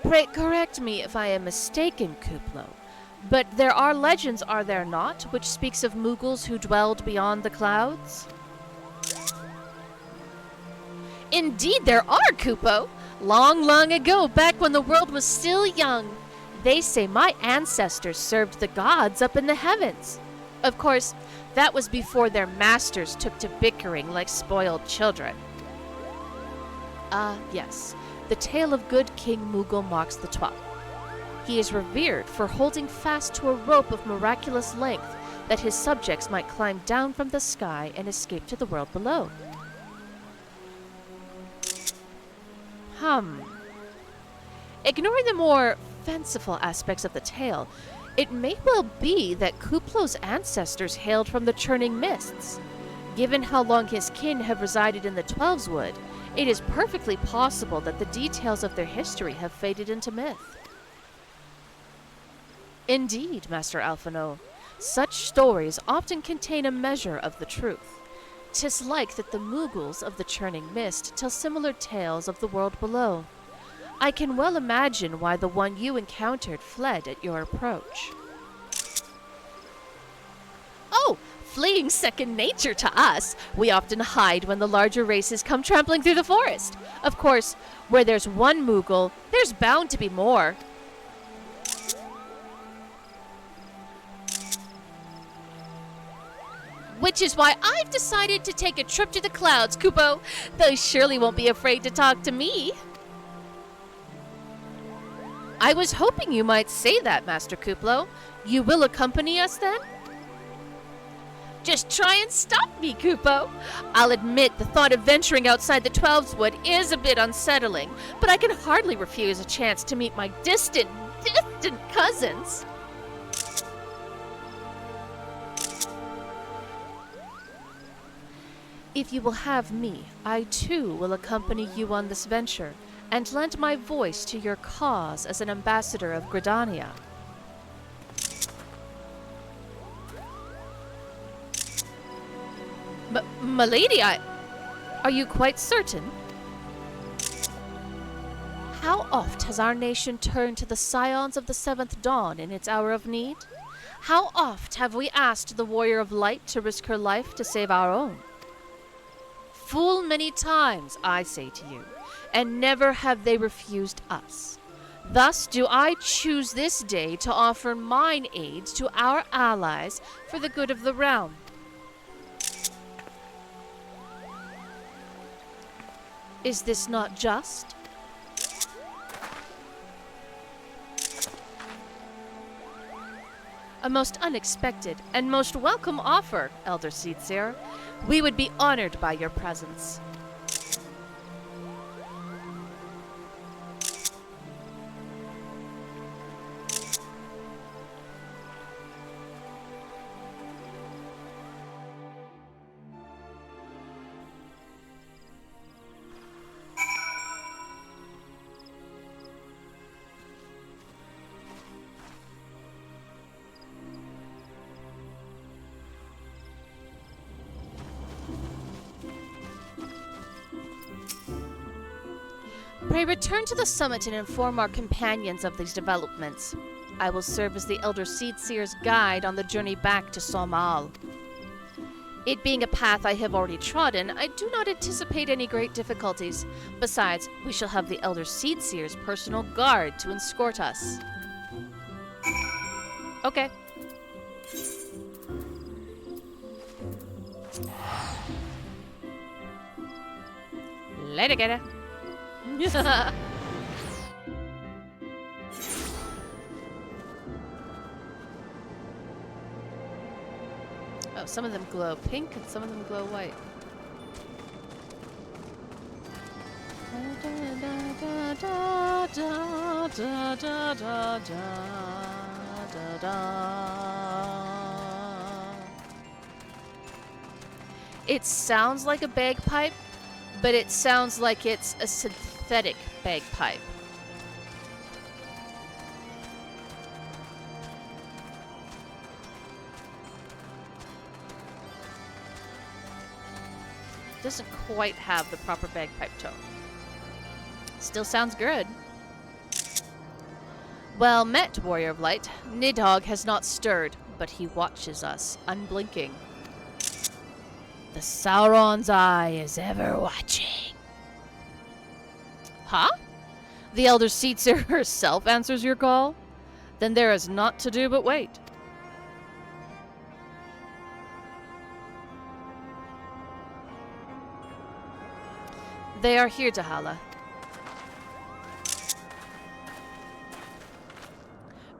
Pray correct me if I am mistaken, Kuplo, but there are legends, are there not, which speaks of Moogles who dwelled beyond the clouds? Indeed there are, Kupo! Long, long ago, back when the world was still young. They say my ancestors served the gods up in the heavens. Of course, that was before their masters took to bickering like spoiled children. Yes. The tale of good King Moogle marks the 12th. He is revered for holding fast to a rope of miraculous length that his subjects might climb down from the sky and escape to the world below. Ignoring the more fanciful aspects of the tale, it may well be that Kuplo's ancestors hailed from the Churning Mists. Given how long his kin have resided in the Twelveswood, it is perfectly possible that the details of their history have faded into myth. Indeed, Master Alphino, such stories often contain a measure of the truth. 'Tis like that the Moogles of the Churning Mist tell similar tales of the world below. I can well imagine why the one you encountered fled at your approach. Oh, fleeing second nature to us. We often hide when the larger races come trampling through the forest. Of course, where there's one Moogle, there's bound to be more. Which is why I've decided to take a trip to the clouds, Kupo. They surely won't be afraid to talk to me. I was hoping you might say that, Master Kuplo. You will accompany us then? Just try and stop me, Kupo. I'll admit the thought of venturing outside the Twelveswood is a bit unsettling, but I can hardly refuse a chance to meet my distant cousins. If you will have me, I too will accompany you on this venture, and lend my voice to your cause as an ambassador of Gridania. Milady, are you quite certain? How oft has our nation turned to the scions of the Seventh Dawn in its hour of need? How oft have we asked the Warrior of Light to risk her life to save our own? Full many times, I say to you, and never have they refused us. Thus do I choose this day to offer mine aid to our allies for the good of the realm. Is this not just? A most unexpected and most welcome offer, Elder Seedseer. We would be honored by your presence. Pray return to the summit and inform our companions of these developments. I will serve as the Elder Seedseer's guide on the journey back to Somal. It being a path I have already trodden, I do not anticipate any great difficulties. Besides, we shall have the Elder Seedseer's personal guard to escort us. Okay. Later, gator. Oh, some of them glow pink and some of them glow white. It sounds like a bagpipe, but it sounds like it's a synthetic bagpipe. Doesn't quite have the proper bagpipe tone. Still sounds good. Well met, Warrior of Light. Nidhogg has not stirred, but he watches us, unblinking. The Sauron's eye is ever watching. Huh? The Elder Seedseer herself answers your call? Then there is naught to do but wait. They are here, Dahala.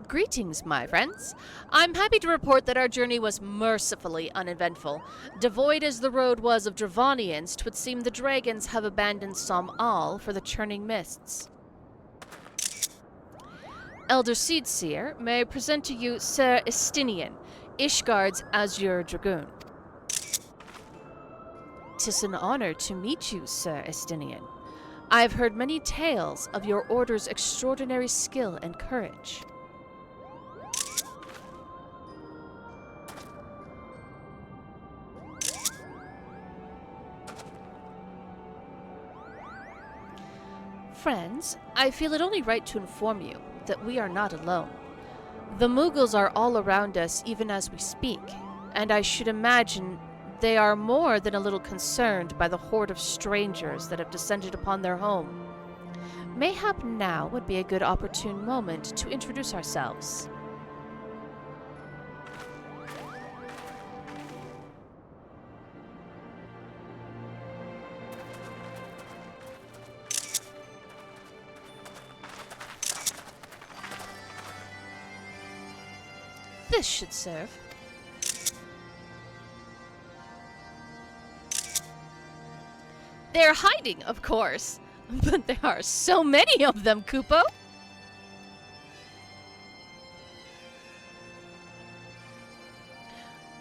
Greetings, my friends. I'm happy to report that our journey was mercifully uneventful. Devoid as the road was of Dravanians, 'twould seem the dragons have abandoned Somal for the churning mists. Elder Seedseer, may I present to you Sir Estinian, Ishgard's Azure Dragoon. 'Tis an honor to meet you, Sir Estinian. I've heard many tales of your order's extraordinary skill and courage. Friends, I feel it only right to inform you that we are not alone. The Mughals are all around us even as we speak, and I should imagine they are more than a little concerned by the horde of strangers that have descended upon their home. Mayhap now would be a good opportune moment to introduce ourselves. This should serve. They're hiding, of course. But there are so many of them, Kupo.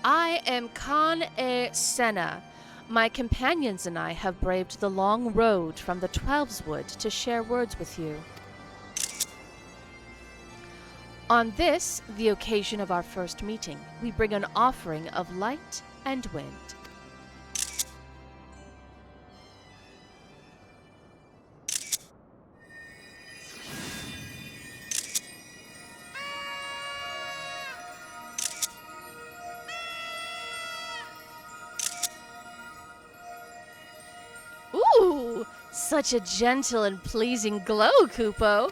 I am Khan-e Senna. My companions and I have braved the long road from the Twelveswood to share words with you. On this, the occasion of our first meeting, we bring an offering of light and wind. Ooh, such a gentle and pleasing glow, Kupo.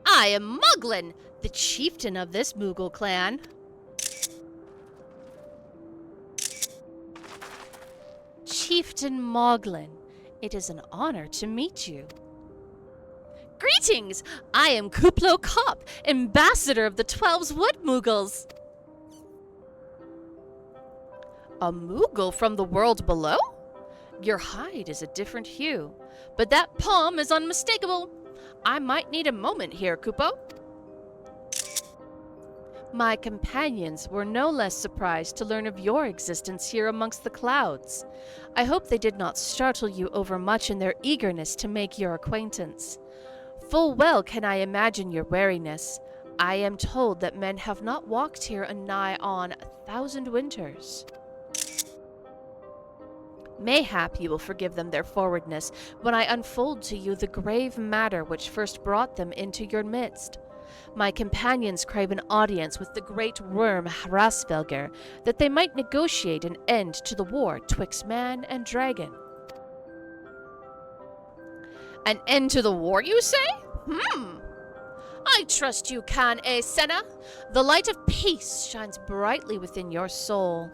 I am Muglin, the chieftain of this Moogle clan. Chieftain Moglin, it is an honor to meet you. Greetings! I am Kuplo Kopp, ambassador of the Twelveswood Moogles. A Moogle from the world below? Your hide is a different hue, but that palm is unmistakable. I might need a moment here, Kupo. My companions were no less surprised to learn of your existence here amongst the clouds. I hope they did not startle you overmuch in their eagerness to make your acquaintance. Full well can I imagine your wariness. I am told that men have not walked here a nigh on 1,000 winters. Mayhap you will forgive them their forwardness when I unfold to you the grave matter which first brought them into your midst. My companions crave an audience with the great worm Hrasvelgr, that they might negotiate an end to the war twixt man and dragon. An end to the war, you say? I trust you can, Senna. The light of peace shines brightly within your soul.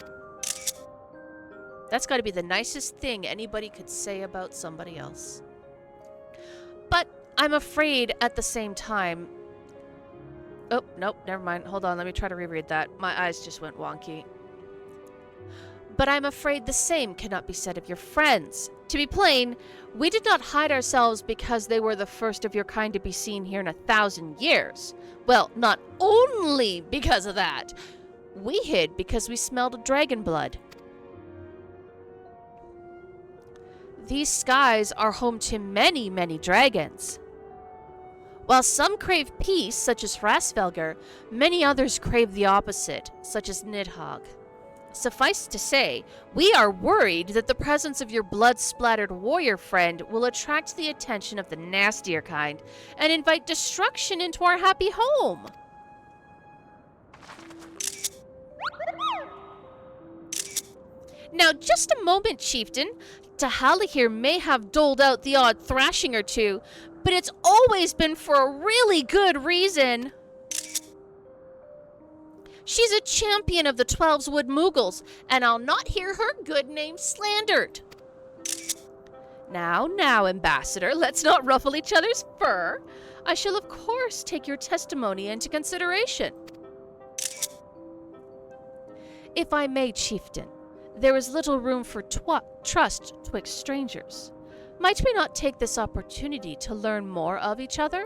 That's got to be the nicest thing anybody could say about somebody else. But I'm afraid at the same time... Oh, nope, never mind. Hold on, let me try to reread that. My eyes just went wonky. But I'm afraid the same cannot be said of your friends. To be plain, we did not hide ourselves because they were the first of your kind to be seen here in 1,000 years. Well, not only because of that. We hid because we smelled dragon blood. These skies are home to many, many dragons. While some crave peace, such as Hrasvelgr, many others crave the opposite, such as Nidhogg. Suffice to say, we are worried that the presence of your blood-splattered warrior friend will attract the attention of the nastier kind and invite destruction into our happy home. Now, just a moment, chieftain. Dahala here may have doled out the odd thrashing or two, but it's always been for a really good reason. She's a champion of the Twelveswood Moogles, and I'll not hear her good name slandered. Now, Ambassador, let's not ruffle each other's fur. I shall, of course, take your testimony into consideration. If I may, chieftain, there is little room for trust twixt strangers. Might we not take this opportunity to learn more of each other?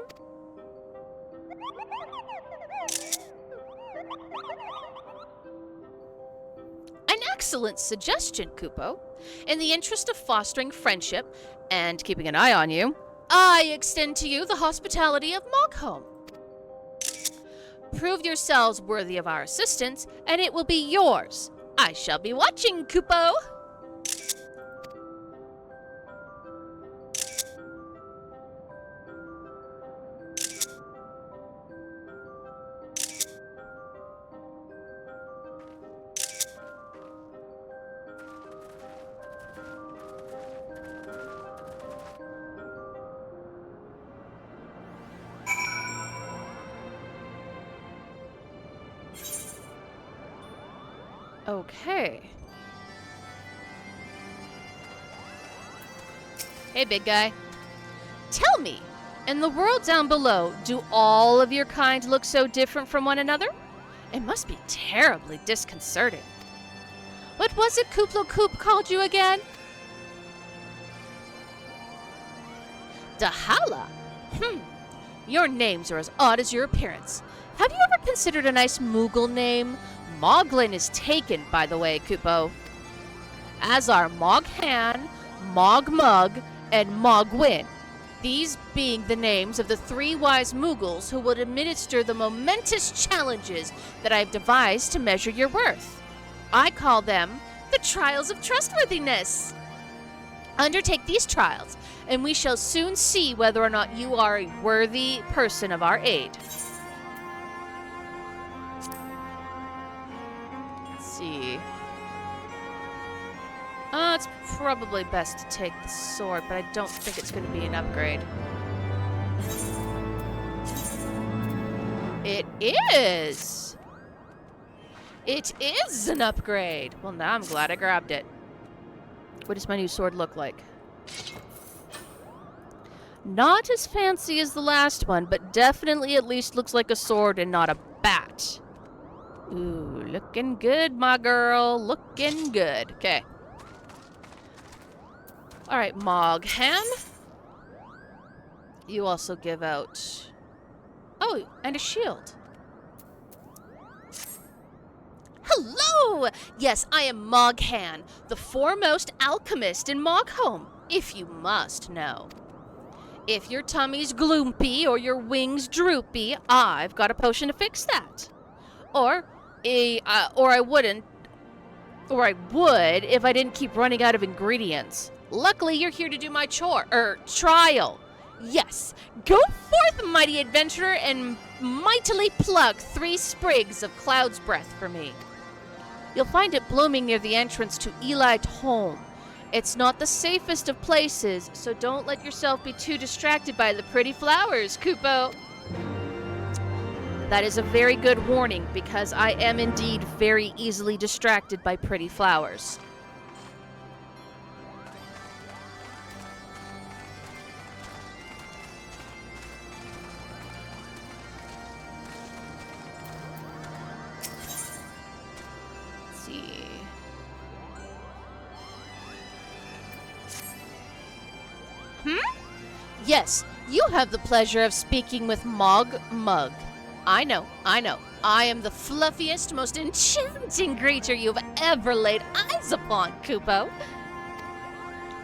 An excellent suggestion, Kupo. In the interest of fostering friendship and keeping an eye on you, I extend to you the hospitality of Mogholm. Prove yourselves worthy of our assistance, and it will be yours. I shall be watching, Kupo. Okay. Hey, big guy. Tell me, in the world down below, do all of your kind look so different from one another? It must be terribly disconcerting. What was it Kuplo Koop called you again? Dahala? Your names are as odd as your appearance. Have you ever considered a nice Moogle name? Moglin is taken, by the way, Kupo. As are Moghan, Mogmug, and Mogwin. These being the names of the 3 wise Moogles who will administer the momentous challenges that I have devised to measure your worth. I call them the Trials of Trustworthiness. Undertake these trials, and we shall soon see whether or not you are a worthy person of our aid. Let's see. It's probably best to take the sword, but I don't think it's going to be an upgrade. It is! It is an upgrade! Well, now I'm glad I grabbed it. What does my new sword look like? Not as fancy as the last one, but definitely at least looks like a sword and not a bat. Ooh, looking good, my girl. Looking good. Okay. Alright, Mogham. You also give out... Oh, and a shield. Hello! Yes, I am Moghan, the foremost alchemist in Mogholm, if you must know. If your tummy's gloopy or your wings droopy, I've got a potion to fix that. Or I would if I didn't keep running out of ingredients. Luckily, you're here to do my trial. Yes, go forth, mighty adventurer, and mightily pluck 3 sprigs of cloud's breath for me. You'll find it blooming near the entrance to Elite Home. It's not the safest of places, so don't let yourself be too distracted by the pretty flowers, Kupo. That is a very good warning, because I am indeed very easily distracted by pretty flowers. Yes, you have the pleasure of speaking with Mogmug. I know. I am the fluffiest, most enchanting creature you've ever laid eyes upon, Kupo.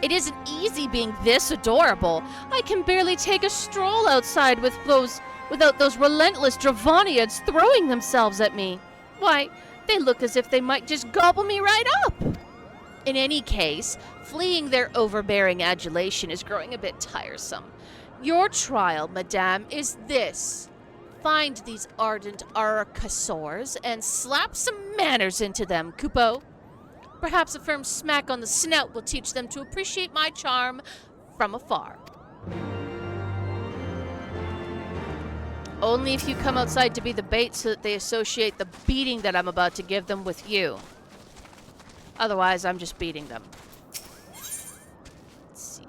It isn't easy being this adorable. I can barely take a stroll outside without those relentless Dravoniads throwing themselves at me. Why, they look as if they might just gobble me right up. In any case, fleeing their overbearing adulation is growing a bit tiresome. Your trial, madame, is this. Find these ardent arcasaurs and slap some manners into them, Kupo. Perhaps a firm smack on the snout will teach them to appreciate my charm from afar. Only if you come outside to be the bait so that they associate the beating that I'm about to give them with you. Otherwise, I'm just beating them. Let's see.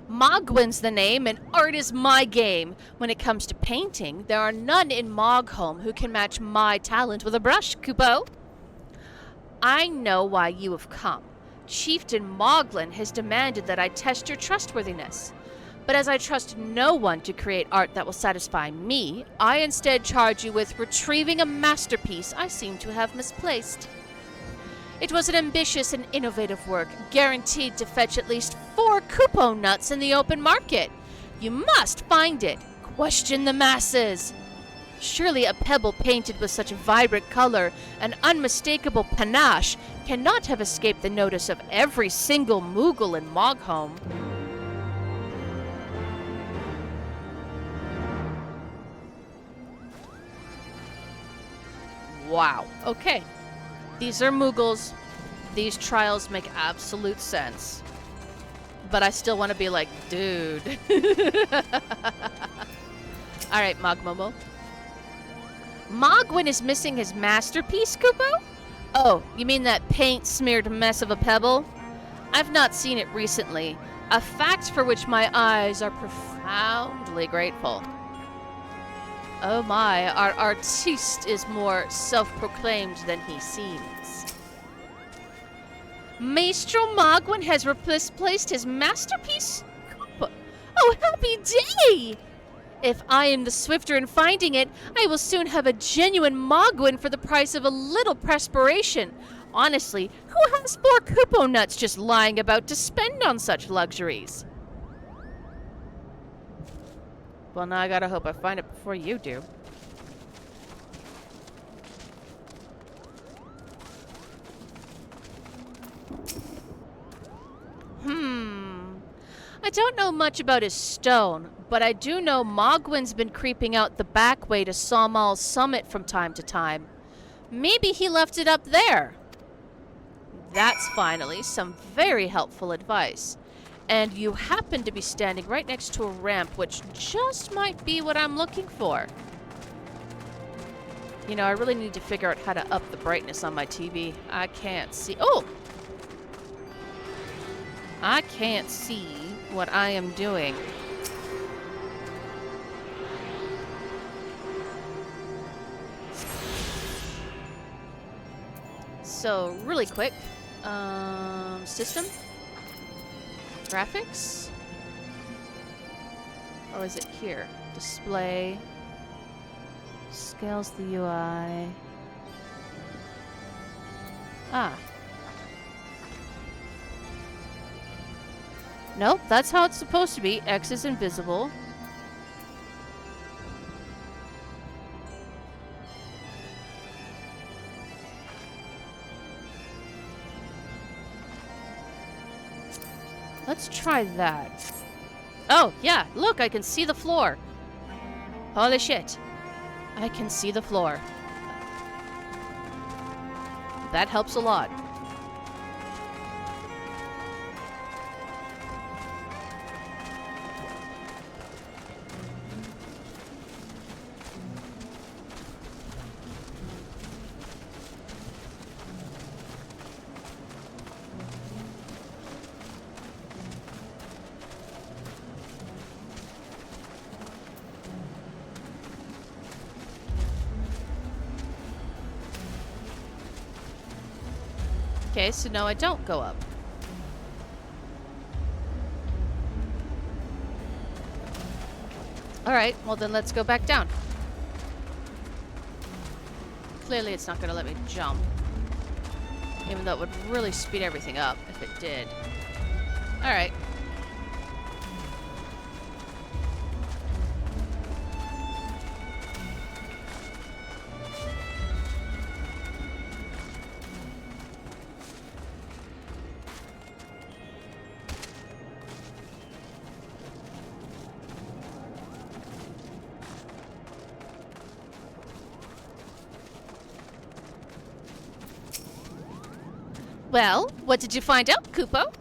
Mogwin's the name, and art is my game. When it comes to painting, there are none in Mogholm who can match my talent with a brush, Kupo. I know why you have come. Chieftain Moglin has demanded that I test your trustworthiness. But as I trust no one to create art that will satisfy me, I instead charge you with retrieving a masterpiece I seem to have misplaced. It was an ambitious and innovative work, guaranteed to fetch at least 4 Kupo nuts in the open market. You must find it. Question the masses. Surely a pebble painted with such vibrant color and unmistakable panache cannot have escaped the notice of every single Moogle in Mogholm. Wow. Okay. These are Moogles. These trials make absolute sense. But I still want to be like, dude. Alright, Mogmomo. Mogwin is missing his masterpiece, Kupo? Oh, you mean that paint-smeared mess of a pebble? I've not seen it recently. A fact for which my eyes are profoundly grateful. Oh my, our artiste is more self-proclaimed than he seems. Maestro Mogwin has replaced his masterpiece? Oh, happy day! If I am the swifter in finding it, I will soon have a genuine Mogwin for the price of a little perspiration. Honestly, who has 4 Kupo nuts just lying about to spend on such luxuries? Well, now I gotta hope I find it before you do. I don't know much about his stone, but I do know Mogwin's been creeping out the back way to Sawmal's summit from time to time. Maybe he left it up there. That's finally some very helpful advice. And you happen to be standing right next to a ramp, which just might be what I'm looking for. You know, I really need to figure out how to up the brightness on my TV. I can't see. Oh! I can't see what I am doing. So, really quick. System? Graphics? Or is it here? Display. Scales the UI. Ah. Nope, that's how it's supposed to be. X is invisible. Let's try that. Oh, yeah, look, I can see the floor. Holy shit. I can see the floor. That helps a lot. Okay, so no, I don't go up. Alright, well then let's go back down. Clearly it's not going to let me jump. Even though it would really speed everything up if it did. Alright. Well, what did you find out, Kupo?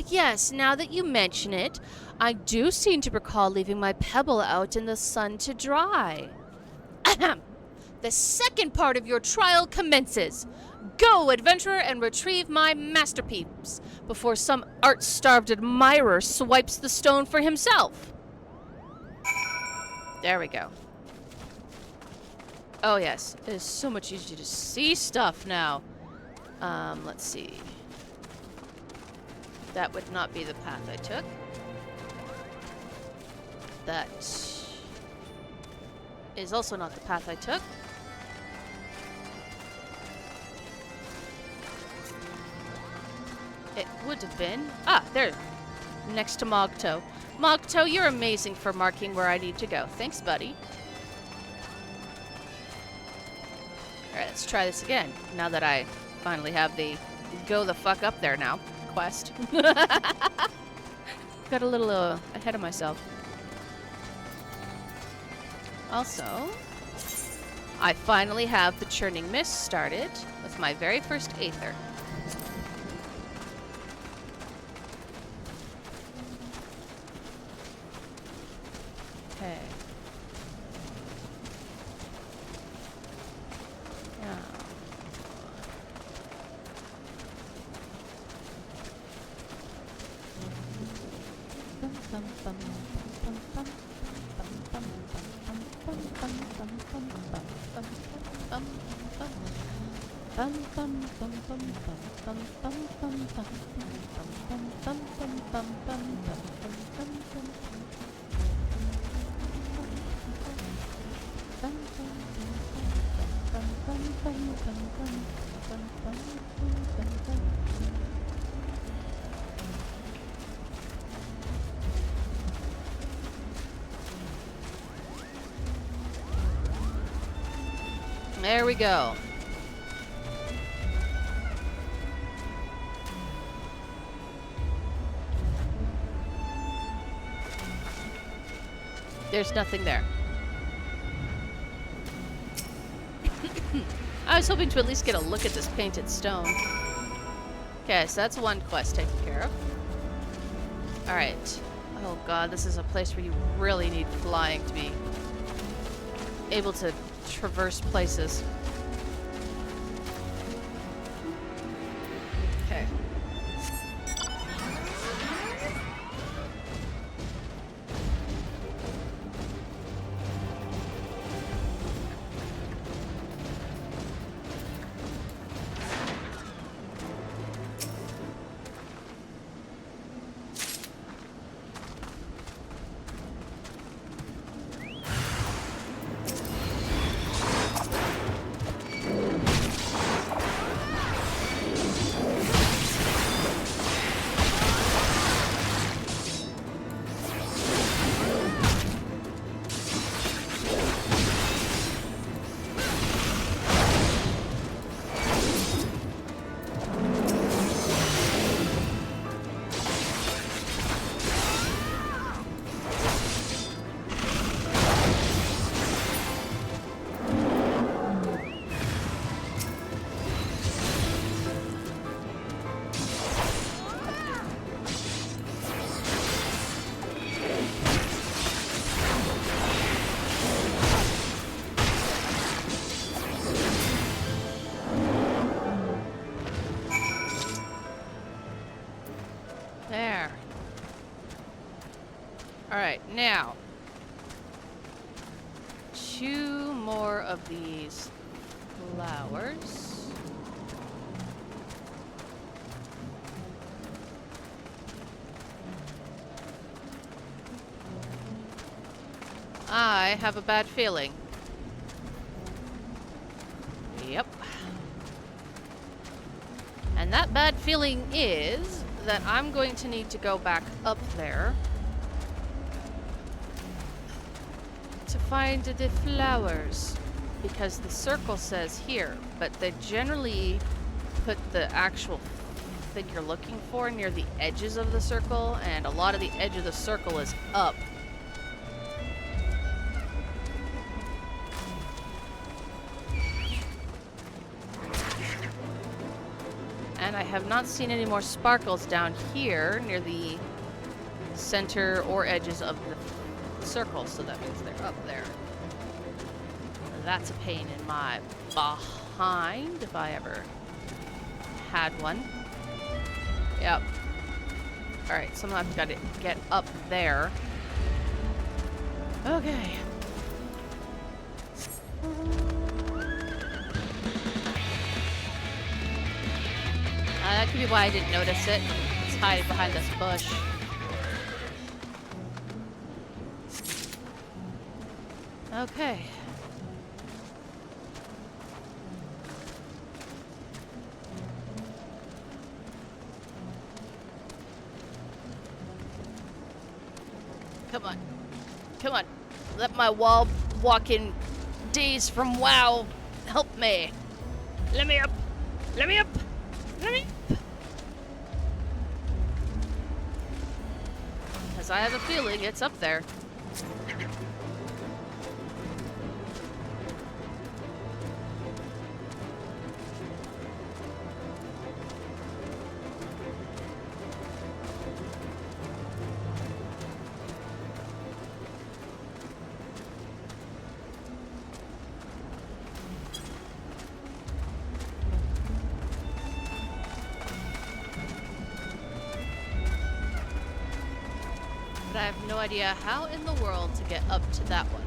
Yes, now that you mention it, I do seem to recall leaving my pebble out in the sun to dry. Ahem! The second part of your trial commences. Go, adventurer, and retrieve my masterpiece before some art-starved admirer swipes the stone for himself. There we go. Oh yes, it is so much easier to see stuff now. Let's see. That would not be the path I took. That is also not the path I took. It would have been... Ah, there. Next to Mogto. Mogto, you're amazing for marking where I need to go. Thanks, buddy. Alright, let's try this again. Now that I finally have the go the fuck up there now quest. Got a little ahead of myself. Also, I finally have the Churning Mist started with my very first Aether. Okay. There we go. There's nothing there. I was hoping to at least get a look at this painted stone. Okay, so that's one quest taken care of. Alright. Oh god, this is a place where you really need flying to be able to traverse places. Okay. There. Alright, now. 2 more of these flowers. I have a bad feeling. Yep. And that bad feeling is that I'm going to need to go back up there to find the flowers, because the circle says here, but they generally put the actual thing you're looking for near the edges of the circle, and a lot of the edge of the circle is up. And I have not seen any more sparkles down here near the center or edges of the circle, so that means they're up there. That's a pain in my behind, if I ever had one. Yep. Alright, somehow I've got to get up there. Okay. That could be why I didn't notice it. It's hiding behind this bush. Okay. Come on. Come on. Let my wall walking days from WoW help me. Let me up. Let me up. Let me up. Because I have a feeling it's up there. But I have no idea how in the world to get up to that one.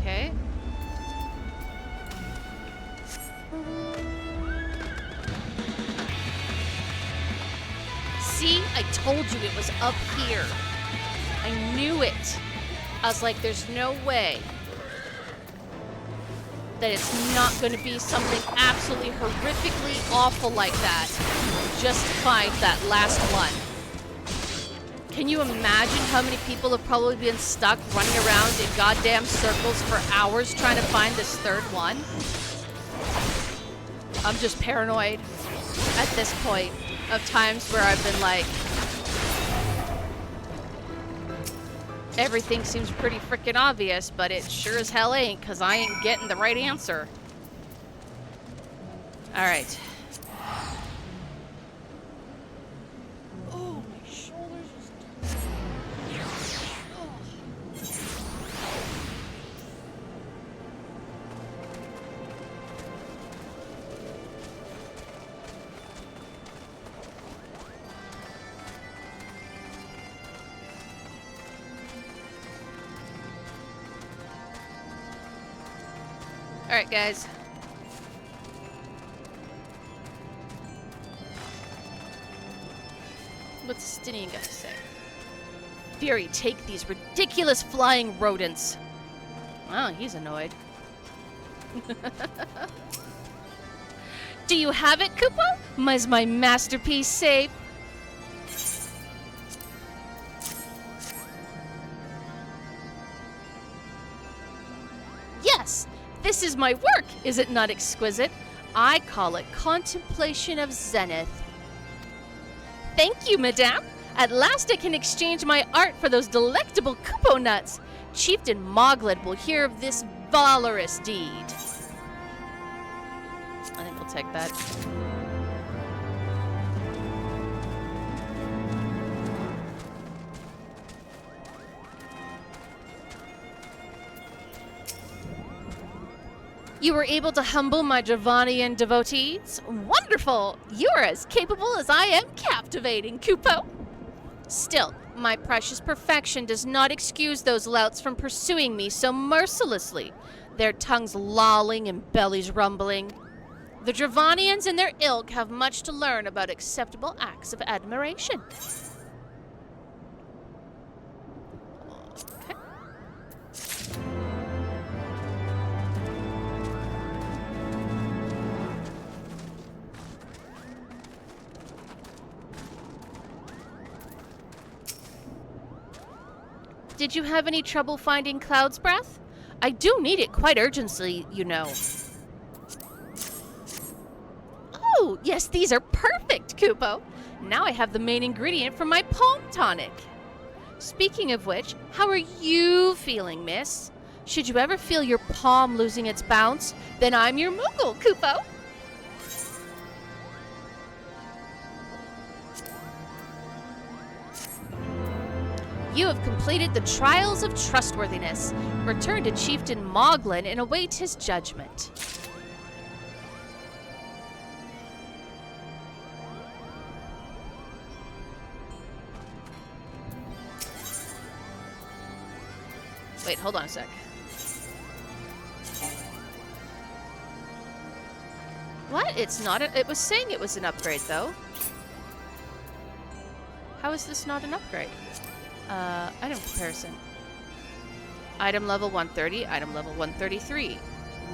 Okay. See, I told you it was up here. I knew it. I was like, there's no way that it's not going to be something absolutely horrifically awful like that just to find that last one. Can you imagine how many people have probably been stuck running around in goddamn circles for hours trying to find this third one? I'm just paranoid at this point of times where I've been like, everything seems pretty freaking obvious, but it sure as hell ain't, because I ain't getting the right answer. Alright. Alright, guys. What's Stinian got to say? Fury, take these ridiculous flying rodents. Oh, he's annoyed. Do you have it, Kupo? Is my masterpiece safe? Yes! This is my work, is it not exquisite? I call it contemplation of zenith. Thank you, madame. At last I can exchange my art for those delectable Kupo nuts. Chieftain Moglid will hear of this valorous deed. I think we'll take that. You were able to humble my Dravanian devotees? Wonderful! You're as capable as I am captivating, Kupo! Still, my precious perfection does not excuse those louts from pursuing me so mercilessly, their tongues lolling and bellies rumbling. The Dravanians and their ilk have much to learn about acceptable acts of admiration. Okay. Did you have any trouble finding Cloud's Breath? I do need it quite urgently, you know. Oh, yes, these are perfect, Kupo. Now I have the main ingredient for my palm tonic. Speaking of which, how are you feeling, miss? Should you ever feel your palm losing its bounce, then I'm your Moogle, Kupo. You have completed the trials of trustworthiness. Return to Chieftain Moglin and await his judgment. Wait, hold on a sec. What? It's not a... It was saying it was an upgrade, though. How is this not an upgrade? Item comparison. Item level 130, item level 133.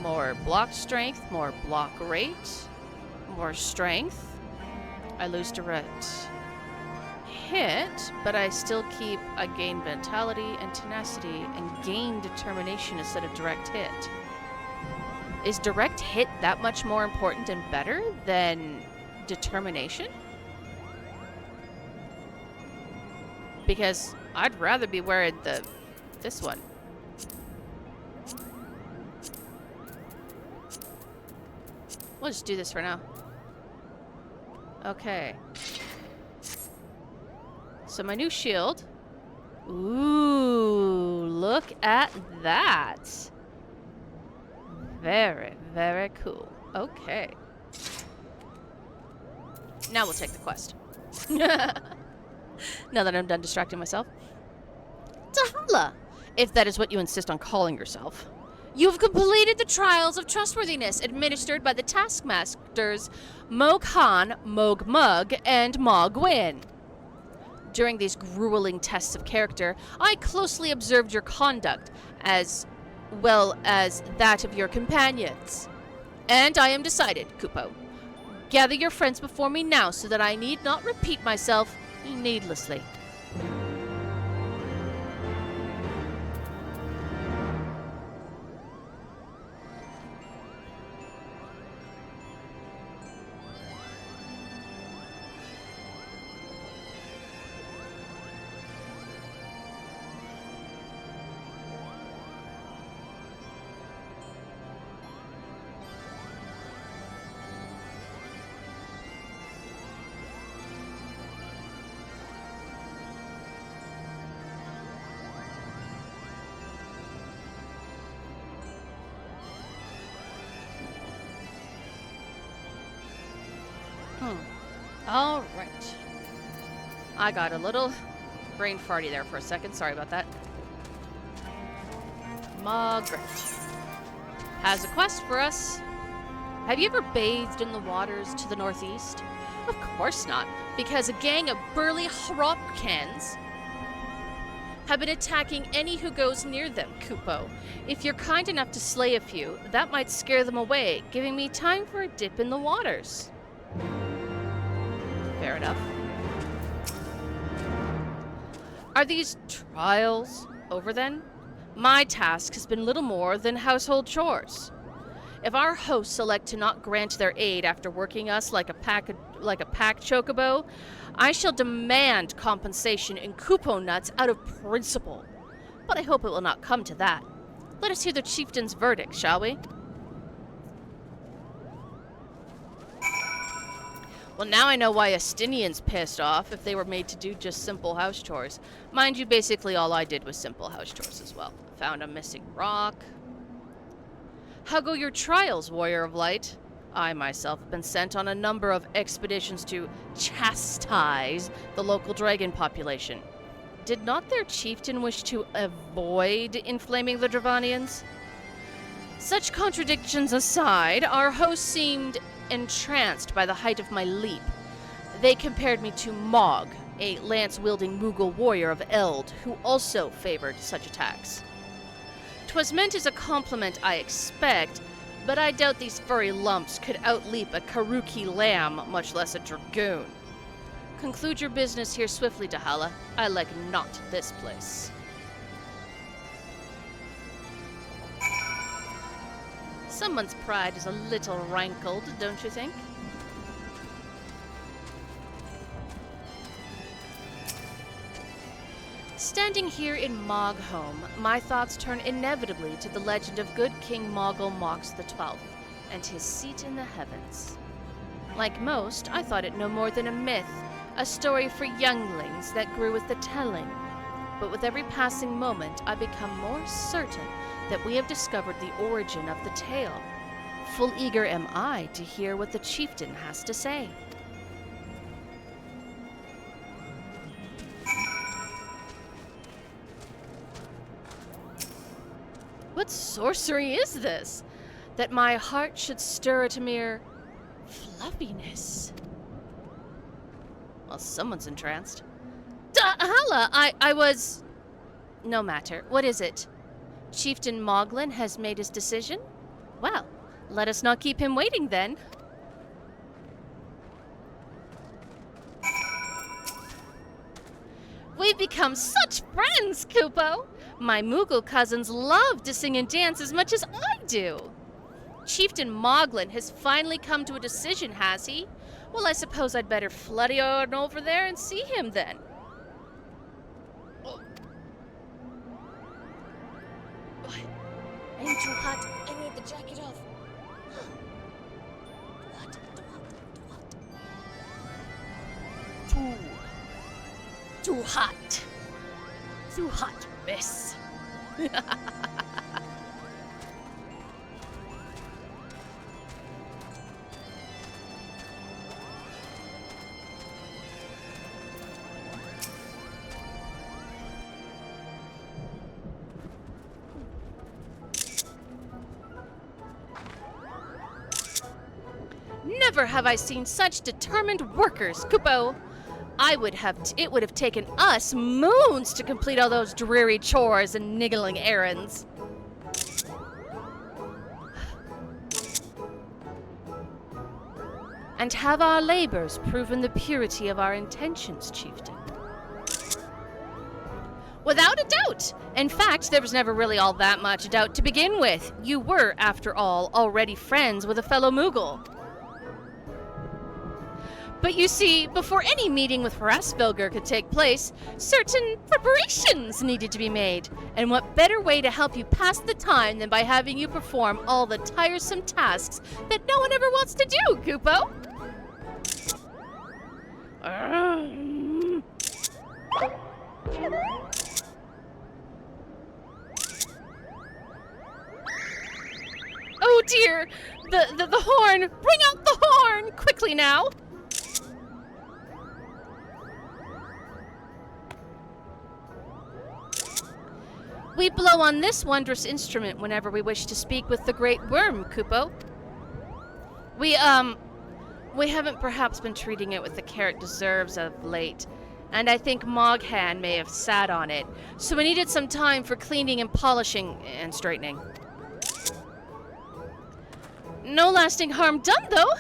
More block strength, more block rate, more strength. I lose direct hit, but I still keep, I gain vitality and tenacity and gain determination instead of direct hit. Is direct hit that much more important and better than determination? because I'd rather be wearing this one. We'll just do this for now. Okay. So my new shield. Ooh, look at that. Very, very cool. Okay. Now we'll take the quest. Now that I'm done distracting myself. Dahala, if that is what you insist on calling yourself. You've completed the trials of trustworthiness administered by the taskmasters Mog Han, Mog Mug, and Mog Win. During these grueling tests of character, I closely observed your conduct, as well as that of your companions. And I am decided, Kupo. Gather your friends before me now so that I need not repeat myself needlessly. All right. I got a little brain farty there for a second. Sorry about that. Margaret has a quest for us. Have you ever bathed in the waters to the northeast? Of course not, because a gang of burly Hropkins have been attacking any who goes near them, Kupo. If you're kind enough to slay a few, that might scare them away, giving me time for a dip in the waters. Fair enough. Are these trials over then? My task has been little more than household chores. If our hosts select to not grant their aid after working us like a pack chocobo, I shall demand compensation in Kupo nuts out of principle. But I hope it will not come to that. Let us hear the chieftain's verdict, shall we? Well, now I know why Estinian's pissed off if they were made to do just simple house chores. Mind you, basically all I did was simple house chores as well. Found a missing rock. How go your trials, Warrior of Light? I myself have been sent on a number of expeditions to chastise the local dragon population. Did not their chieftain wish to avoid inflaming the Dravanians? Such contradictions aside, our host seemed entranced by the height of my leap. They compared me to Mog, a lance-wielding Mughal warrior of Eld, who also favored such attacks. 'Twas meant as a compliment, I expect, but I doubt these furry lumps could outleap a Karuki lamb, much less a dragoon. Conclude your business here swiftly, Dahala. I like not this place. Someone's pride is a little rankled, don't you think? Standing here in Mogholm, my thoughts turn inevitably to the legend of good King Mogul Mox XII and his seat in the heavens. Like most, I thought it no more than a myth, a story for younglings that grew with the telling. But with every passing moment, I become more certain that we have discovered the origin of the tale. Full eager am I to hear what the chieftain has to say. What sorcery is this? That my heart should stir at a mere fluffiness. Well, someone's entranced. Dahala, I was... No matter. What is it? Chieftain Moglin has made his decision? Well, let us not keep him waiting then. We've become such friends, Kupo! My Mughal cousins love to sing and dance as much as I do. Chieftain Moglin has finally come to a decision, has he? Well, I suppose I'd better flood on over there and see him then. I am too hot. I need the jacket off. Too hot. Too hot, miss. Never have I seen such determined workers, Kupo. It would have taken us moons to complete all those dreary chores and niggling errands. And have our labors proven the purity of our intentions, chieftain? Without a doubt! In fact, there was never really all that much doubt to begin with. You were, after all, already friends with a fellow Moogle. But you see, before any meeting with Hrasvelgr could take place, certain preparations needed to be made. And what better way to help you pass the time than by having you perform all the tiresome tasks that no one ever wants to do, Kupo? Oh dear! The horn! Bring out the horn! Quickly now! We blow on this wondrous instrument whenever we wish to speak with the great worm, Kupo. We haven't perhaps been treating it with the care it deserves of late, and I think Moghan may have sat on it, so we needed some time for cleaning and polishing and straightening. No lasting harm done, though.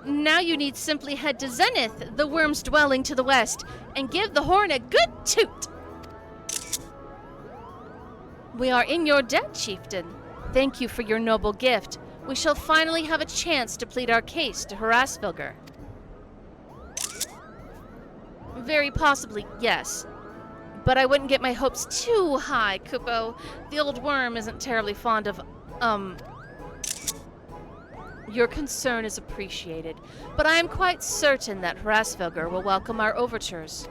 Now you need simply head to Zenith, the worm's dwelling to the west, and give the horn a good toot. We are in your debt, chieftain. Thank you for your noble gift. We shall finally have a chance to plead our case to Hrasvelgr. Very possibly, yes. But I wouldn't get my hopes too high, Kupo. The old worm isn't terribly fond of, Your concern is appreciated, but I am quite certain that Hrasvelgr will welcome our overtures.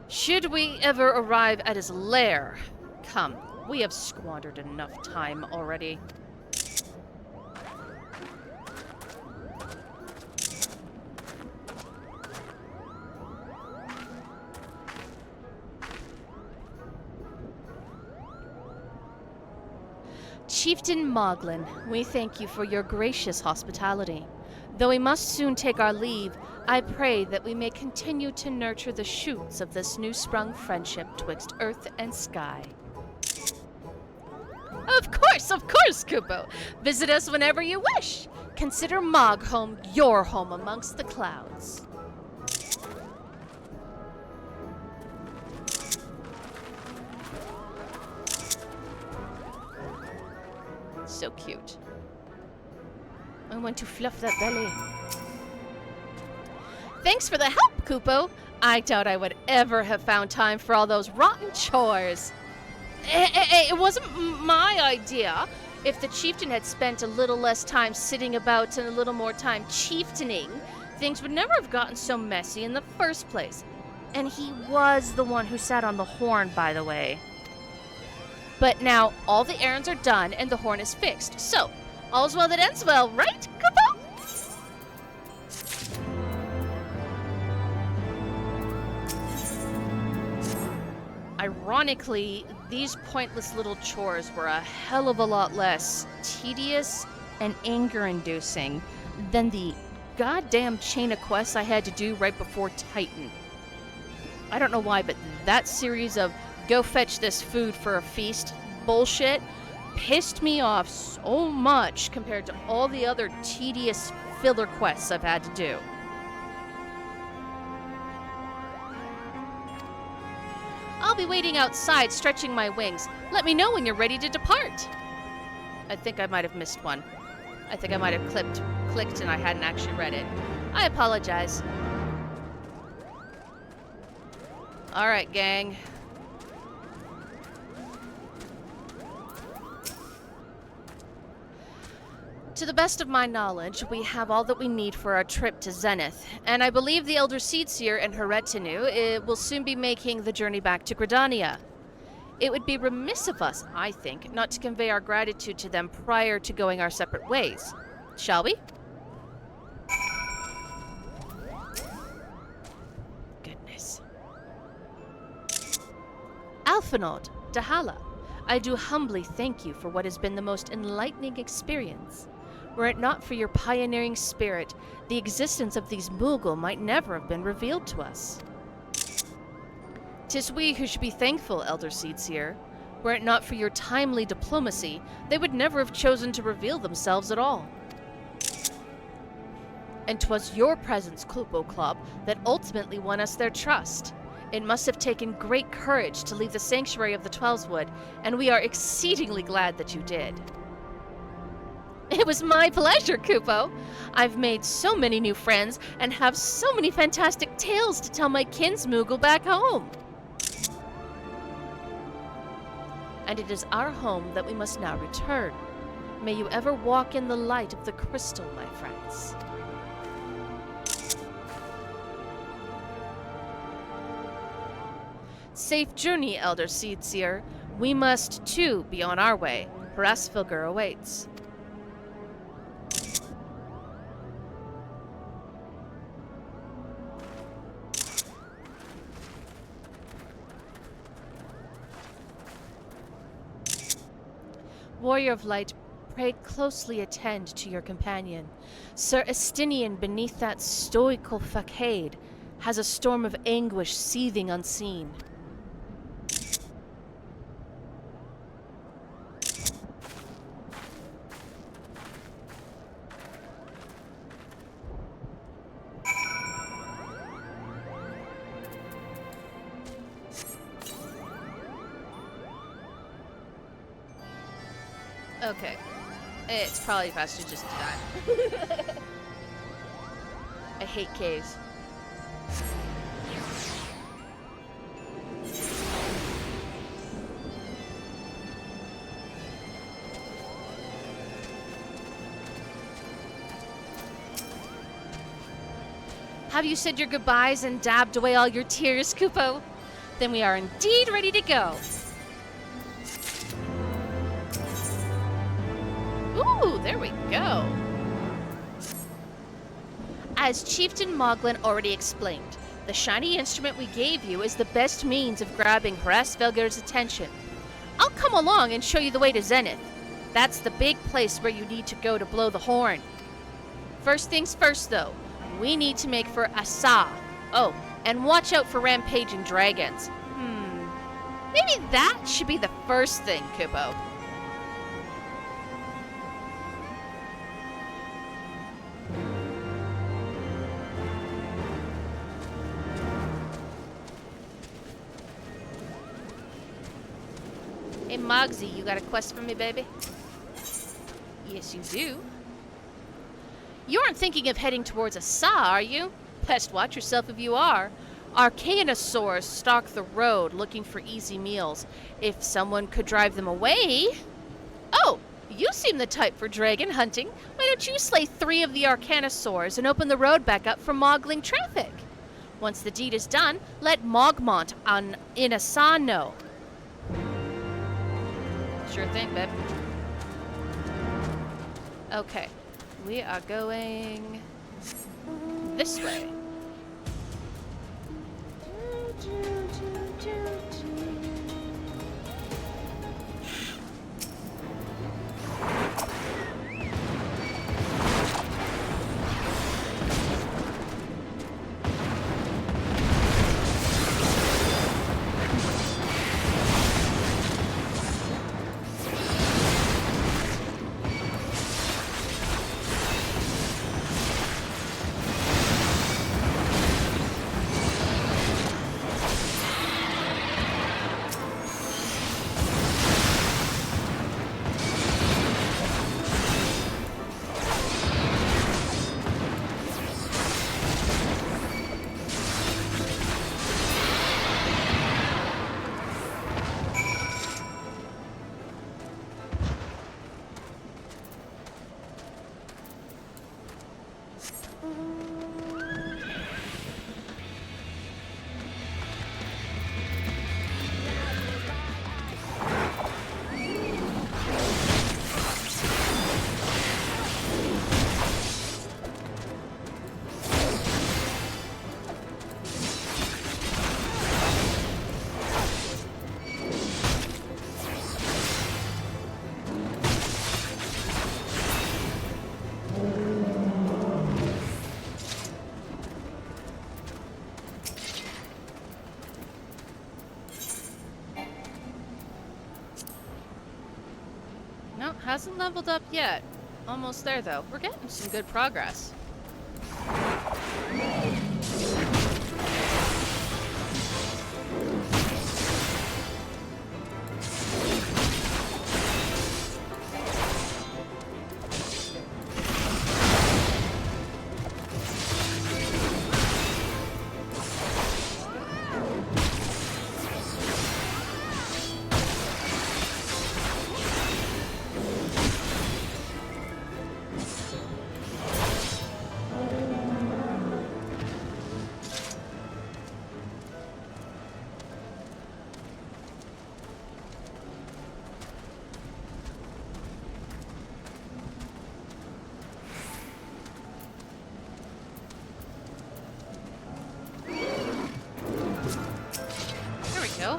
Should we ever arrive at his lair? Come, we have squandered enough time already. Chieftain Moglin, we thank you for your gracious hospitality. Though we must soon take our leave, I pray that we may continue to nurture the shoots of this new-sprung friendship twixt earth and sky. Of course, Kupo! Visit us whenever you wish. Consider Moghome your home amongst the clouds. So cute. I want to fluff that belly. Thanks for the help, Kupo. I doubt I would ever have found time for all those rotten chores. It wasn't my idea. If the chieftain had spent a little less time sitting about and a little more time chieftaining, things would never have gotten so messy in the first place. And he was the one who sat on the horn, by the way. But now all the errands are done and the horn is fixed. So, all's well that ends well, right, Kupo? Ironically, these pointless little chores were a hell of a lot less tedious and anger-inducing than the goddamn chain of quests I had to do right before Titan. I don't know why, but that series of go fetch this food for a feast bullshit pissed me off so much compared to all the other tedious filler quests I've had to do. I'll be waiting outside, stretching my wings. Let me know when you're ready to depart. I think I might have missed one. I think I might have clicked and I hadn't actually read it. I apologize. Alright, gang. To the best of my knowledge, we have all that we need for our trip to Zenith, and I believe the Elder Seedseer and her retinue will soon be making the journey back to Gridania. It would be remiss of us, I think, not to convey our gratitude to them prior to going our separate ways. Shall we? Goodness. Alphinaud, Dahala, I do humbly thank you for what has been the most enlightening experience. Were it not for your pioneering spirit, the existence of these Moogle might never have been revealed to us. 'Tis we who should be thankful, Elder Seedseer. Were it not for your timely diplomacy, they would never have chosen to reveal themselves at all. And 'twas your presence, Klupo Club, that ultimately won us their trust. It must have taken great courage to leave the sanctuary of the Twelveswood, and we are exceedingly glad that you did. It was my pleasure, Kupo. I've made so many new friends and have so many fantastic tales to tell my kinsmoogle back home. And it is our home that we must now return. May you ever walk in the light of the crystal, my friends. Safe journey, Elder Seedseer. We must, too, be on our way. Hrasfilgar awaits. Warrior of Light, pray closely attend to your companion. Sir Estinian, beneath that stoical facade, has a storm of anguish seething unseen. Okay. It's probably faster just to die. I hate caves. Have you said your goodbyes and dabbed away all your tears, Kupo? Then we are indeed ready to go. Ooh, there we go. As Chieftain Moglin already explained, the shiny instrument we gave you is the best means of grabbing Hrasfilgar's attention. I'll come along and show you the way to Zenith. That's the big place where you need to go to blow the horn. First things first, though, we need to make for Asa. Oh, and watch out for rampaging dragons. Maybe that should be the first thing, Kupo. Hey, Mogsy, you got a quest for me, baby? Yes, you do. You aren't thinking of heading towards Asa, are you? Best watch yourself if you are. Arcanosaurs stalk the road looking for easy meals. If someone could drive them away... Oh, you seem the type for dragon hunting. Why don't you slay 3 of the Arcanosaurs and open the road back up for moggling traffic? Once the deed is done, let Mogmont in Asa know. Sure thing, babe. Okay. We are going this way. Hasn't leveled up yet. Almost there, though. We're getting some good progress.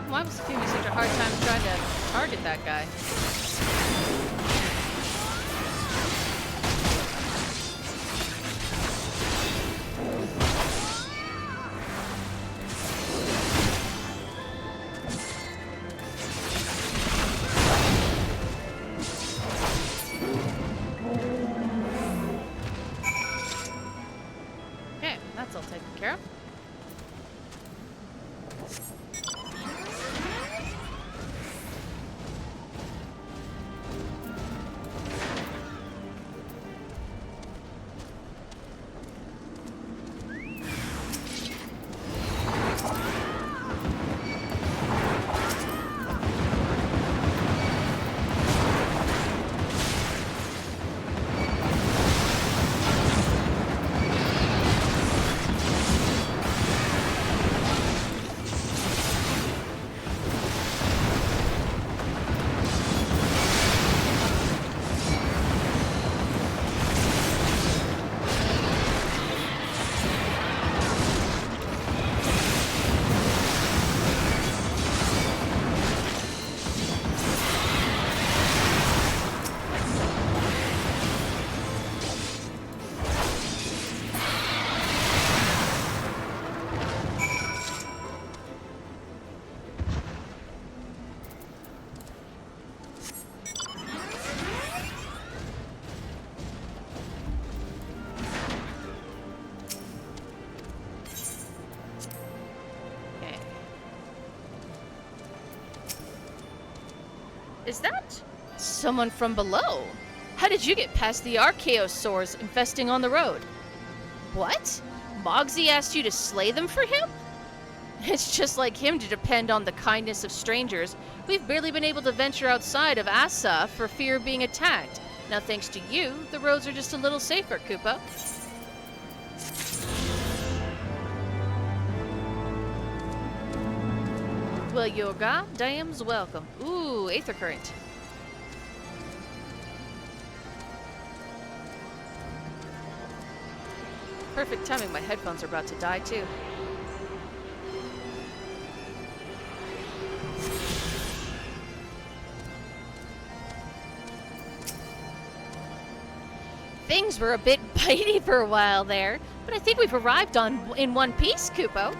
Why was it giving me such a hard time trying to target that guy? Okay, that's all taken care of. Is that someone from below? How did you get past the archaeosaurs infesting on the road? What? Mogsy asked you to slay them for him? It's just like him to depend on the kindness of strangers. We've barely been able to venture outside of Asa for fear of being attacked. Now thanks to you, the roads are just a little safer, Koopa. Well, you're goddamn welcome. Ooh, Aether Current. Perfect timing, my headphones are about to die too. Things were a bit bitey for a while there, but I think we've arrived in one piece, Kupo.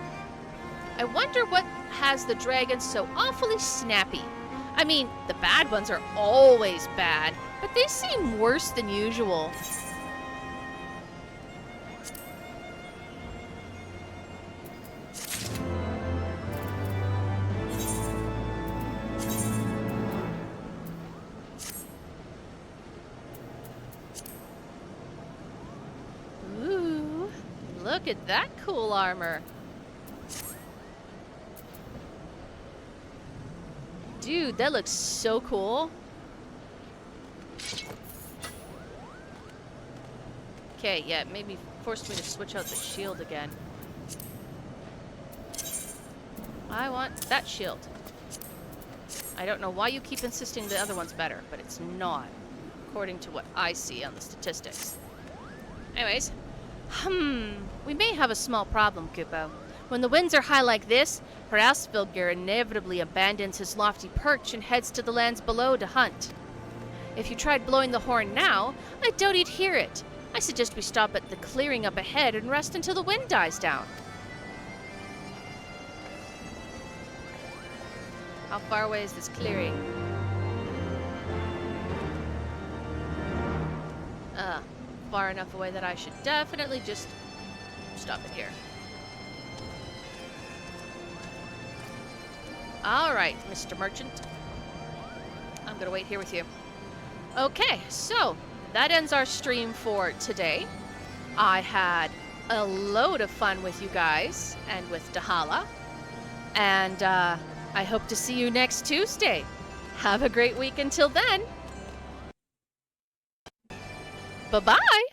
I wonder what has the dragons so awfully snappy. I mean, the bad ones are always bad, but they seem worse than usual. Ooh, look at that cool armor. Dude, that looks so cool. Okay, yeah, maybe forced me to switch out the shield again. I want that shield. I don't know why you keep insisting the other one's better, but it's not, according to what I see on the statistics. Anyways, we may have a small problem, Kupo. When the winds are high like this, Hraesvelgr inevitably abandons his lofty perch and heads to the lands below to hunt. If you tried blowing the horn now, I doubt he'd hear it. I suggest we stop at the clearing up ahead and rest until the wind dies down. How far away is this clearing? far enough away that I should definitely just stop it here. All right, Mr. Merchant. I'm gonna wait here with you. Okay, so that ends our stream for today. I had a load of fun with you guys and with Dahala. And I hope to see you next Tuesday. Have a great week until then. Bye-bye.